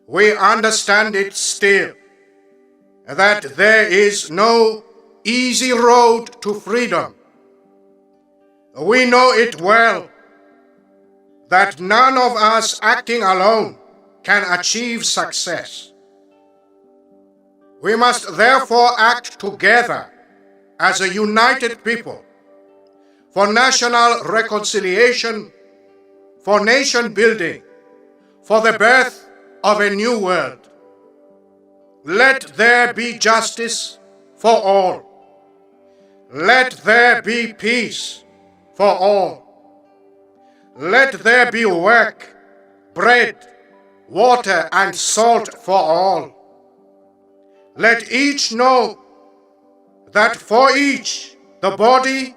We understand it still, that there is no easy road to freedom. We know it well, that none of us acting alone can achieve success. We must therefore act together as a united people for national reconciliation, for nation building, for the birth of a new world. Let there be justice for all. Let there be peace for all. Let there be work, bread, water and salt for all. Let each know that for each the body,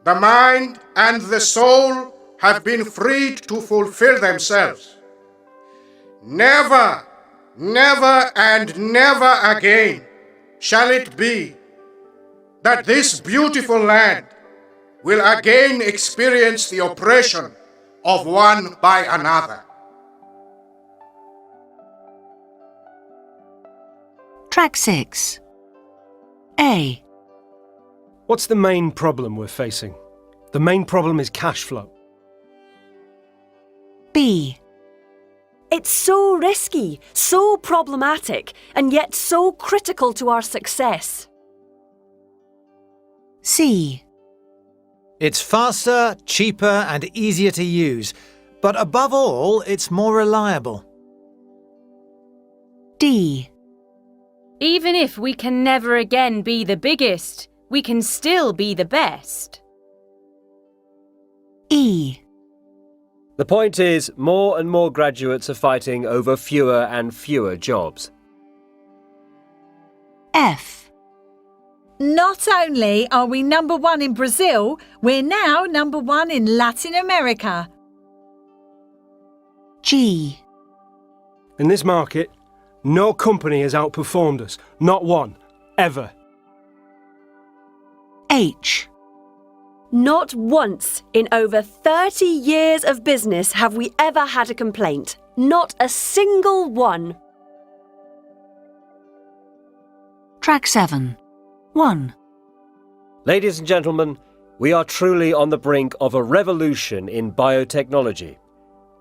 the mind and the soul have been freed to fulfill themselves. Never, never and never again shall it be that this beautiful land will again experience the oppression of one by another. Track 6. A. What's the main problem we're facing? The main problem is cash flow. B. It's so risky, so problematic, and yet so critical to our success. C. It's faster, cheaper and easier to use, but above all, it's more reliable. D. Even if we can never again be the biggest, we can still be the best. E. The point is, more and more graduates are fighting over fewer and fewer jobs. F. Not only are we number 1 in Brazil, we're now number 1 in Latin America. G. In this market, no company has outperformed us. Not one. Ever. H. Not once in over 30 years of business have we ever had a complaint. Not a single one. Track 7. 1. Ladies and gentlemen, we are truly on the brink of a revolution in biotechnology.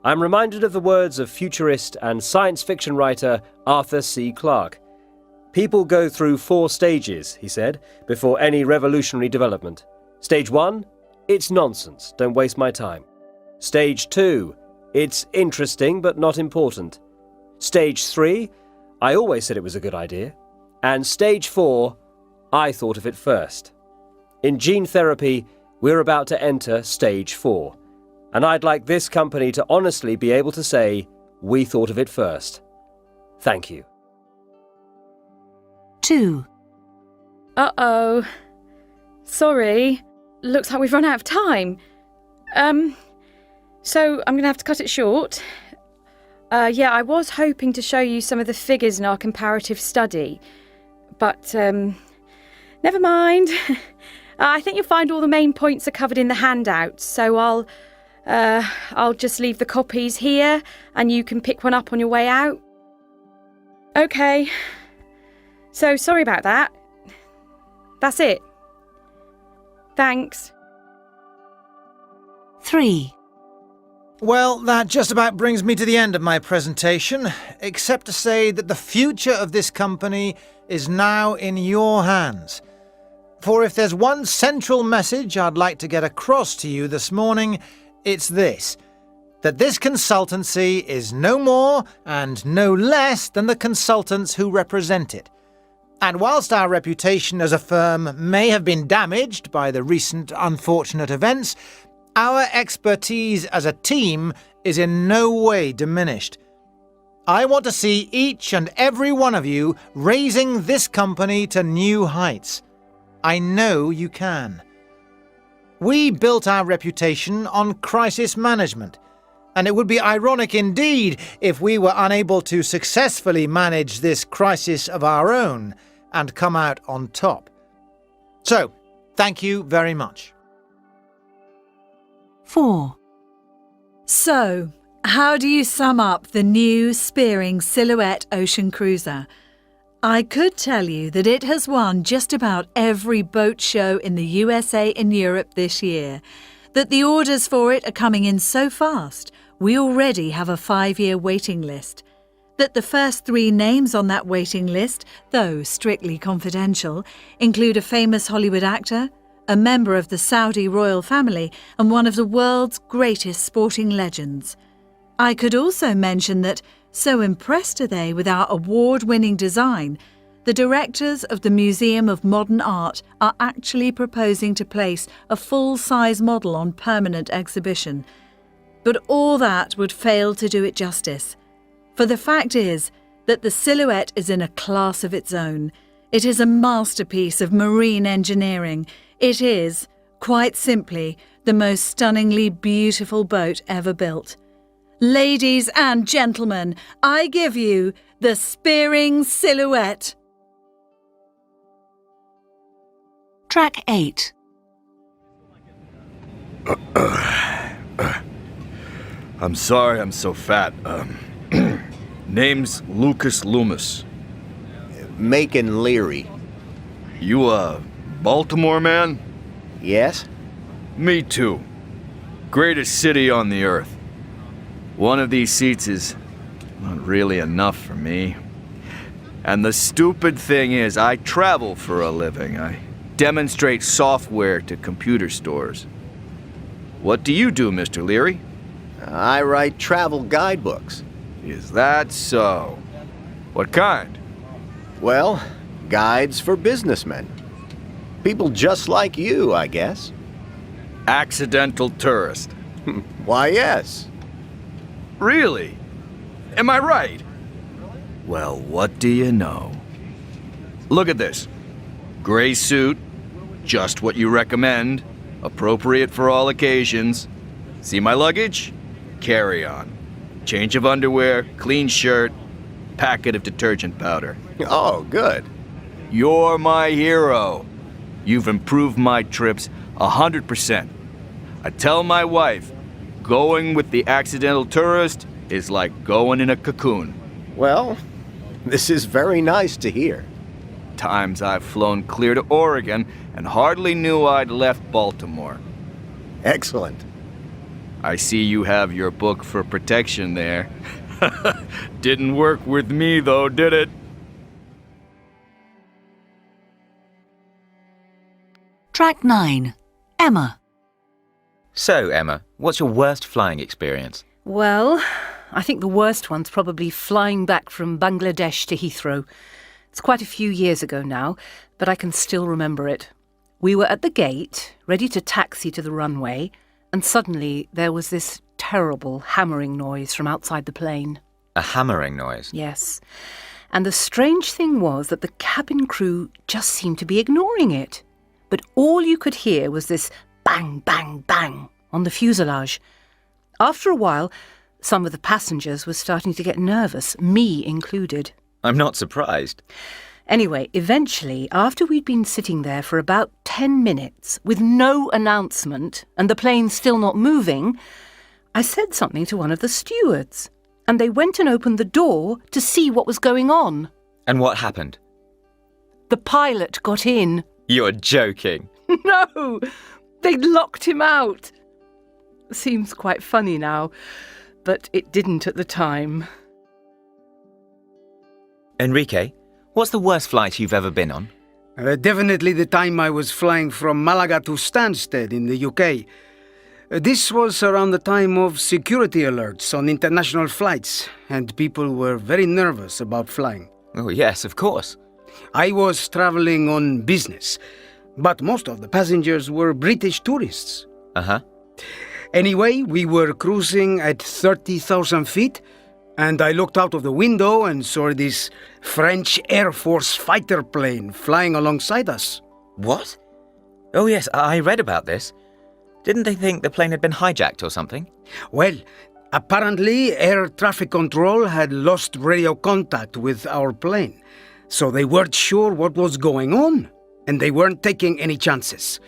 I'm reminded of the words of futurist and science fiction writer Arthur C. Clarke. People go through 4 stages, he said, before any revolutionary development. Stage 1, it's nonsense, don't waste my time. Stage 2, it's interesting but not important. Stage 3, I always said it was a good idea. And Stage 4, I thought of it first. In gene therapy, we're about to enter Stage 4. And I'd like this company to honestly be able to say, we thought of it first. Thank you. 2. Uh-oh. Sorry. Looks like we've run out of time. So I'm going to have to cut it short. Yeah, I was hoping to show you some of the figures in our comparative study. But, never mind. I think you'll find all the main points are covered in the handouts, so I'll just leave the copies here and you can pick one up on your way out. Okay. So sorry about that. That's it. Thanks. 3. Well, that just about brings me to the end of my presentation, except to say that the future of this company is now in your hands. For if there's one central message I'd like to get across to you this morning, it's this: that this consultancy is no more and no less than the consultants who represent it. And whilst our reputation as a firm may have been damaged by the recent unfortunate events, our expertise as a team is in no way diminished. I want to see each and every one of you raising this company to new heights. I know you can. We built our reputation on crisis management, and it would be ironic indeed if we were unable to successfully manage this crisis of our own and come out on top. So, thank you very much. 4. So, how do you sum up the new Spearing Silhouette Ocean Cruiser? I could tell you that it has won just about every boat show in the USA and Europe this year, that the orders for it are coming in so fast, we already have a 5-year waiting list, that the first 3 names on that waiting list, though strictly confidential, include a famous Hollywood actor, a member of the Saudi royal family, and one of the world's greatest sporting legends. I could also mention that, so impressed are they with our award-winning design, the directors of the Museum of Modern Art are actually proposing to place a full-size model on permanent exhibition. But all that would fail to do it justice. For the fact is that the silhouette is in a class of its own. It is a masterpiece of marine engineering. It is, quite simply, the most stunningly beautiful boat ever built. Ladies and gentlemen, I give you the Spearing Silhouette. Track 8. I'm sorry I'm so fat. Name's Lucas Loomis. Macon Leary. You Baltimore man? Yes? Me too. Greatest city on the earth. One of these seats is not really enough for me. And the stupid thing is, I travel for a living. I demonstrate software to computer stores. What do you do, Mr. Leary? I write travel guidebooks. Is that so? What kind? Well, guides for businessmen. People just like you, I guess. Accidental tourist. Why, yes. Really? Am I right? Well, what do you know? Look at this. Gray suit, just what you recommend, appropriate for all occasions. See my luggage? Carry on. Change of underwear, clean shirt, packet of detergent powder. Oh, good. You're my hero. You've improved my trips 100%. I tell my wife, going with the accidental tourist is like going in a cocoon. Well, this is very nice to hear. Times I've flown clear to Oregon and hardly knew I'd left Baltimore. Excellent. I see you have your book for protection there. Didn't work with me though, did it? Track 9. Emma. So, Emma, what's your worst flying experience? Well, I think the worst one's probably flying back from Bangladesh to Heathrow. It's quite a few years ago now, but I can still remember it. We were at the gate, ready to taxi to the runway, and suddenly there was this terrible hammering noise from outside the plane. A hammering noise? Yes. And the strange thing was that the cabin crew just seemed to be ignoring it. But all you could hear was this bang, bang, bang on the fuselage. After a while, some of the passengers were starting to get nervous, me included. I'm not surprised. Anyway, eventually, after we'd been sitting there for about 10 minutes with no announcement and the plane still not moving, I said something to one of the stewards, and they went and opened the door to see what was going on. And what happened? The pilot got in. You're joking. No! They'd locked him out. Seems quite funny now, but it didn't at the time. Enrique, what's the worst flight you've ever been on? Definitely the time I was flying from Malaga to Stansted in the UK. This was around the time of security alerts on international flights, and people were very nervous about flying. Oh, yes, of course. I was traveling on business, but most of the passengers were British tourists. Uh-huh. Anyway, we were cruising at 30,000 feet, and I looked out of the window and saw this French Air Force fighter plane flying alongside us. What? Oh yes, I read about this. Didn't they think the plane had been hijacked or something? Well, apparently air traffic control had lost radio contact with our plane, so they weren't sure what was going on, and they weren't taking any chances.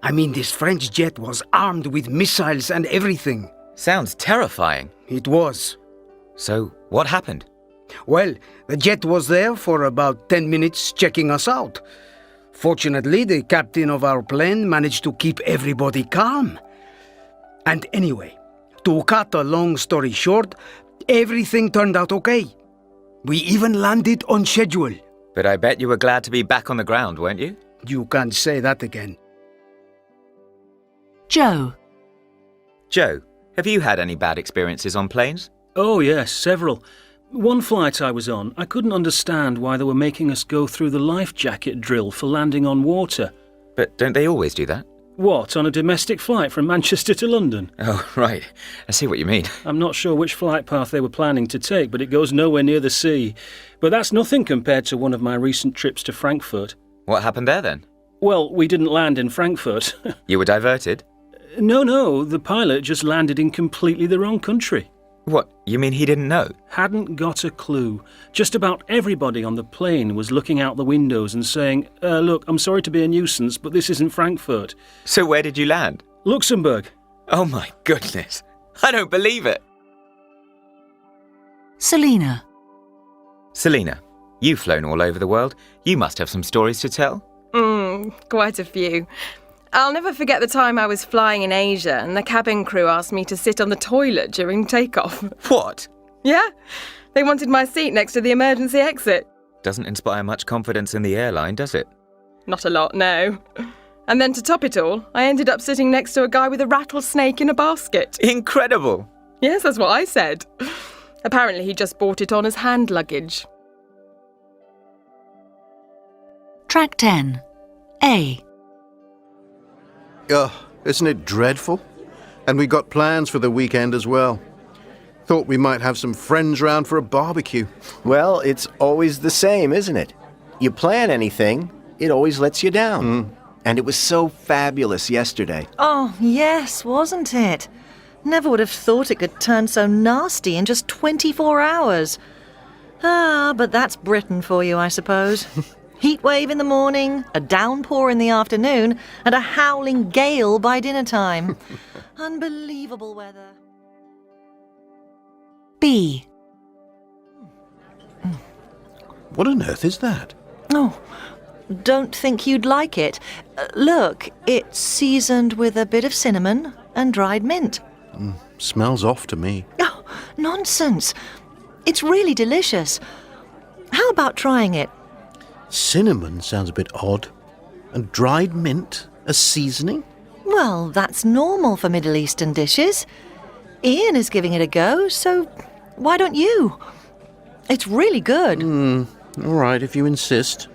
I mean, this French jet was armed with missiles and everything. Sounds terrifying. It was. So, what happened? Well, the jet was there for about 10 minutes checking us out. Fortunately, the captain of our plane managed to keep everybody calm. And anyway, to cut a long story short, everything turned out okay. We even landed on schedule. But I bet you were glad to be back on the ground, weren't you? You can't say that again. Joe. Joe, have you had any bad experiences on planes? Oh, yes, several. One flight I was on, I couldn't understand why they were making us go through the life jacket drill for landing on water. But don't they always do that? What, on a domestic flight from Manchester to London? Oh, right. I see what you mean. I'm not sure which flight path they were planning to take, but it goes nowhere near the sea. But that's nothing compared to one of my recent trips to Frankfurt. What happened there then? Well, we didn't land in Frankfurt. You were diverted? No, the pilot just landed in completely the wrong country. What, you mean he didn't know? Hadn't got a clue. Just about everybody on the plane was looking out the windows and saying, look, I'm sorry to be a nuisance, but this isn't Frankfurt. So where did you land? Luxembourg. Oh my goodness. I don't believe it. Selena. Selena, you've flown all over the world. You must have some stories to tell. Quite a few. I'll never forget the time I was flying in Asia and the cabin crew asked me to sit on the toilet during takeoff. What? Yeah, they wanted my seat next to the emergency exit. Doesn't inspire much confidence in the airline, does it? Not a lot, no. And then to top it all, I ended up sitting next to a guy with a rattlesnake in a basket. Incredible! Yes, that's what I said. Apparently he just bought it on as hand luggage. Track 10. A. Isn't it dreadful? And we got plans for the weekend as well. Thought we might have some friends round for a barbecue. Well, it's always the same, isn't it? You plan anything, it always lets you down. And it was so fabulous yesterday. Oh, yes, wasn't it? Never would have thought it could turn so nasty in just 24 hours. But that's Britain for you, I suppose. Heat wave in the morning, a downpour in the afternoon, and a howling gale by dinner time. Unbelievable weather. B. What on earth is that? Oh, don't think you'd like it. Look, it's seasoned with a bit of cinnamon and dried mint. Smells off to me. Oh, nonsense. It's really delicious. How about trying it? Cinnamon sounds a bit odd. And dried mint as seasoning? Well, that's normal for Middle Eastern dishes. Ian is giving it a go, so why don't you? It's really good. All right, if you insist.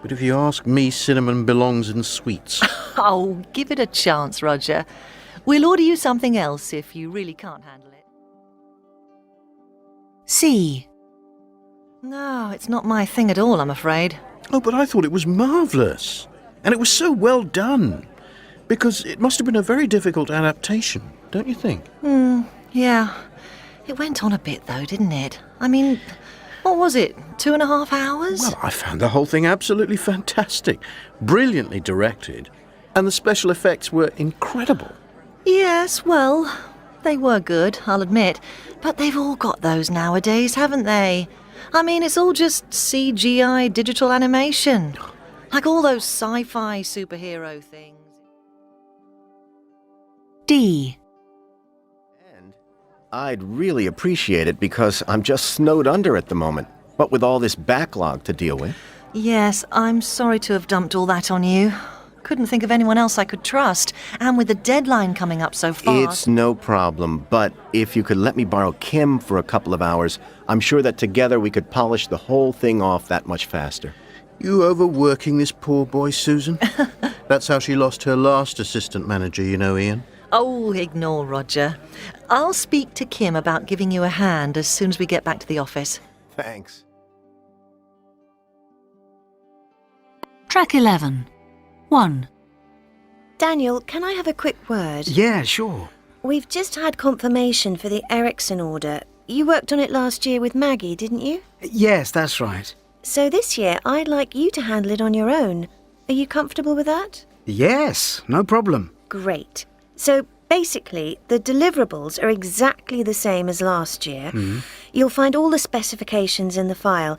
But if you ask me, cinnamon belongs in sweets. Oh, give it a chance, Roger. We'll order you something else if you really can't handle it. C. No, it's not my thing at all, I'm afraid. Oh, but I thought it was marvellous. And it was so well done. Because it must have been a very difficult adaptation, don't you think? Yeah. It went on a bit, though, didn't it? I mean, what was it, 2.5 hours? Well, I found the whole thing absolutely fantastic. Brilliantly directed. And the special effects were incredible. Yes, well, they were good, I'll admit. But they've all got those nowadays, haven't they? I mean, it's all just CGI digital animation. Like all those sci-fi superhero things. D. And I'd really appreciate it because I'm just snowed under at the moment. What with all this backlog to deal with. Yes, I'm sorry to have dumped all that on you. Couldn't think of anyone else I could trust, and with the deadline coming up so fast. It's no problem, but if you could let me borrow Kim for a couple of hours, I'm sure that together we could polish the whole thing off that much faster. You overworking this poor boy, Susan? That's how she lost her last assistant manager, you know, Ian. Oh, ignore Roger. I'll speak to Kim about giving you a hand as soon as we get back to the office. Thanks. Track 11. 1. Daniel, can I have a quick word? Yeah, sure. We've just had confirmation for the Ericsson order. You worked on it last year with Maggie, didn't you? Yes, that's right. So this year, I'd like you to handle it on your own. Are you comfortable with that? Yes, no problem. Great. So basically, the deliverables are exactly the same as last year. You'll find all the specifications in the file.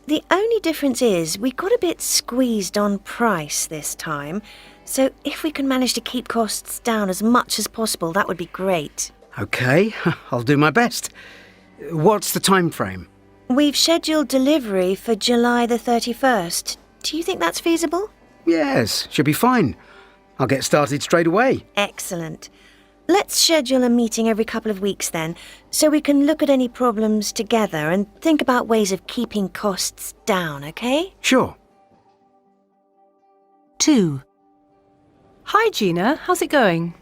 The only difference is we got a bit squeezed on price this time. So if we can manage to keep costs down as much as possible, that would be great. OK, I'll do my best. What's the time frame? We've scheduled delivery for July the 31st. Do you think that's feasible? Yes, should be fine. I'll get started straight away. Excellent. Let's schedule a meeting every couple of weeks then, so we can look at any problems together and think about ways of keeping costs down, OK? Sure. 2. Hi, Gina. How's it going?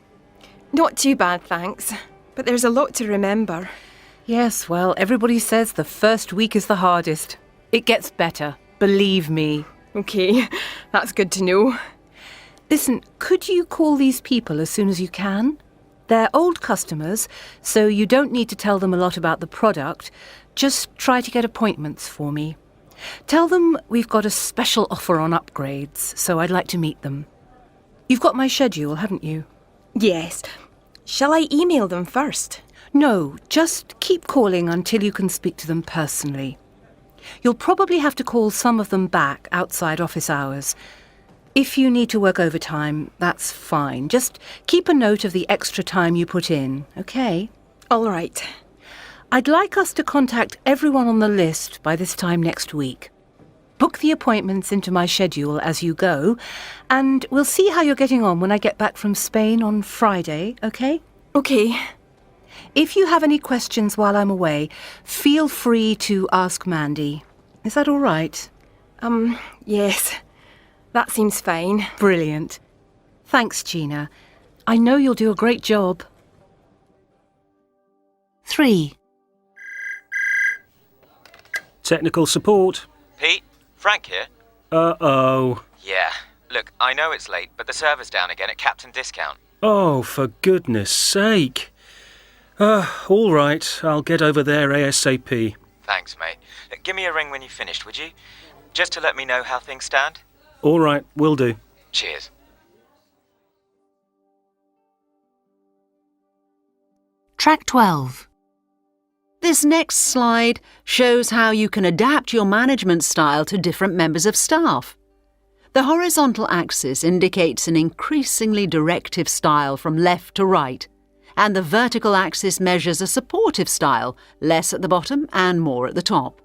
Not too bad, thanks. But there's a lot to remember. Yes, well, everybody says the first week is the hardest. It gets better, believe me. OK, that's good to know. Listen, could you call these people as soon as you can? They're old customers, so you don't need to tell them a lot about the product. Just try to get appointments for me. Tell them we've got a special offer on upgrades, so I'd like to meet them. You've got my schedule, haven't you? Yes. Shall I email them first? No, just keep calling until you can speak to them personally. You'll probably have to call some of them back outside office hours. If you need to work overtime, that's fine. Just keep a note of the extra time you put in, OK? All right. I'd like us to contact everyone on the list by this time next week. Book the appointments into my schedule as you go, and we'll see how you're getting on when I get back from Spain on Friday, OK? OK. If you have any questions while I'm away, feel free to ask Mandy. Is that all right? Yes. That seems fine. Brilliant. Thanks, Gina. I know you'll do a great job. 3. Technical support. Pete, Frank here. Uh-oh. Yeah. Look, I know it's late, but the server's down again at Captain Discount. Oh, for goodness sake. All right. I'll get over there ASAP. Thanks, mate. Give me a ring when you've finished, would you? Just to let me know how things stand. All right, will do. Cheers. Track 12. This next slide shows how you can adapt your management style to different members of staff. The horizontal axis indicates an increasingly directive style from left to right, and the vertical axis measures a supportive style, less at the bottom and more at the top.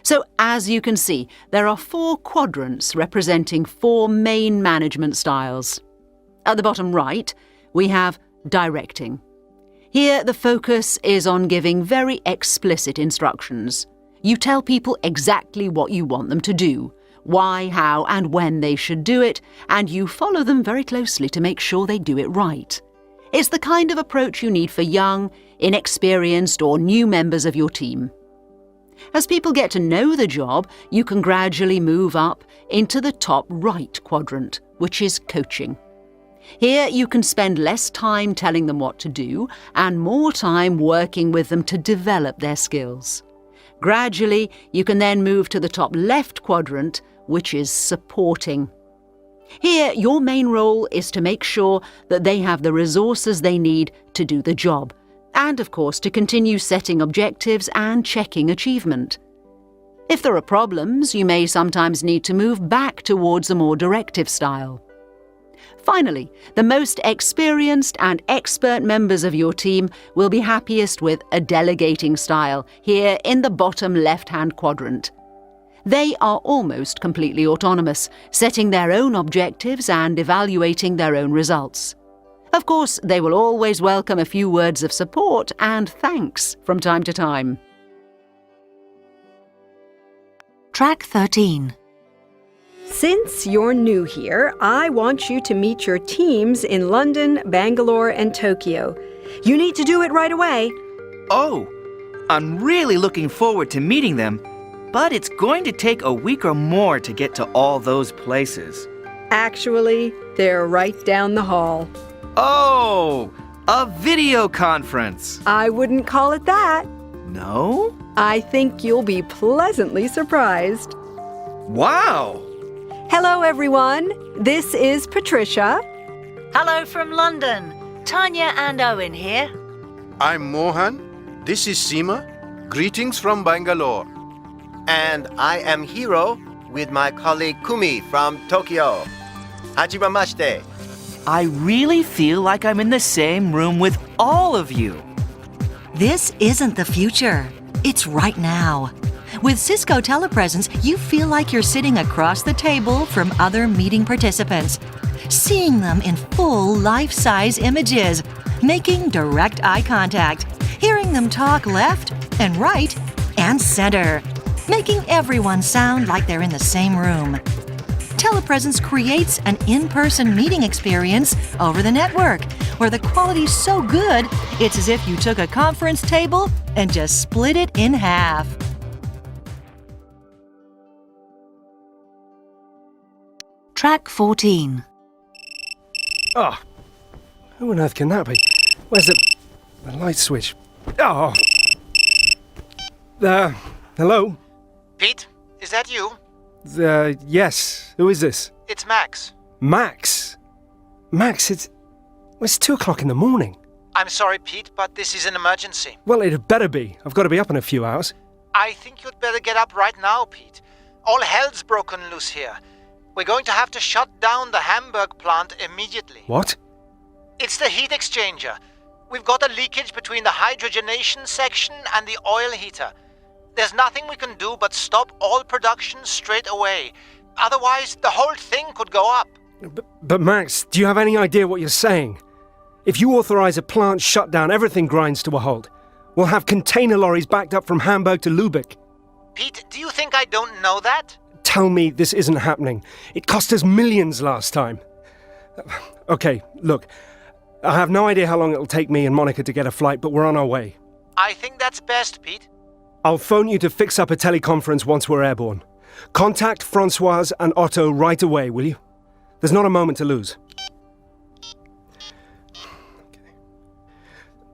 So, as you can see, there are 4 quadrants representing 4 main management styles. At the bottom right, we have directing. Here, the focus is on giving very explicit instructions. You tell people exactly what you want them to do, why, how, and when they should do it, and you follow them very closely to make sure they do it right. It's the kind of approach you need for young, inexperienced, or new members of your team. As people get to know the job, you can gradually move up into the top right quadrant, which is coaching. Here you can spend less time telling them what to do and more time working with them to develop their skills. Gradually, you can then move to the top left quadrant, which is supporting. Here, your main role is to make sure that they have the resources they need to do the job, and of course to continue setting objectives and checking achievement. If there are problems, you may sometimes need to move back towards a more directive style. Finally, the most experienced and expert members of your team will be happiest with a delegating style, here in the bottom left-hand quadrant. They are almost completely autonomous, setting their own objectives and evaluating their own results. Of course, they will always welcome a few words of support and thanks from time to time. Track 13. Since you're new here, I want you to meet your teams in London, Bangalore, and Tokyo. You need to do it right away. Oh, I'm really looking forward to meeting them, but it's going to take a week or more to get to all those places. Actually, they're right down the hall. Oh, a video conference. I wouldn't call it that. No? I think you'll be pleasantly surprised. Wow! Hello, everyone. This is Patricia. Hello from London. Tanya and Owen here. I'm Mohan. This is Seema. Greetings from Bangalore. And I am Hiro with my colleague Kumi from Tokyo. Hajimemashite. I really feel like I'm in the same room with all of you. This isn't the future. It's right now. With Cisco Telepresence, you feel like you're sitting across the table from other meeting participants, seeing them in full life-size images, making direct eye contact, hearing them talk left and right and center, making everyone sound like they're in the same room. Telepresence creates an in-person meeting experience over the network, where the quality's so good, it's as if you took a conference table and just split it in half. Track 14. Oh, who on earth can that be? Where's the light switch? Oh. Hello? Pete, is that you? Yes. Who is this? It's Max. Max? Max, it's 2 o'clock in the morning. I'm sorry, Pete, but this is an emergency. Well, it had better be. I've got to be up in a few hours. I think you'd better get up right now, Pete. All hell's broken loose here. We're going to have to shut down the Hamburg plant immediately. What? It's the heat exchanger. We've got a leakage between the hydrogenation section and the oil heater. There's nothing we can do but stop all production straight away. Otherwise, the whole thing could go up. But Max, do you have any idea what you're saying? If you authorize a plant shutdown, everything grinds to a halt. We'll have container lorries backed up from Hamburg to Lübeck. Pete, do you think I don't know that? Tell me this isn't happening. It cost us millions last time. Okay, look, I have no idea how long it'll take me and Monica to get a flight, but we're on our way. I think that's best, Pete. I'll phone you to fix up a teleconference once we're airborne. Contact Francoise and Otto right away, will you? There's not a moment to lose. Okay.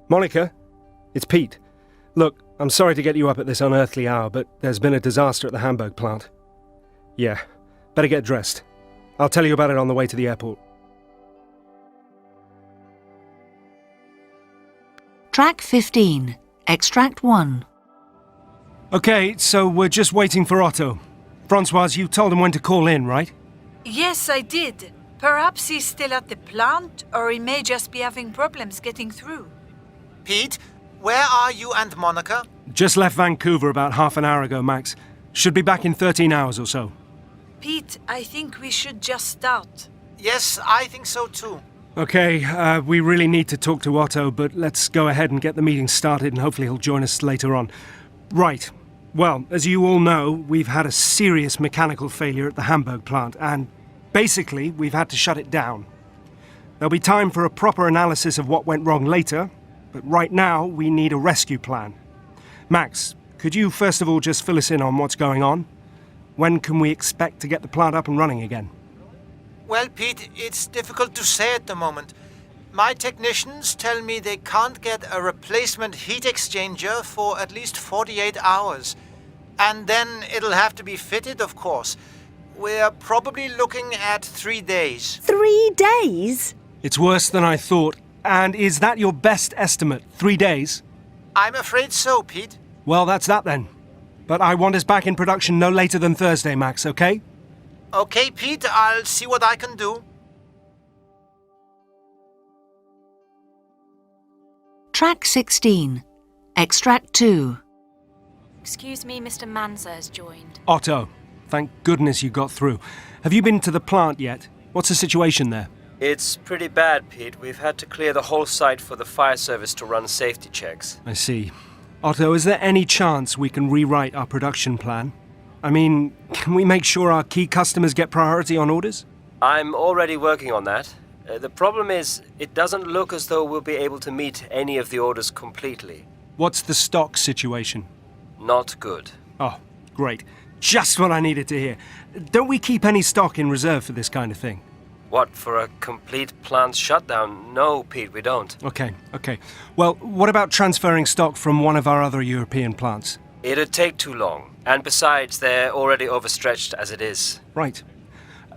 Monica, it's Pete. Look, I'm sorry to get you up at this unearthly hour, but there's been a disaster at the Hamburg plant. Yeah, better get dressed. I'll tell you about it on the way to the airport. Track 15. Extract 1. Okay, so we're just waiting for Otto. Francoise, you told him when to call in, right? Yes, I did. Perhaps he's still at the plant, or he may just be having problems getting through. Pete, where are you and Monica? Just left Vancouver about half an hour ago, Max. Should be back in 13 hours or so. Pete, I think we should just start. Yes, I think so too. Okay, we really need to talk to Otto, but let's go ahead and get the meeting started and hopefully he'll join us later on. Right. Well, as you all know, we've had a serious mechanical failure at the Hamburg plant, and basically, we've had to shut it down. There'll be time for a proper analysis of what went wrong later, but right now, we need a rescue plan. Max, could you first of all just fill us in on what's going on? When can we expect to get the plant up and running again? Well, Pete, it's difficult to say at the moment. My technicians tell me they can't get a replacement heat exchanger for at least 48 hours. And then it'll have to be fitted, of course. We're probably looking at 3 days. 3 days? It's worse than I thought. And is that your best estimate? 3 days? I'm afraid so, Pete. Well, that's that then. But I want us back in production no later than Thursday, Max, okay? Okay, Pete, I'll see what I can do. Track 16. Extract 2. Excuse me, Mr. Manser has joined. Otto, thank goodness you got through. Have you been to the plant yet? What's the situation there? It's pretty bad, Pete. We've had to clear the whole site for the fire service to run safety checks. I see. Otto, is there any chance we can rewrite our production plan? I mean, can we make sure our key customers get priority on orders? I'm already working on that. The problem is, it doesn't look as though we'll be able to meet any of the orders completely. What's the stock situation? Not good. Oh, great. Just what I needed to hear. Don't we keep any stock in reserve for this kind of thing? What, for a complete plant shutdown? No, Pete, we don't. Okay. Well, what about transferring stock from one of our other European plants? It'd take too long. And besides, they're already overstretched as it is. Right.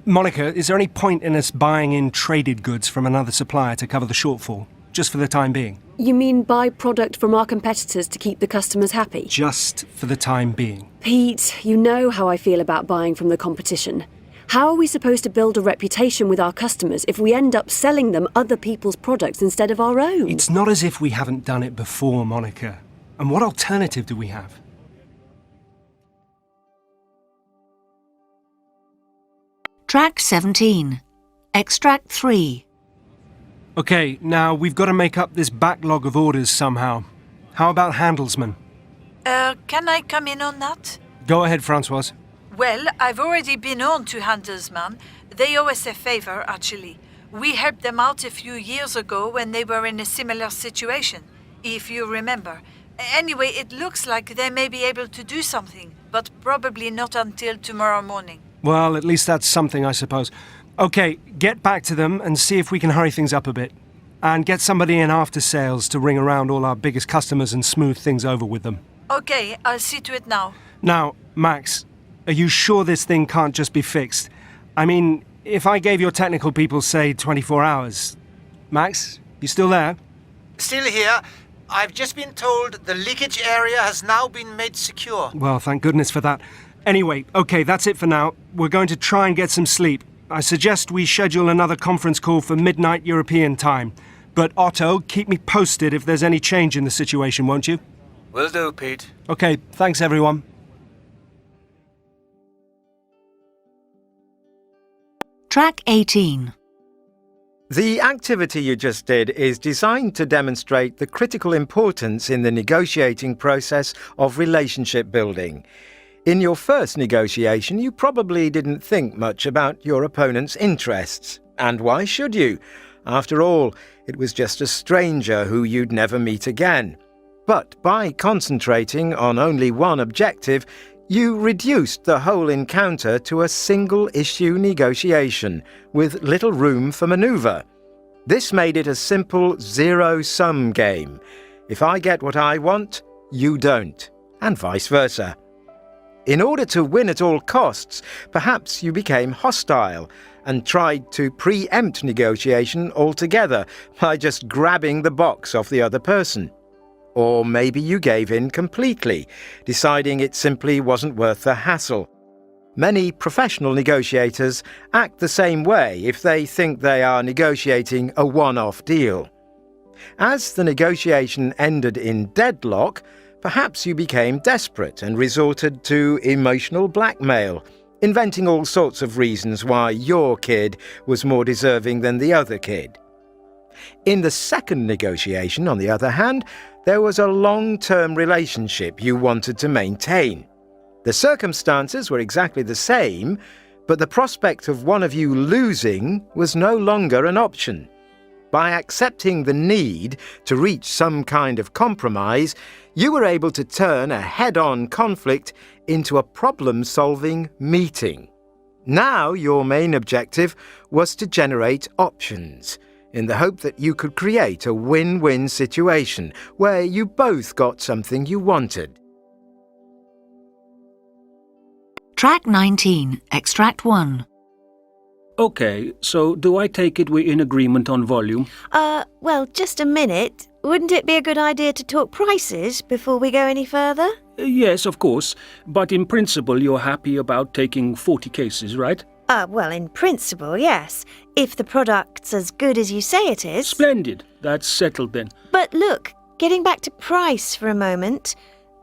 Monica, is there any point in us buying in traded goods from another supplier to cover the shortfall, just for the time being? You mean buy product from our competitors to keep the customers happy? Just for the time being. Pete, you know how I feel about buying from the competition. How are we supposed to build a reputation with our customers if we end up selling them other people's products instead of our own? It's not as if we haven't done it before, Monica. And what alternative do we have? Track 17. Extract 3. Okay, now we've got to make up this backlog of orders somehow. How about Handelsman? Can I come in on that? Go ahead, Françoise. Well, I've already been on to Handelsman. They owe us a favor, actually. We helped them out a few years ago when they were in a similar situation, if you remember. Anyway, it looks like they may be able to do something, but probably not until tomorrow morning. Well, at least that's something, I suppose. Okay, get back to them and see if we can hurry things up a bit. And get somebody in after sales to ring around all our biggest customers and smooth things over with them. Okay, I'll see to it now. Now, Max, are you sure this thing can't just be fixed? I mean, if I gave your technical people, say, 24 hours... Max, you still there? Still here. I've just been told the leakage area has now been made secure. Well, thank goodness for that. Anyway, okay, that's it for now. We're going to try and get some sleep. I suggest we schedule another conference call for midnight European time. But Otto, keep me posted if there's any change in the situation, won't you? Will do, Pete. Okay, thanks everyone. Track 18. The activity you just did is designed to demonstrate the critical importance in the negotiating process of relationship building. In your first negotiation, you probably didn't think much about your opponent's interests. And why should you? After all, it was just a stranger who you'd never meet again. But by concentrating on only one objective, you reduced the whole encounter to a single-issue negotiation, with little room for manoeuvre. This made it a simple zero-sum game. If I get what I want, you don't, and vice versa. In order to win at all costs, perhaps you became hostile and tried to preempt negotiation altogether by just grabbing the box off the other person. Or maybe you gave in completely, deciding it simply wasn't worth the hassle. Many professional negotiators act the same way if they think they are negotiating a one-off deal. As the negotiation ended in deadlock, perhaps you became desperate and resorted to emotional blackmail, inventing all sorts of reasons why your kid was more deserving than the other kid. In the second negotiation, on the other hand, there was a long-term relationship you wanted to maintain. The circumstances were exactly the same, but the prospect of one of you losing was no longer an option. By accepting the need to reach some kind of compromise, you were able to turn a head-on conflict into a problem-solving meeting. Now your main objective was to generate options, in the hope that you could create a win-win situation where you both got something you wanted. Track 19, Extract 1. Okay, so do I take it we're in agreement on volume? Well, just a minute. Wouldn't it be a good idea to talk prices before we go any further? Yes, of course. But in principle, you're happy about taking 40 cases, right? Well, in principle, yes. If the product's as good as you say it is. Splendid. That's settled then. But look, getting back to price for a moment.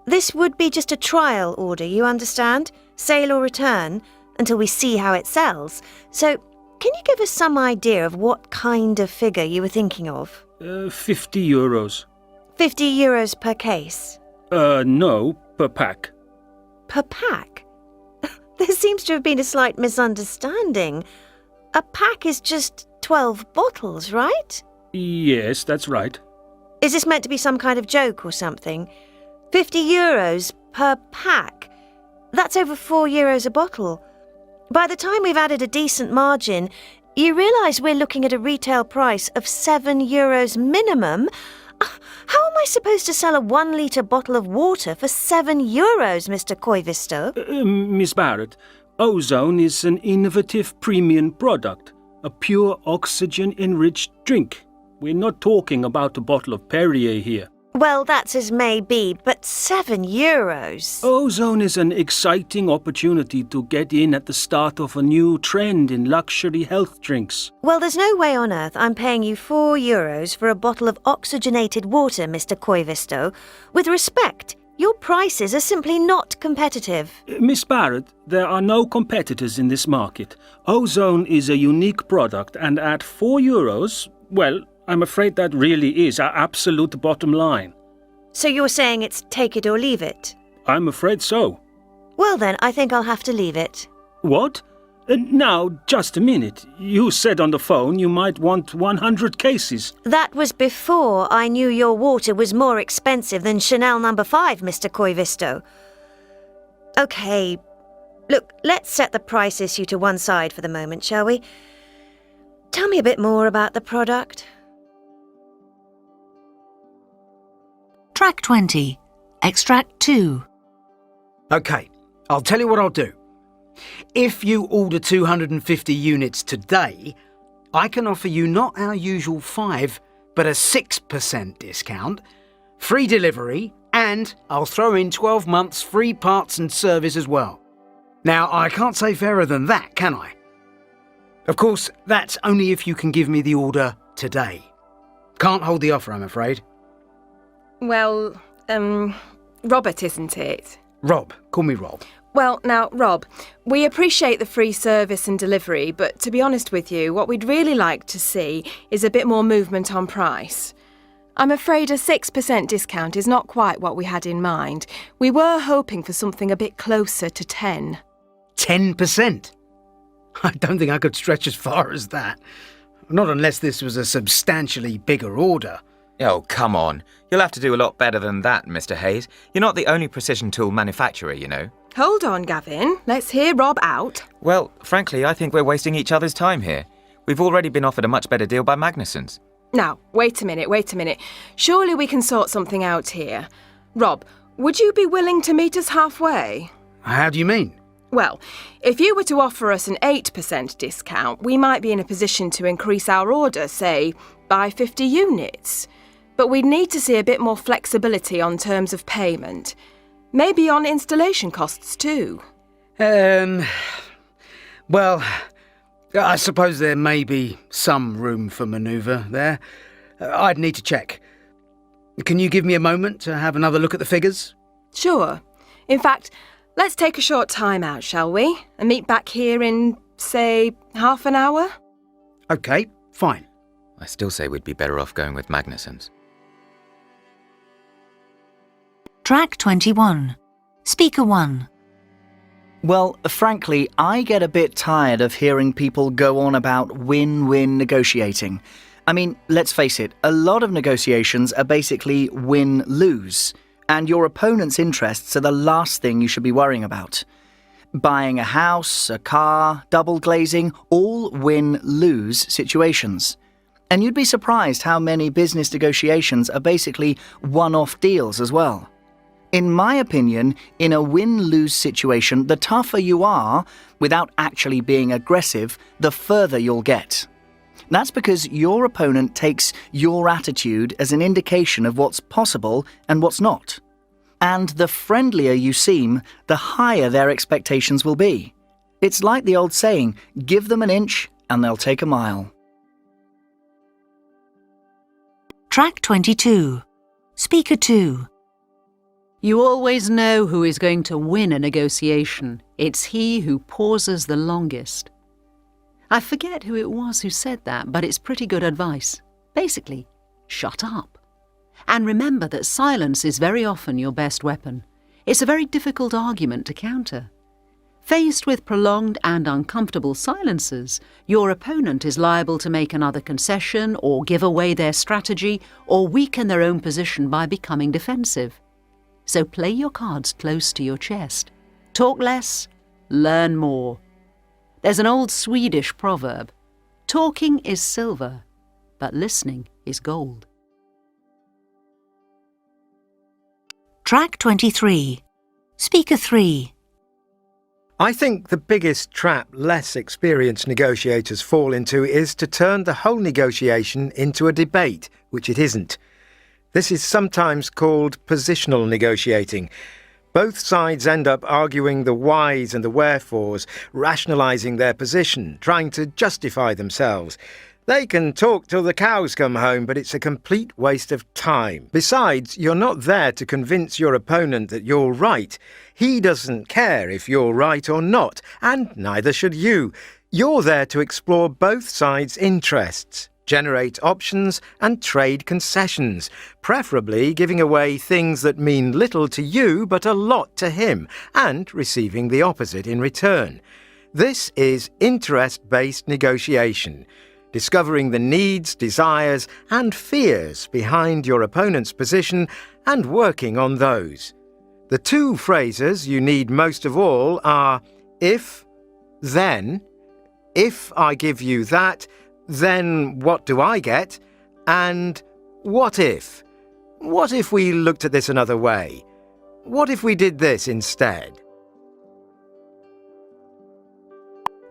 This would be just a trial order, you understand? sale or return, until we see how it sells. So, can you give us some idea of what kind of figure you were thinking of? 50 euros. 50 euros per case? No, per pack. Per pack? There seems to have been a slight misunderstanding. A pack is just 12 bottles, right? Yes, that's right. Is this meant to be some kind of joke or something? 50 euros per pack? That's over 4 euros a bottle. By the time we've added a decent margin, you realise we're looking at a retail price of 7 euros minimum? How am I supposed to sell a 1 litre bottle of water for 7 euros, Mr. Koivisto? Miss Barrett, ozone is an innovative premium product, a pure oxygen-enriched drink. We're not talking about a bottle of Perrier here. Well, that's as may be, but 7 euros. Ozone is an exciting opportunity to get in at the start of a new trend in luxury health drinks. Well, there's no way on earth I'm paying you 4 euros for a bottle of oxygenated water, Mr. Koivisto. With respect, your prices are simply not competitive. Miss Barrett, there are no competitors in this market. Ozone is a unique product, and at 4 euros, well, I'm afraid that really is our absolute bottom line. So you're saying it's take it or leave it? I'm afraid so. Well then, I think I'll have to leave it. What? Now, just a minute. You said on the phone you might want 100 cases. That was before I knew your water was more expensive than Chanel No. 5, Mr. Koivisto. OK, look, let's set the price issue to one side for the moment, shall we? Tell me a bit more about the product. Track 20. Extract 2. OK, I'll tell you what I'll do. If you order 250 units today, I can offer you not our usual 5, but a 6% discount, free delivery, and I'll throw in 12 months free parts and service as well. Now, I can't say fairer than that, can I? Of course, that's only if you can give me the order today. Can't hold the offer, I'm afraid. Well, Robert, isn't it? Rob. Call me Rob. Well, now, Rob, we appreciate the free service and delivery, but to be honest with you, what we'd really like to see is a bit more movement on price. I'm afraid a 6% discount is not quite what we had in mind. We were hoping for something a bit closer to 10. 10%? I don't think I could stretch as far as that. Not unless this was a substantially bigger order. Oh, come on. You'll have to do a lot better than that, Mr. Hayes. You're not the only precision tool manufacturer, you know. Hold on, Gavin. Let's hear Rob out. Well, frankly, I think we're wasting each other's time here. We've already been offered a much better deal by Magnuson's. Now, wait a minute. Surely we can sort something out here. Rob, would you be willing to meet us halfway? How do you mean? Well, if you were to offer us an 8% discount, we might be in a position to increase our order, say, by 50 units. But we'd need to see a bit more flexibility on terms of payment. Maybe on installation costs too. Well, I suppose there may be some room for manoeuvre there. I'd need to check. Can you give me a moment to have another look at the figures? Sure. In fact, let's take a short time out, shall we? And meet back here in, say, half an hour? OK, fine. I still say we'd be better off going with Magnuson's. Track 21. Speaker 1. Well, frankly, I get a bit tired of hearing people go on about win-win negotiating. I mean, let's face it, a lot of negotiations are basically win-lose, and your opponent's interests are the last thing you should be worrying about. Buying a house, a car, double glazing, all win-lose situations. And you'd be surprised how many business negotiations are basically one-off deals as well. In my opinion, in a win-lose situation, the tougher you are, without actually being aggressive, the further you'll get. That's because your opponent takes your attitude as an indication of what's possible and what's not. And the friendlier you seem, the higher their expectations will be. It's like the old saying, give them an inch and they'll take a mile. Track 22. Speaker 2. You always know who is going to win a negotiation. It's he who pauses the longest. I forget who it was who said that, but it's pretty good advice. Basically, shut up. And remember that silence is very often your best weapon. It's a very difficult argument to counter. Faced with prolonged and uncomfortable silences, your opponent is liable to make another concession or give away their strategy or weaken their own position by becoming defensive. So play your cards close to your chest. Talk less, learn more. There's an old Swedish proverb, talking is silver, but listening is gold. Track 23. Speaker 3. I think the biggest trap less experienced negotiators fall into is to turn the whole negotiation into a debate, which it isn't. This is sometimes called positional negotiating. Both sides end up arguing the whys and the wherefores, rationalising their position, trying to justify themselves. They can talk till the cows come home, but it's a complete waste of time. Besides, you're not there to convince your opponent that you're right. He doesn't care if you're right or not, and neither should you. You're there to explore both sides' interests, generate options and trade concessions, preferably giving away things that mean little to you but a lot to him, and receiving the opposite in return. This is interest-based negotiation. Discovering the needs, desires and fears behind your opponent's position and working on those. The two phrases you need most of all are if, then, if I give you that, then what do I get, and what if? What if we looked at this another way? What if we did this instead?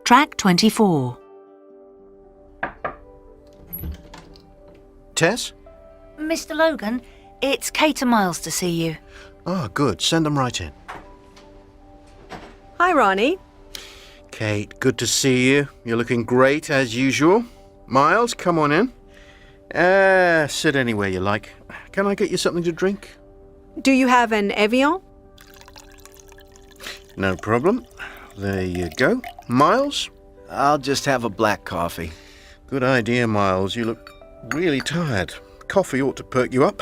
Track 24. Tess? Mr. Logan, it's Kate and Miles to see you. Oh, good. Send them right in. Hi, Ronnie. Kate, good to see you. You're looking great, as usual. Miles, come on in. Sit anywhere you like. Can I get you something to drink? Do you have an Evian? No problem. There you go. Miles? I'll just have a black coffee. Good idea, Miles. You look really tired. Coffee ought to perk you up.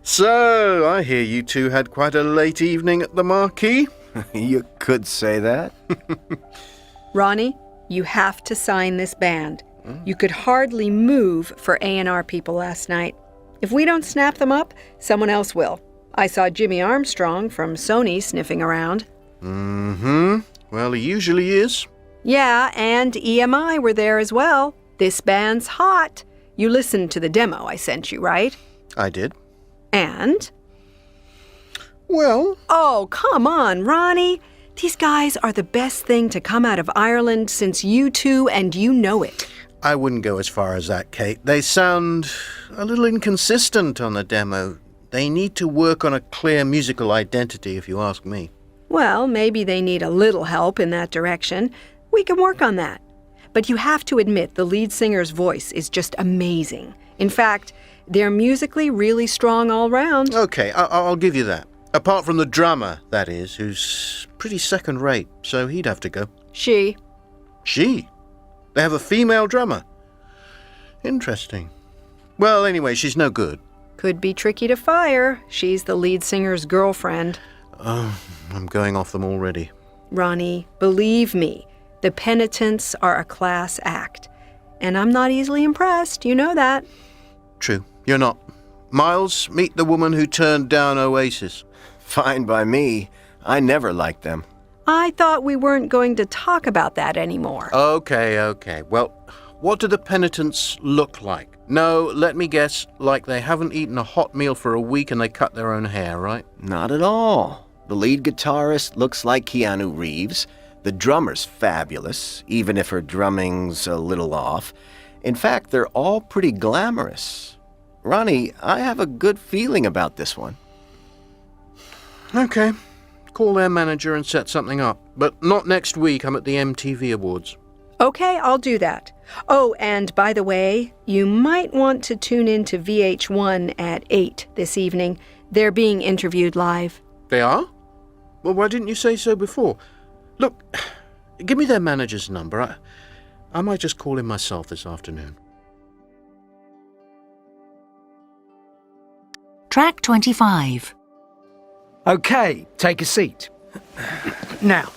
So, I hear you two had quite a late evening at the Marquee. You could say that. Ronnie, you have to sign this band. You could hardly move for A&R people last night. If we don't snap them up, someone else will. I saw Jimmy Armstrong from Sony sniffing around. Mm-hmm. Well, he usually is. Yeah, and EMI were there as well. This band's hot. You listened to the demo I sent you, right? I did. And? Well... Oh, come on, Ronnie. These guys are the best thing to come out of Ireland since U2, and you know it. I wouldn't go as far as that, Kate. They sound a little inconsistent on the demo. They need to work on a clear musical identity, if you ask me. Well, maybe they need a little help in that direction. We can work on that. But you have to admit the lead singer's voice is just amazing. In fact, they're musically really strong all round. Okay, I'll give you that. Apart from the drummer, that is, who's pretty second-rate, so he'd have to go. She? She? They have a female drummer? Interesting. Well, anyway, she's no good. Could be tricky to fire. She's the lead singer's girlfriend. Oh, I'm going off them already. Ronnie, believe me, the Penitents are a class act. And I'm not easily impressed, you know that. True, you're not. Miles, meet the woman who turned down Oasis. Fine by me. I never liked them. I thought we weren't going to talk about that anymore. Okay. Well, what do the Penitents look like? No, let me guess, like they haven't eaten a hot meal for a week and they cut their own hair, right? Not at all. The lead guitarist looks like Keanu Reeves. The drummer's fabulous, even if her drumming's a little off. In fact, they're all pretty glamorous. Ronnie, I have a good feeling about this one. Okay. Call their manager and set something up. But not next week. I'm at the MTV Awards. Okay, I'll do that. Oh, and by the way, you might want to tune in to VH1 at 8 this evening. They're being interviewed live. They are? Well, why didn't you say so before? Look, give me their manager's number. I might just call him myself this afternoon. Track 25. Okay, take a seat. Now,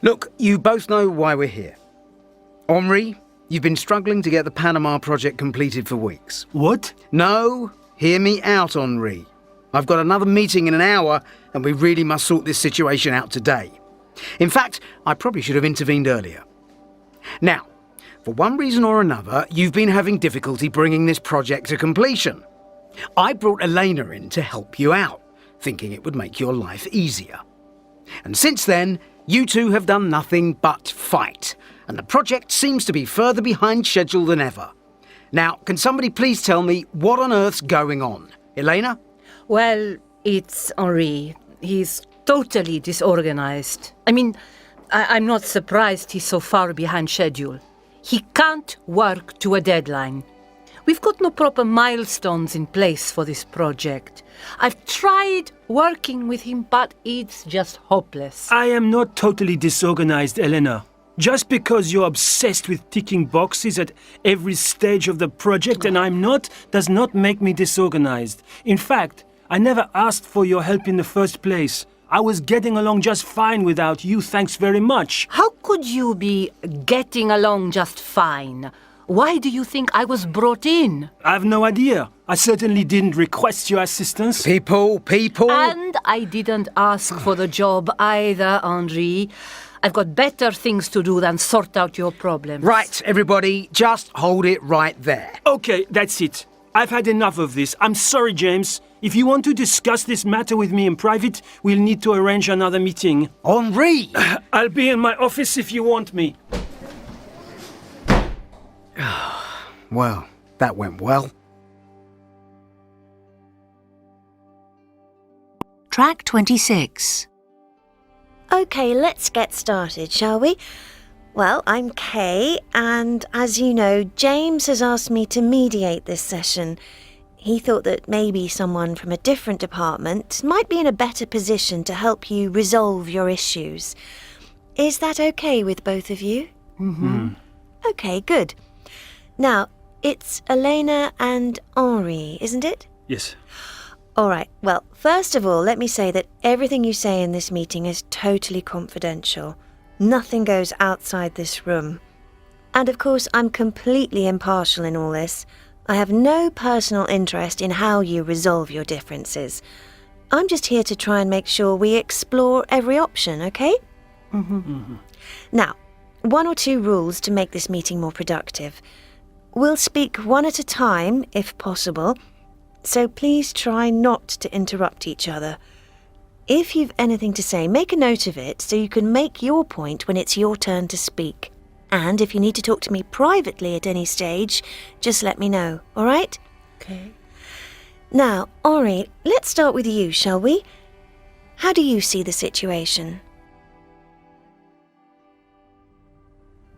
look, you both know why we're here. Henri, you've been struggling to get the Panama project completed for weeks. What? No, hear me out, Henri. I've got another meeting in an hour, and we really must sort this situation out today. In fact, I probably should have intervened earlier. Now, for one reason or another, you've been having difficulty bringing this project to completion. I brought Elena in to help you out, thinking it would make your life easier. And since then, you two have done nothing but fight, and the project seems to be further behind schedule than ever. Now, can somebody please tell me what on earth's going on? Elena? Well, it's Henri. He's totally disorganized. I mean, I'm not surprised he's so far behind schedule. He can't work to a deadline. We've got no proper milestones in place for this project. I've tried working with him, but it's just hopeless. I am not totally disorganized, Elena. Just because you're obsessed with ticking boxes at every stage of the project and I'm not, does not make me disorganized. In fact, I never asked for your help in the first place. I was getting along just fine without you, thanks very much. How could you be getting along just fine? Why do you think I was brought in? I've no idea. I certainly didn't request your assistance. People! And I didn't ask for the job either, Henri. I've got better things to do than sort out your problems. Right, everybody, just hold it right there. Okay, that's it. I've had enough of this. I'm sorry, James. If you want to discuss this matter with me in private, we'll need to arrange another meeting. Henri! I'll be in my office if you want me. Well, that went well. Track 26. OK, let's get started, shall we? Well, I'm Kay, and as you know, James has asked me to mediate this session. He thought that maybe someone from a different department might be in a better position to help you resolve your issues. Is that OK with both of you? Mm-hmm. OK, good. Now, it's Elena and Henri, isn't it? Yes. All right. Well, first of all, let me say that everything you say in this meeting is totally confidential. Nothing goes outside this room. And of course, I'm completely impartial in all this. I have no personal interest in how you resolve your differences. I'm just here to try and make sure we explore every option, okay? Mm-hmm. Mm-hmm. Now, 1 or 2 rules to make this meeting more productive. We'll speak one at a time, if possible, so please try not to interrupt each other. If you've anything to say, make a note of it so you can make your point when it's your turn to speak. And if you need to talk to me privately at any stage, just let me know, all right? Okay. Now, Henri, let's start with you, shall we? How do you see the situation?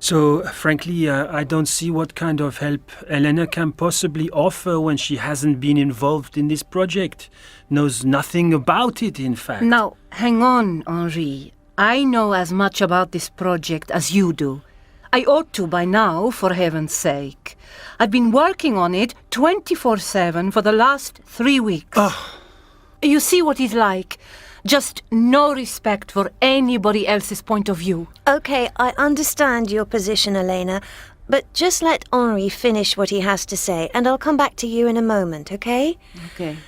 So, frankly, I don't see what kind of help Elena can possibly offer when she hasn't been involved in this project. Knows nothing about it, in fact. Now, hang on, Henri. I know as much about this project as you do. I ought to by now, for heaven's sake. I've been working on it 24/7 for the last 3 weeks. You see what he's like. Just no respect for anybody else's point of view. OK, I understand your position, Elena, but just let Henri finish what he has to say, and I'll come back to you in a moment, OK? OK.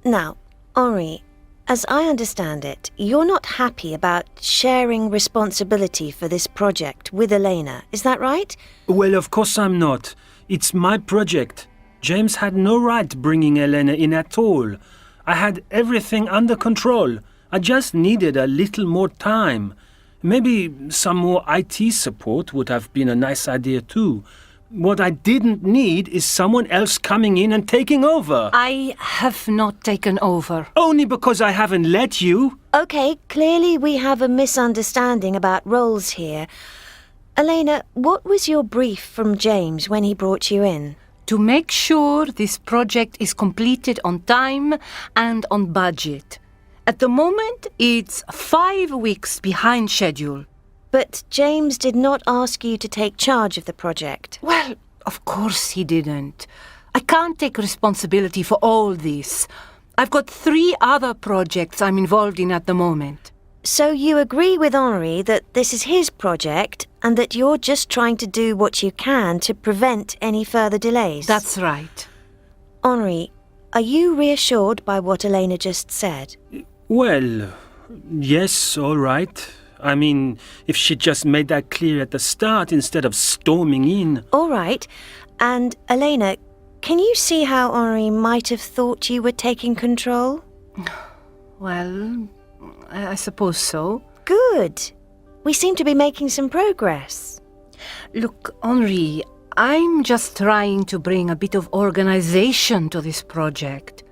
Now, Henri, as I understand it, you're not happy about sharing responsibility for this project with Elena, is that right? Well, of course I'm not. It's my project. James had no right bringing Elena in at all. I had everything under control. I just needed a little more time. Maybe some more IT support would have been a nice idea too. What I didn't need is someone else coming in and taking over. I have not taken over. Only because I haven't let you. OK, clearly we have a misunderstanding about roles here. Elena, what was your brief from James when he brought you in? to make sure this project is completed on time and on budget. At the moment, it's 5 weeks behind schedule. But James did not ask you to take charge of the project. Well, of course he didn't. I can't take responsibility for all this. I've got 3 other projects I'm involved in at the moment. So you agree with Henri that this is his project and that you're just trying to do what you can to prevent any further delays? That's right. Henri, are you reassured by what Elena just said? Well, yes, all right. I mean, if she just made that clear at the start instead of storming in. All right. And Elena, can you see how Henri might have thought you were taking control? Well, I suppose so. Good. We seem to be making some progress. Look, Henri, I'm just trying to bring a bit of organization to this project.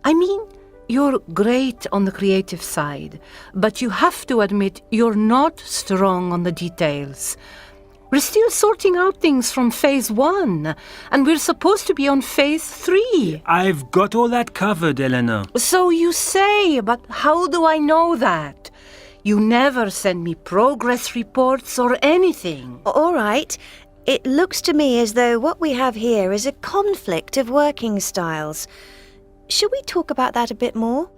I mean, you're great on the creative side, but you have to admit you're not strong on the details. We're still sorting out things from phase 1, and we're supposed to be on phase 3. I've got all that covered, Eleanor. So you say, but how do I know that? You never send me progress reports or anything. All right. It looks to me as though what we have here is a conflict of working styles. Should we talk about that a bit more?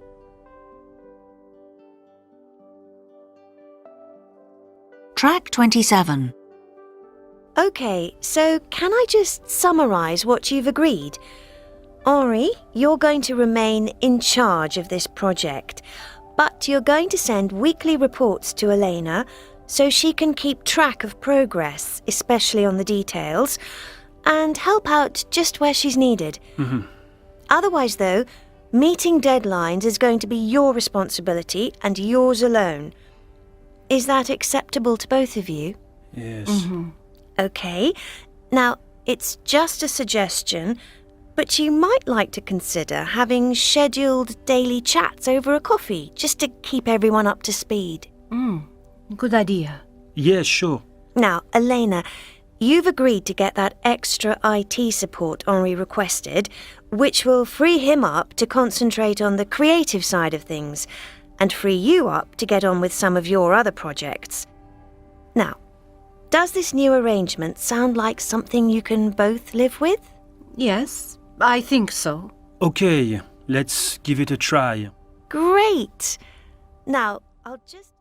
Track 27. Okay, so can I just summarise what you've agreed? Henri, you're going to remain in charge of this project, but you're going to send weekly reports to Elena so she can keep track of progress, especially on the details, and help out just where she's needed. Mm-hmm. Otherwise, though, meeting deadlines is going to be your responsibility and yours alone. Is that acceptable to both of you? Yes. Mm-hmm. Okay. Now, it's just a suggestion, but you might like to consider having scheduled daily chats over a coffee, just to keep everyone up to speed. Good idea. Yeah, sure. Now, Elena, you've agreed to get that extra IT support Henri requested, which will free him up to concentrate on the creative side of things, and free you up to get on with some of your other projects. Now, does this new arrangement sound like something you can both live with? Yes, I think so. Okay, let's give it a try. Great! Now, I'll just...